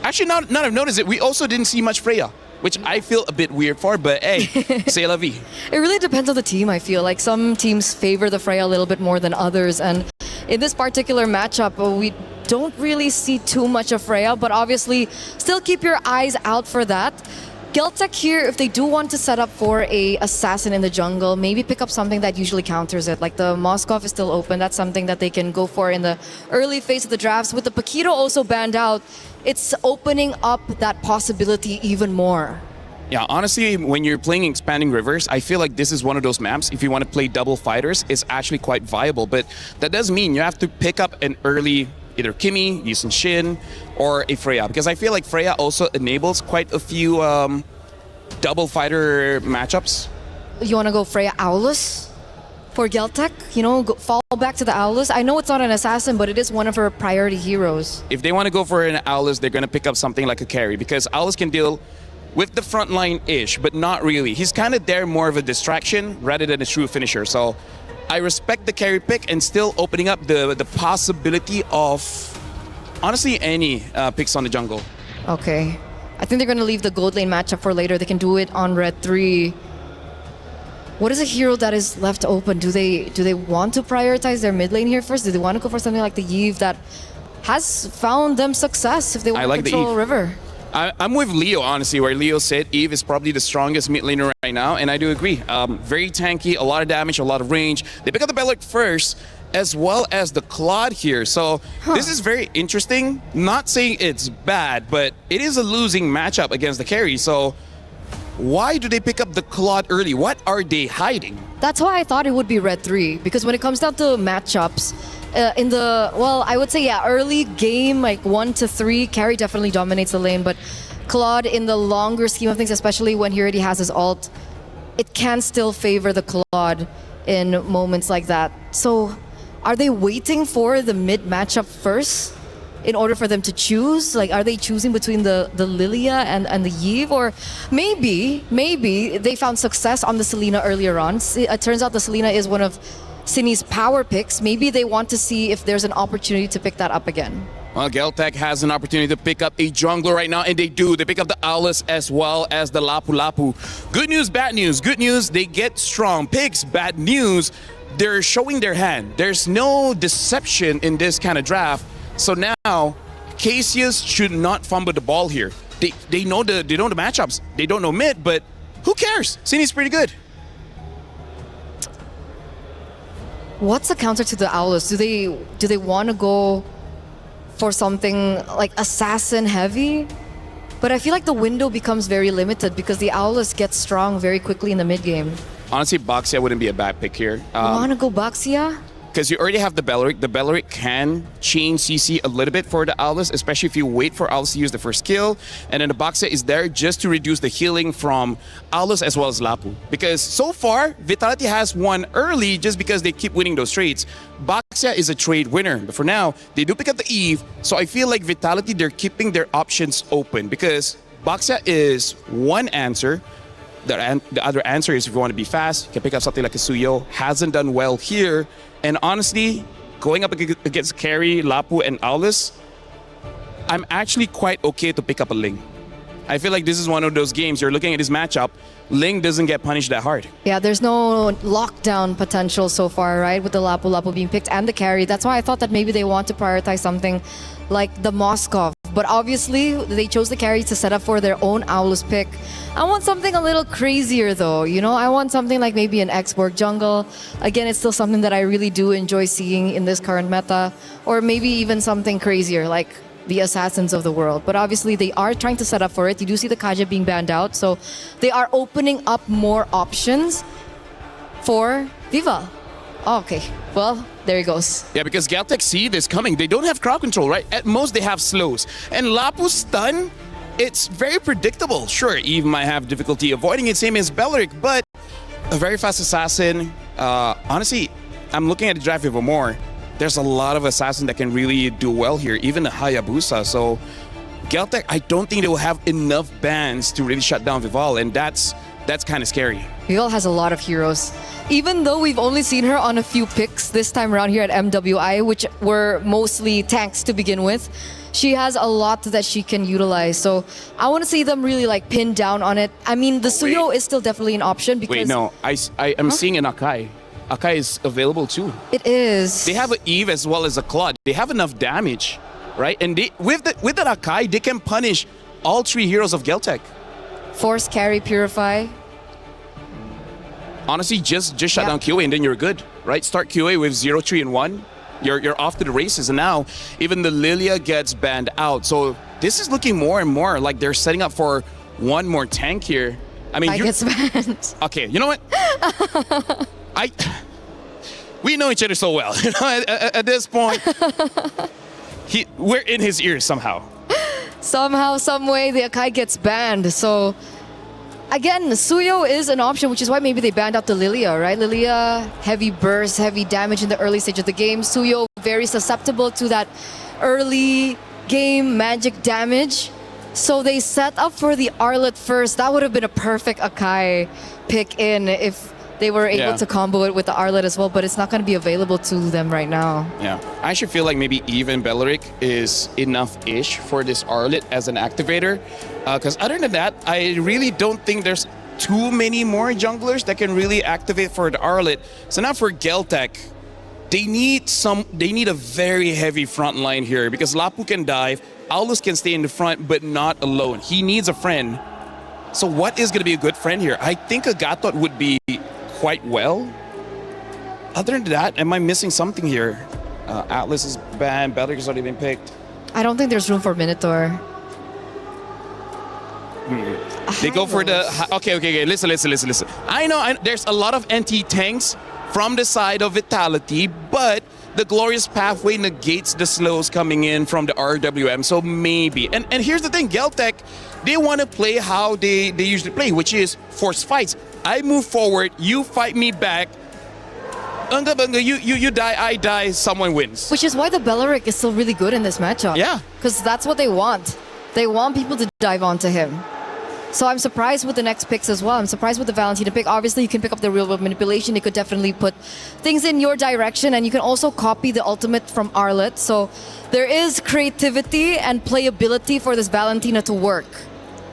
Actually, now I've noticed it, we also didn't see much Freya, which I feel a bit weird for, but hey, c'est la vie. It really depends on the team, I feel. Like some teams favor the Freya a little bit more than others, and in this particular matchup, we don't really see too much of Freya, but obviously still keep your eyes out for that. Geltek here, if they do want to set up for a assassin in the jungle, maybe pick up something that usually counters it. Like the Moskov is still open. That's something that they can go for in the early phase of the drafts. With the Paquito also banned out, it's opening up that possibility even more. Yeah, honestly, when you're playing Expanding Rivers, I feel like this is one of those maps, if you want to play double fighters, it's actually quite viable. But that does mean you have to pick up an early either Kimi, Yusun Shin, or a Freya. Because I feel like Freya also enables quite a few double fighter matchups. You want to go Freya Owlus for Geltek? You know, fall back to the Owlus. I know it's not an assassin, but it is one of her priority heroes. If they want to go for an Owlus, they're going to pick up something like a carry. Because Owlus can deal with the front line-ish, but not really. He's kind of there more of a distraction rather than a true finisher. So I respect the carry pick and still opening up the possibility of, honestly, any picks on the jungle. Okay. I think they're going to leave the gold lane matchup for later. They can do it on red 3. What is a hero that is left open? Do they want to prioritize their mid lane here first? Do they want to go for something like the Eve that has found them success if they want to control River? I'm with Leo, honestly, where Leo said Eve is probably the strongest mid laner right now, and I do agree. Very tanky, a lot of damage, a lot of range. They pick up the Belloc first, as well as the Claude here. So this is very interesting. Not saying it's bad, but it is a losing matchup against the carry. So why do they pick up the Claude early? What are they hiding? That's why I thought it would be red 3, because when it comes down to matchups, in the, well, I would say, yeah, early game, like 1 to 3, carry definitely dominates the lane, but Claude, in the longer scheme of things, especially when he already has his ult, it can still favor the Claude in moments like that. So are they waiting for the mid matchup first in order for them to choose? Like, are they choosing between the Lilia and the Yve? Or maybe they found success on the Selena earlier on. It turns out the Selena is one of Cini's power picks. Maybe they want to see if there's an opportunity to pick that up again. Well, Geltek has an opportunity to pick up a jungler right now, and they do. They pick up the Owlus as well as the Lapu Lapu. Good news, bad news. Good news, they get strong picks. Bad news, they're showing their hand. There's no deception in this kind of draft. So now, Cassius should not fumble the ball here. They know the matchups. They don't know mid, but who cares? Cini's pretty good. What's the counter to the Owlus? Do they want to go for something like assassin heavy? But I feel like the window becomes very limited because the Owlus gets strong very quickly in the mid game. Honestly, Baxia wouldn't be a bad pick here. You want to go Baxia? Because you already have the Beleric. The Beleric can change CC a little bit for the Owlus, especially if you wait for Owlus to use the first skill. And then the Baxia is there just to reduce the healing from Owlus as well as Lapu. Because so far, Vitality has won early just because they keep winning those trades. Baxia is a trade winner. But for now, they do pick up the Eve. So I feel like Vitality, they're keeping their options open. Because Baxia is one answer. The other answer is if you want to be fast, you can pick up something like a Suyo. Hasn't done well here. And honestly, going up against Carry, Lapu, and Owlus, I'm actually quite okay to pick up a Ling. I feel like this is one of those games, you're looking at this matchup, Ling doesn't get punished that hard. Yeah, there's no lockdown potential so far, right? With the Lapu Lapu being picked and the carry. That's why I thought that maybe they want to prioritize something like the Moskov. But obviously, they chose the carry to set up for their own Owlus pick. I want something a little crazier though, you know? I want something like maybe an X-Borg jungle. Again, it's still something that I really do enjoy seeing in this current meta. Or maybe even something crazier like the Assassins of the world. But obviously, they are trying to set up for it. You do see the Kaja being banned out, so they are opening up more options for Viva. Oh, okay, well, there he goes. Yeah, because Geltek see this coming. They don't have crowd control, right? At most, they have slows. And Lapu's stun, it's very predictable. Sure, Eve might have difficulty avoiding it, same as Beleric, but a very fast assassin. Honestly, I'm looking at the draft even more. There's a lot of assassins that can really do well here, even the Hayabusa. So Geltek, I don't think they will have enough bans to really shut down Vival, and that's kind of scary. Vival has a lot of heroes. Even though we've only seen her on a few picks this time around here at MWI, which were mostly tanks to begin with, she has a lot that she can utilize. So I want to see them really like pin down on it. I mean, the Suyo is still definitely an option because... Wait, no, I'm seeing an Akai. Akai is available too. It is. They have an Eve as well as a Claude. They have enough damage, right? And they, with that Akai, they can punish all three heroes of Geltek. Force, carry, purify. Honestly, just shut down QA and then you're good, right? Start QA with 0, 3, and 1. you're off to the races. And now even the Lilia gets banned out. So this is looking more and more like they're setting up for one more tank here. I mean, gets banned. Okay, you know what? We know each other so well. You know, at this point, we're in his ears somehow. Somehow, some way, the Akai gets banned. So, again, Suyo is an option, which is why maybe they banned out the Lilia, right? Lilia, heavy burst, heavy damage in the early stage of the game. Suyo, very susceptible to that early game magic damage. So they set up for the Arlet first. That would have been a perfect Akai pick in if they were able to combo it with the Arlet as well, but it's not going to be available to them right now. Yeah, I actually feel like maybe even Beleric is enough-ish for this Arlet as an activator. Because other than that, I really don't think there's too many more junglers that can really activate for the Arlet. So now for Geltek, they need a very heavy front line here because Lapu can dive, Aulus can stay in the front, but not alone. He needs a friend. So what is going to be a good friend here? I think a Gatot would be quite well. Other than that, am I missing something here? Atlas is banned, Beleric has already been picked. I don't think there's room for Minotaur. They go for the... Okay, listen. I know there's a lot of NT tanks from the side of Vitality, but the Glorious Pathway negates the slows coming in from the RWM, so maybe. And here's the thing, Geltek, they want to play how they usually play, which is force fights. I move forward, you fight me back. You die, I die, someone wins. Which is why the Beleric is still really good in this matchup. Yeah. Because that's what they want. They want people to dive onto him. So I'm surprised with the next picks as well. I'm surprised with the Valentina pick. Obviously, you can pick up the real-world manipulation. It could definitely put things in your direction, and you can also copy the ultimate from Arlet. So there is creativity and playability for this Valentina to work.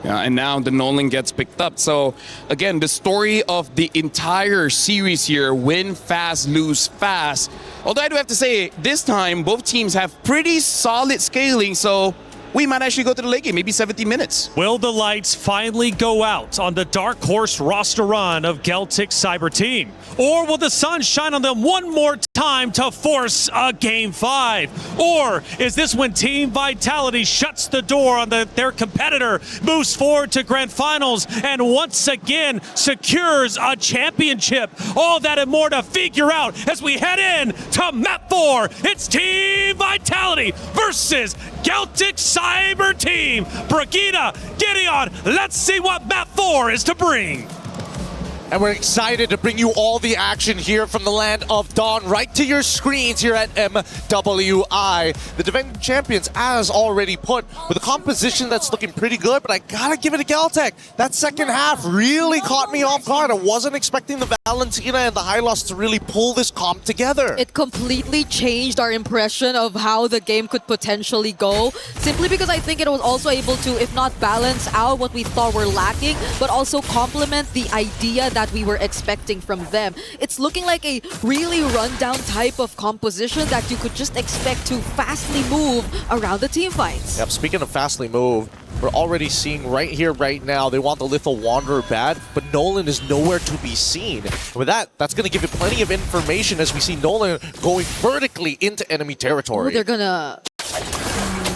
Yeah, and now the Nolan gets picked up. So again, the story of the entire series here, win fast, lose fast. Although I do have to say, this time, both teams have pretty solid scaling, so we might actually go to the late game, maybe 70 minutes. Will the lights finally go out on the dark horse roster run of Geltek Cyber Team? Or will the sun shine on them one more time to force a Game 5? Or is this when Team Vitality shuts the door on their competitor, moves forward to Grand Finals, and once again secures a championship? All that and more to figure out as we head in to Map 4. It's Team Vitality versus Geltek Cyber Team. Brigitte, Gideon, let's see what Map 4 is to bring. And we're excited to bring you all the action here from the land of Dawn right to your screens here at MWI. The defending champions, as already put, with a composition that's looking pretty good, but I gotta give it to Geltek. That second half really caught me off guard. I wasn't expecting the Valentina and the Hylos to really pull this comp together. It completely changed our impression of how the game could potentially go, simply because I think it was also able to, if not balance out what we thought were lacking, but also complement the idea that we were expecting from them. It's looking like a really rundown type of composition that you could just expect to fastly move around the team fights. Yep, speaking of fastly move, we're already seeing right here, right now, they want the Lethal Wanderer bad, but Nolan is nowhere to be seen. And with that, that's going to give you plenty of information as we see Nolan going vertically into enemy territory. Oh, they're gonna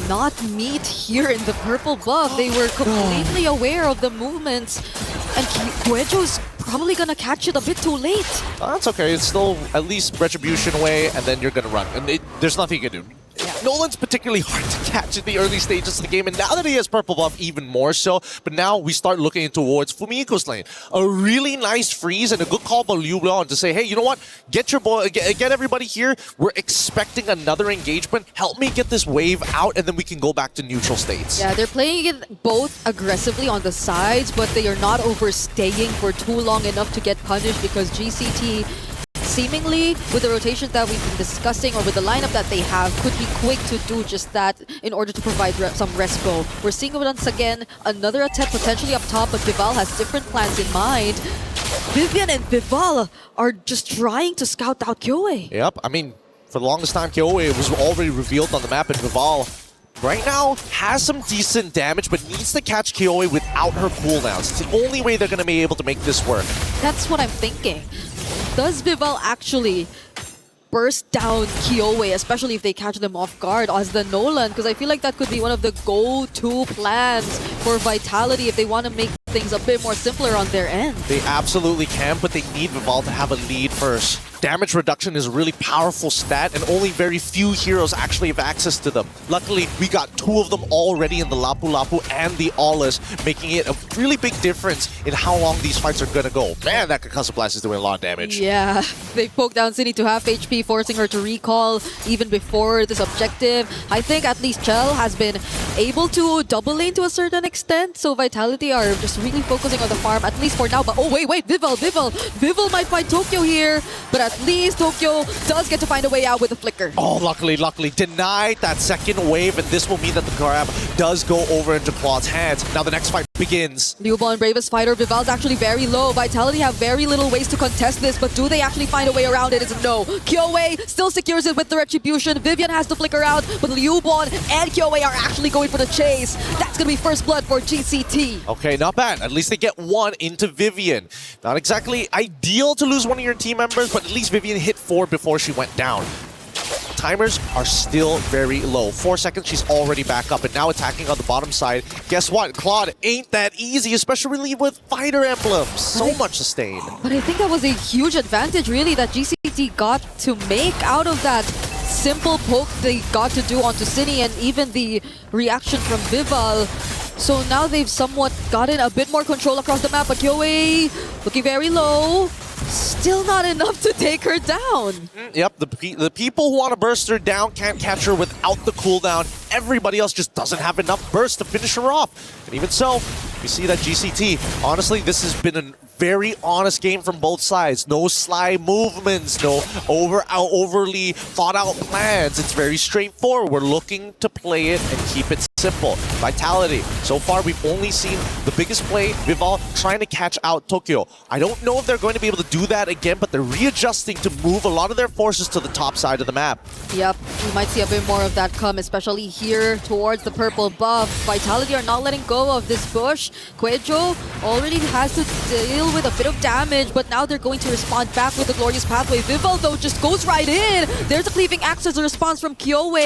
not meet here in the purple buff. They were completely aware of the movements, and Guejo's probably gonna catch it a bit too late. That's okay, it's still at least retribution away, and then you're gonna run. And there's nothing you can do. Yeah. Nolan's particularly hard to catch in the early stages of the game, and now that he has purple buff, even more so. But now we start looking towards Fumiko's lane. A really nice freeze and a good call by Liu Leon to say, hey, you know what? Get your boy, get everybody here. We're expecting another engagement. Help me get this wave out, and then we can go back to neutral states. Yeah, they're playing it both aggressively on the sides, but they are not overstaying for too long enough to get punished because GCT, seemingly with the rotations that we've been discussing or with the lineup that they have, could be quick to do just that in order to provide some respo. We're seeing once again another attempt potentially up top, but Vival has different plans in mind. Vivian and Vival are just trying to scout out Kyoe. Yep, I mean, for the longest time, Kyoe was already revealed on the map, and Vival right now has some decent damage, but needs to catch Kyoe without her cooldowns. It's the only way they're going to be able to make this work. That's what I'm thinking. Does Vival actually burst down Kiowe, especially if they catch them off guard as the Nolan, because I feel like that could be one of the go-to plans for Vitality if they want to make things a bit more simpler on their end. They absolutely can, but they need Vival to have a lead first. Damage reduction is a really powerful stat, and only very few heroes actually have access to them. Luckily, we got 2 of them already in the Lapu Lapu and the Aulas, making it a really big difference in how long these fights are gonna go. Man, that Concussive Blast is doing a lot of damage. Yeah, they poked down Cindy to half HP, forcing her to recall even before this objective. I think at least Chell has been able to double lane to a certain extent, so Vitality are just really focusing on the farm, at least for now. But oh, wait, Vival might find Tokyo here, but at least Tokyo does get to find a way out with a flicker. Oh, luckily, denied that second wave, and this will mean that the grab does go over into Claude's hands. Now the next fight begins. Liubon, bravest fighter. Vival's actually very low. Vitality have very little ways to contest this, but do they actually find a way around it? It's a no. Kiowe still secures it with the Retribution. Vivian has to flicker out, but Liubon and Kiowe are actually going for the chase. That's going to be first blood for GCT. Okay, not bad. At least they get 1 into Vivian. Not exactly ideal to lose one of your team members, but at least Vivian hit 4 before she went down. Timers are still very low. 4 seconds, she's already back up, and now attacking on the bottom side. Guess what? Claude ain't that easy, especially with fighter emblems. So much sustain. But I think that was a huge advantage, really, that GCT got to make out of that simple poke they got to do onto Cine, and even the reaction from Vival. So now they've somewhat gotten a bit more control across the map, but Kiowe looking very low. Still not enough to take her down. Yep, the people who want to burst her down can't catch her without the cooldown. Everybody else just doesn't have enough burst to finish her off. And even so, we see that GCT, honestly, this has been a very honest game from both sides. No sly movements, no overly thought out plans. It's very straightforward. We're looking to play it and keep it simple. Vitality. So far, we've only seen the biggest play, Vival trying to catch out Tokyo. I don't know if they're going to be able to do that again, but they're readjusting to move a lot of their forces to the top side of the map. Yep, we might see a bit more of that come, especially here towards the purple buff. Vitality are not letting go of this push. Quejo already has to deal with a bit of damage, but now they're going to respond back with the Glorious Pathway. Vival, though, just goes right in. There's a Cleaving Axe as a response from Kiowe,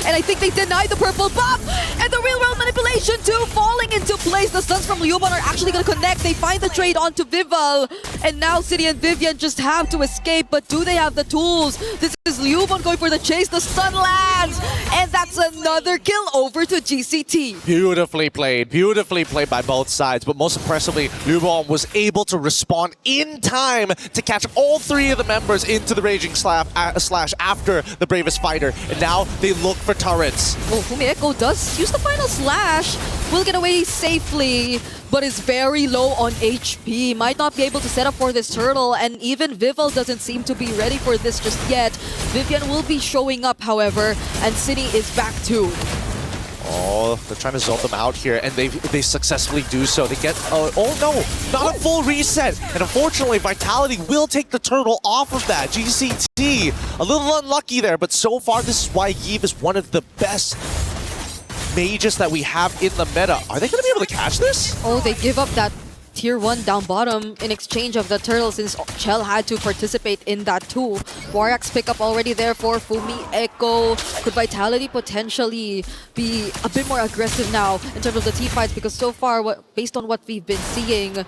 and I think they denied the purple buff, and the real world manipulation too falling into place. The stuns from Liubon are actually going to connect. They find the trade onto Vival, and now City and Vivian just have to escape, but do they have the tools? This is Liubon going for the chase. The stun lands, and that's another kill over to GCT. Beautifully played by both sides, but most impressively, Liubon was able to respond in time to catch all 3 of the members into the Raging Slash after the Bravest Fighter, and now they look for turrets. Oh, Fumieko does use the final slash, will get away safely, but is very low on HP. Might not be able to set up for this turtle, and even Vival doesn't seem to be ready for this just yet. Vivian will be showing up, however, and City is back too. Oh, they're trying to zone them out here, and they successfully do so. They get, oh no, not a full reset. And unfortunately, Vitality will take the turtle off of that. GCT, a little unlucky there, but so far, this is why Yves is one of the best mages that we have in the meta. Are they going to be able to catch this? Oh, they give up that tier 1 down bottom in exchange of the turtle, since Chell had to participate in that too. Warak's pickup already there for Fumieko. Could Vitality potentially be a bit more aggressive now in terms of the team fights? Because so far, based on what we've been seeing,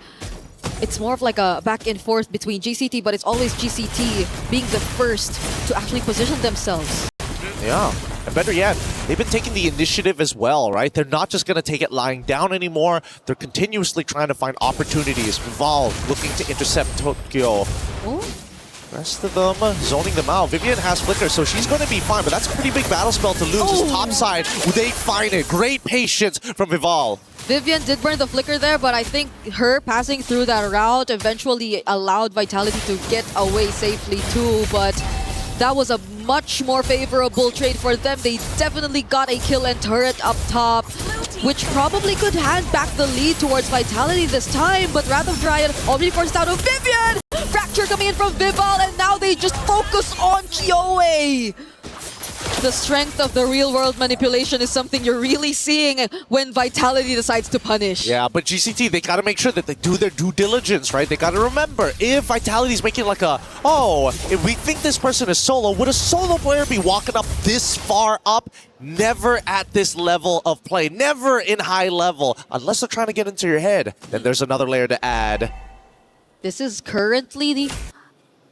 it's more of like a back and forth between GCT, but it's always GCT being the first to actually position themselves. Yeah, and better yet, they've been taking the initiative as well, right? They're not just going to take it lying down anymore. They're continuously trying to find opportunities. Vival looking to intercept Tokyo. Oh. Rest of them zoning them out. Vivian has Flicker, so she's going to be fine, but that's a pretty big battle spell to lose. This top side, they find it. Great patience from Vival. Vivian did burn the flicker there, but I think her passing through that route eventually allowed Vitality to get away safely too, but that was a much more favorable trade for them. They definitely got a kill and turret up top, which probably could hand back the lead towards Vitality this time, but Wrath of Dryad already forced out of Vivian! Fracture coming in from Vival, and now they just focus on Kiowe! The strength of the real-world manipulation is something you're really seeing when Vitality decides to punish. Yeah, but GCT, they gotta make sure that they do their due diligence, right? They gotta remember, if Vitality's making like a, oh, if we think this person is solo, would a solo player be walking up this far up? Never at this level of play, never in high level, unless they're trying to get into your head. Then there's another layer to add. This is currently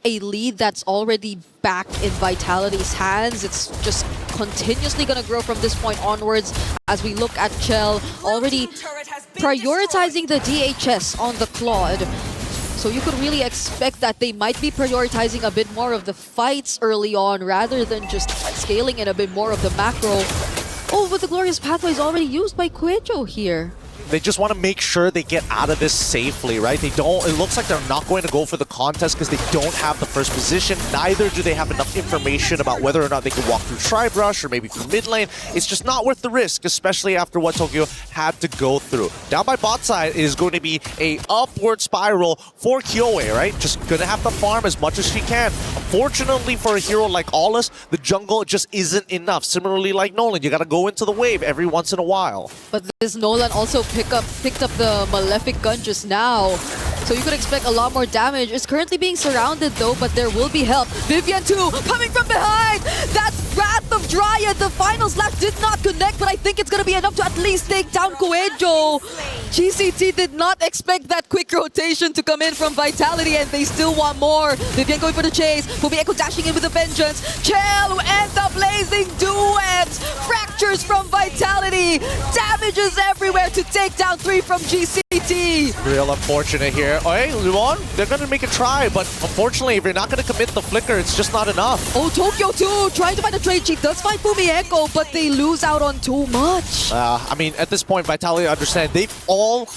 a lead that's already back in Vitality's hands. It's just continuously going to grow from this point onwards as we look at Chell already prioritizing the DHS on the Claude. So you could really expect that they might be prioritizing a bit more of the fights early on rather than just scaling in a bit more of the macro. Oh, but the Glorious Pathway is already used by Quejo here. They just want to make sure they get out of this safely, right? They don't, it looks like they're not going to go for the contest because they don't have the first position. Neither do they have enough information about whether or not they can walk through Tribe Rush or maybe through mid lane. It's just not worth the risk, especially after what Tokyo had to go through. Down by bot side is going to be a upward spiral for Kyoe, right? Just gonna have to farm as much as she can. Unfortunately for a hero like MWI, the jungle just isn't enough. Similarly like Nolan, you gotta go into the wave every once in a while. But this Nolan also picked up the Malefic gun just now. So you could expect a lot more damage. It's currently being surrounded though, but there will be help. Vivian too, coming from behind! That's Wrath of Dryad! The final slash did not connect, but I think it's gonna be enough to at least take down Quejo. GCT did not expect that quick rotation to come in from Vitality, and they still want more. Vivian going for the chase. Fumi Echo dashing in with a vengeance. Chell who ends up blazing duets. Fractures from Vitality. Damages everywhere to take down 3 from GCT. Real unfortunate here. Oh, hey, Luon, they're going to make a try, but unfortunately, if you're not going to commit the flicker, it's just not enough. Oh, Tokyo too, trying to find a trade. She does find Fumi Echo, but they lose out on too much. I mean, at this point, Vitality understand they've all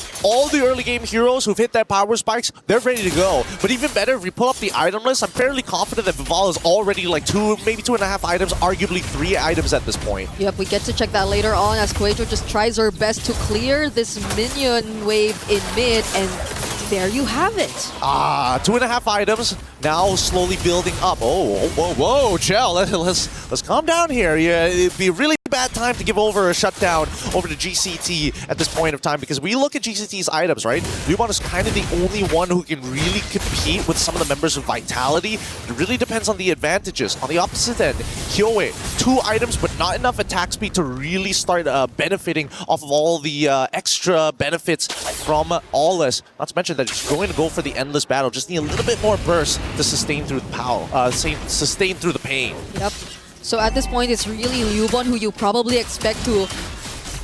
the early game heroes who've hit their power spikes, they're ready to go. But even better, if you pull up the item list, I'm fairly confident that Vival is already like 2, maybe 2.5 items, arguably 3 items at this point. Yep, we get to check that later on as Quejo just tries her best to clear this minion wave in mid, and there you have it. 2.5 items, now slowly building up. Oh, whoa, Chell, let's calm down here. Yeah, it'd be a really bad time to give over a shutdown over to GCT at this point of time, because we look at GCT's items, right? Lubon is kind of the only one who can really compete with some of the members of Vitality. It really depends on the advantages. On the opposite end, Kyoe, 2 items, but not enough attack speed to really start benefiting off of all the extra benefits from MWI. Not to mention that it's going to go for the endless battle. Just need a little bit more burst to sustain through the power, sustain through the pain. Yep. So at this point, it's really Lubon who you probably expect to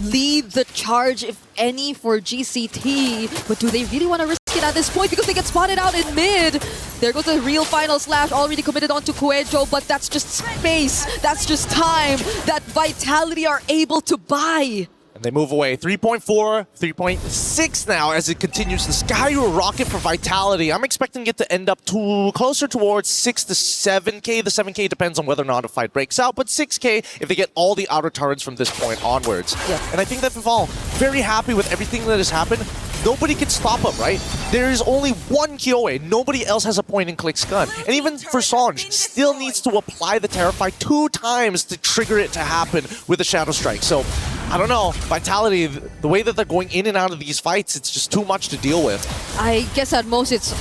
lead the charge, if any, for GCT. But do they really want to risk it at this point? Because they get spotted out in mid. There goes the real final slash, already committed onto Quejo, but that's just space. That's just time that Vitality are able to buy. And they move away. 3.4, 3.6 now as it continues to skyrocket for Vitality. I'm expecting it to end up closer towards 6 to 7k. The 7k depends on whether or not a fight breaks out, but 6k if they get all the outer turrets from this point onwards. Yeah. And I think that Vival, very happy with everything that has happened. Nobody can stop him, right? There is only one Kyoe. Nobody else has a point-and-click stun. And even Versailles still needs to apply the Terrify 2 times to trigger it to happen with a Shadow Strike. So, I don't know. Vitality, the way that they're going in and out of these fights, it's just too much to deal with. I guess at most it's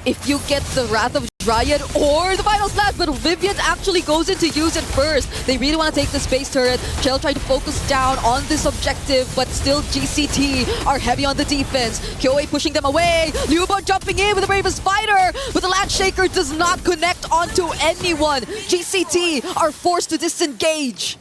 if you get the Wrath of Dryad or the final slash, but Vivian actually goes in to use it first. They really want to take the space turret. Chell trying to focus down on this objective, but still GCT are heavy on the defense. Kyoe pushing them away. Lubon jumping in with the bravest fighter, but the Land Shaker does not connect onto anyone. GCT are forced to disengage.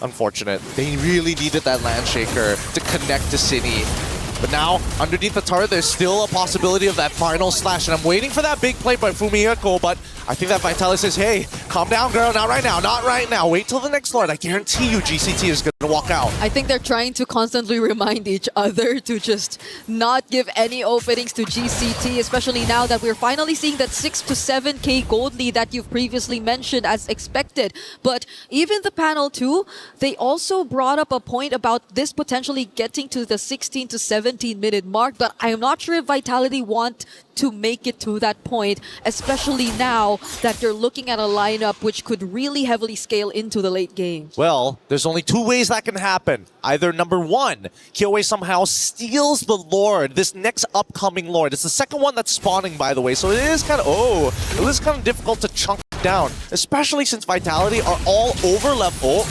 Unfortunate. They really needed that Land Shaker to connect to Cine. But now, underneath the turret, there's still a possibility of that final slash. And I'm waiting for that big play by Fumi Echo, but I think that Vitality says, hey, calm down, girl. Not right now. Not right now. Wait till the next Lord. I guarantee you GCT is going and walk out. I think they're trying to constantly remind each other to just not give any openings to GCT, especially now that we're finally seeing that 6 to 7k gold lead that you've previously mentioned as expected. But even the panel too, they also brought up a point about this potentially getting to the 16 to 17 minute mark, but I am not sure if Vitality want to make it to that point, especially now that you're looking at a lineup which could really heavily scale into the late game. Well, there's only two ways that can happen. Either number one, KOA somehow steals the Lord, this next upcoming Lord. It's the second one that's spawning, by the way, so it is kind of difficult to chunk down, especially since Vitality are all over level.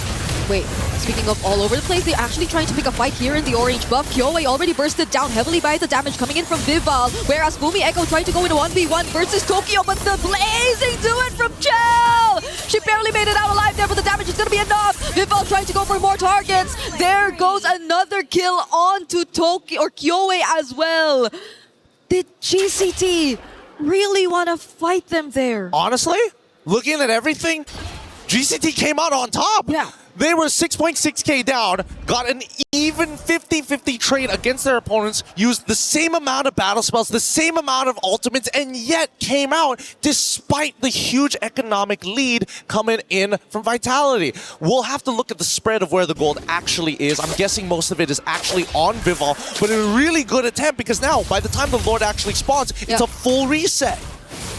Wait, speaking of all over the place, they're actually trying to pick a fight here in the orange buff. KOA already bursted down heavily by the damage coming in from Vival, whereas Boomy Echo trying to go in a 1v1 versus Tokyo, but the blazing do it from Chell! She barely made it out alive there, but the damage is going to be enough. Vival trying to go for more targets. There goes another kill onto Tokyo, or KOA as well. Did GCT really want to fight them there? Honestly, looking at everything, GCT came out on top. Yeah. They were 6.6k down, got an even 50-50 trade against their opponents, used the same amount of battle spells, the same amount of ultimates, and yet came out despite the huge economic lead coming in from Vitality. We'll have to look at the spread of where the gold actually is. I'm guessing most of it is actually on Vival, but a really good attempt because now, by the time the Lord actually spawns, it's a full reset.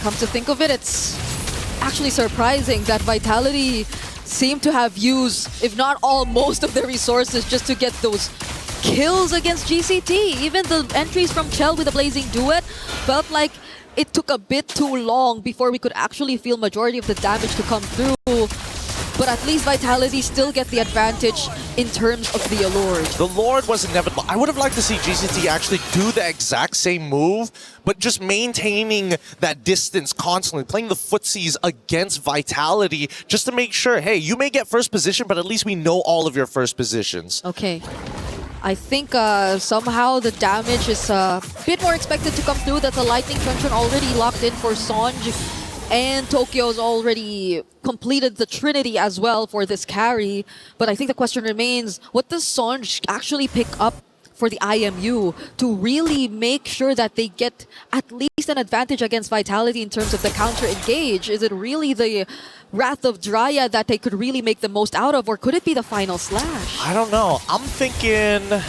Come to think of it, it's actually surprising that Vitality seem to have used, if not all, most of their resources just to get those kills against GCT. Even the entries from Chell with the Blazing Duet felt like it took a bit too long before we could actually feel majority of the damage to come through. But at least Vitality still get the advantage in terms of the Allure. The Lord was inevitable. I would have liked to see GCT actually do the exact same move, but just maintaining that distance constantly, playing the footsies against Vitality just to make sure, hey, you may get first position, but at least we know all of your first positions. Okay. I think somehow the damage is a bit more expected to come through, that the Lightning Truncheon already locked in for Sonj. And Tokyo's already completed the Trinity as well for this carry. But I think the question remains, what does Sonj actually pick up for the IMU to really make sure that they get at least an advantage against Vitality in terms of the counter-engage? Is it really the Wrath of Dryad that they could really make the most out of, or could it be the final slash? I don't know. I'm thinking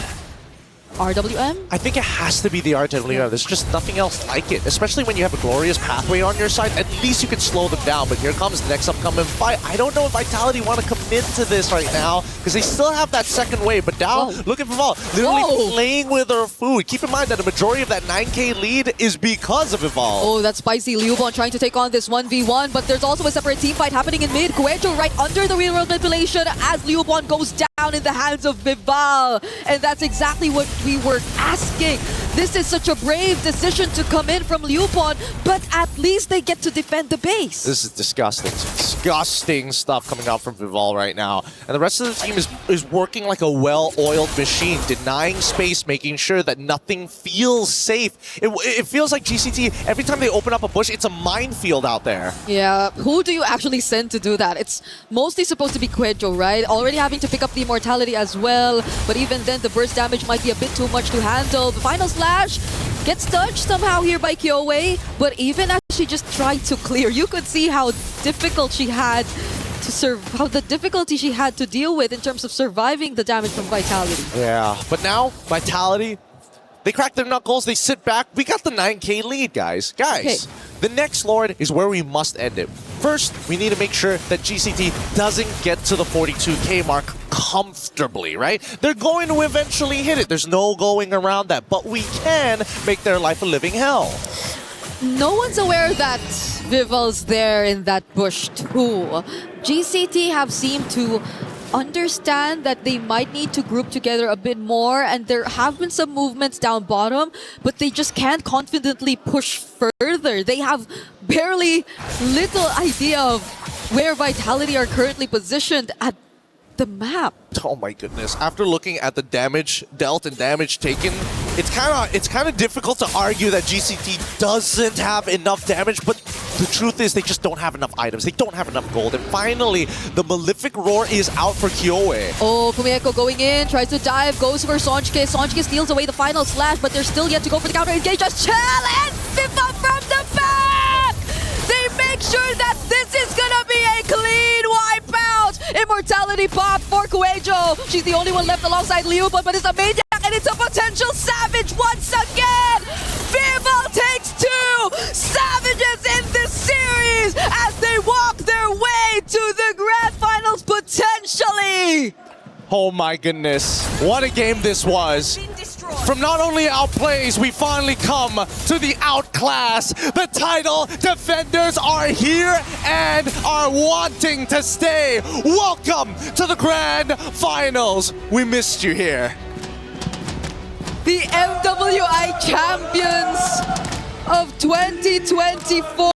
RWM? I think it has to be the RWM. There's just nothing else like it, especially when you have a glorious pathway on your side. At least you can slow them down, but here comes the next upcoming fight. I don't know if Vitality want to commit to this right now, because they still have that second wave, but now, look at Vival, literally playing with her food. Keep in mind that a majority of that 9k lead is because of Vival. Oh, that's spicy. Liubon trying to take on this 1v1, but there's also a separate team fight happening in mid. Kuecho right under the real world manipulation as Liubon goes down in the hands of Vival. And that's exactly what we were asking. This is such a brave decision to come in from Liubon, but at least they get to defend the base. This is disgusting. Disgusting stuff coming out from Vival right now. And the rest of the team is working like a well-oiled machine, denying space, making sure that nothing feels safe. It feels like GCT, every time they open up a bush, it's a minefield out there. Yeah, who do you actually send to do that? It's mostly supposed to be Kuecho, right? Already having to pick up the immortality as well, but even then the burst damage might be a bit too much to handle. The final slash gets touched somehow here by KOA, but even as she just tried to clear, you could see how difficult she had to how the difficulty she had to deal with in terms of surviving the damage from Vitality. Yeah, but now Vitality, they crack their knuckles, they sit back. We got the 9k lead, guys. The next Lord is where we must end it. First, we need to make sure that GCT doesn't get to the 42k mark comfortably, right? They're going to eventually hit it. There's no going around that, but we can make their life a living hell. No one's aware that Vival's there in that bush too. GCT have seemed to understand that they might need to group together a bit more, and there have been some movements down bottom, but they just can't confidently push further. They have barely little idea of where Vitality are currently positioned at the map. Oh my goodness. After looking at the damage dealt and damage taken, it's kind of difficult to argue that GCT doesn't have enough damage, but the truth is they just don't have enough items. They don't have enough gold. And finally, the Malefic Roar is out for Kyoe. Oh, Kumieko going in, tries to dive, goes for Sonjke. Sonjke steals away the final slash, but they're still yet to go for the counter engage. Just chill and FIFA from the back! They make sure that this is gonna be a clean wipeout! Immortality pop for Kuejo. She's the only one left alongside Liuba, but it's a Maniac and it's a potential Savage once again! Vival takes 2 Savages in this series as they walk their way to the Grand Finals potentially! Oh my goodness. What a game this was. From not only outplays, we finally come to the outclass. The title defenders are here and are wanting to stay. Welcome to the Grand Finals. We missed you here. The MWI champions of 2024.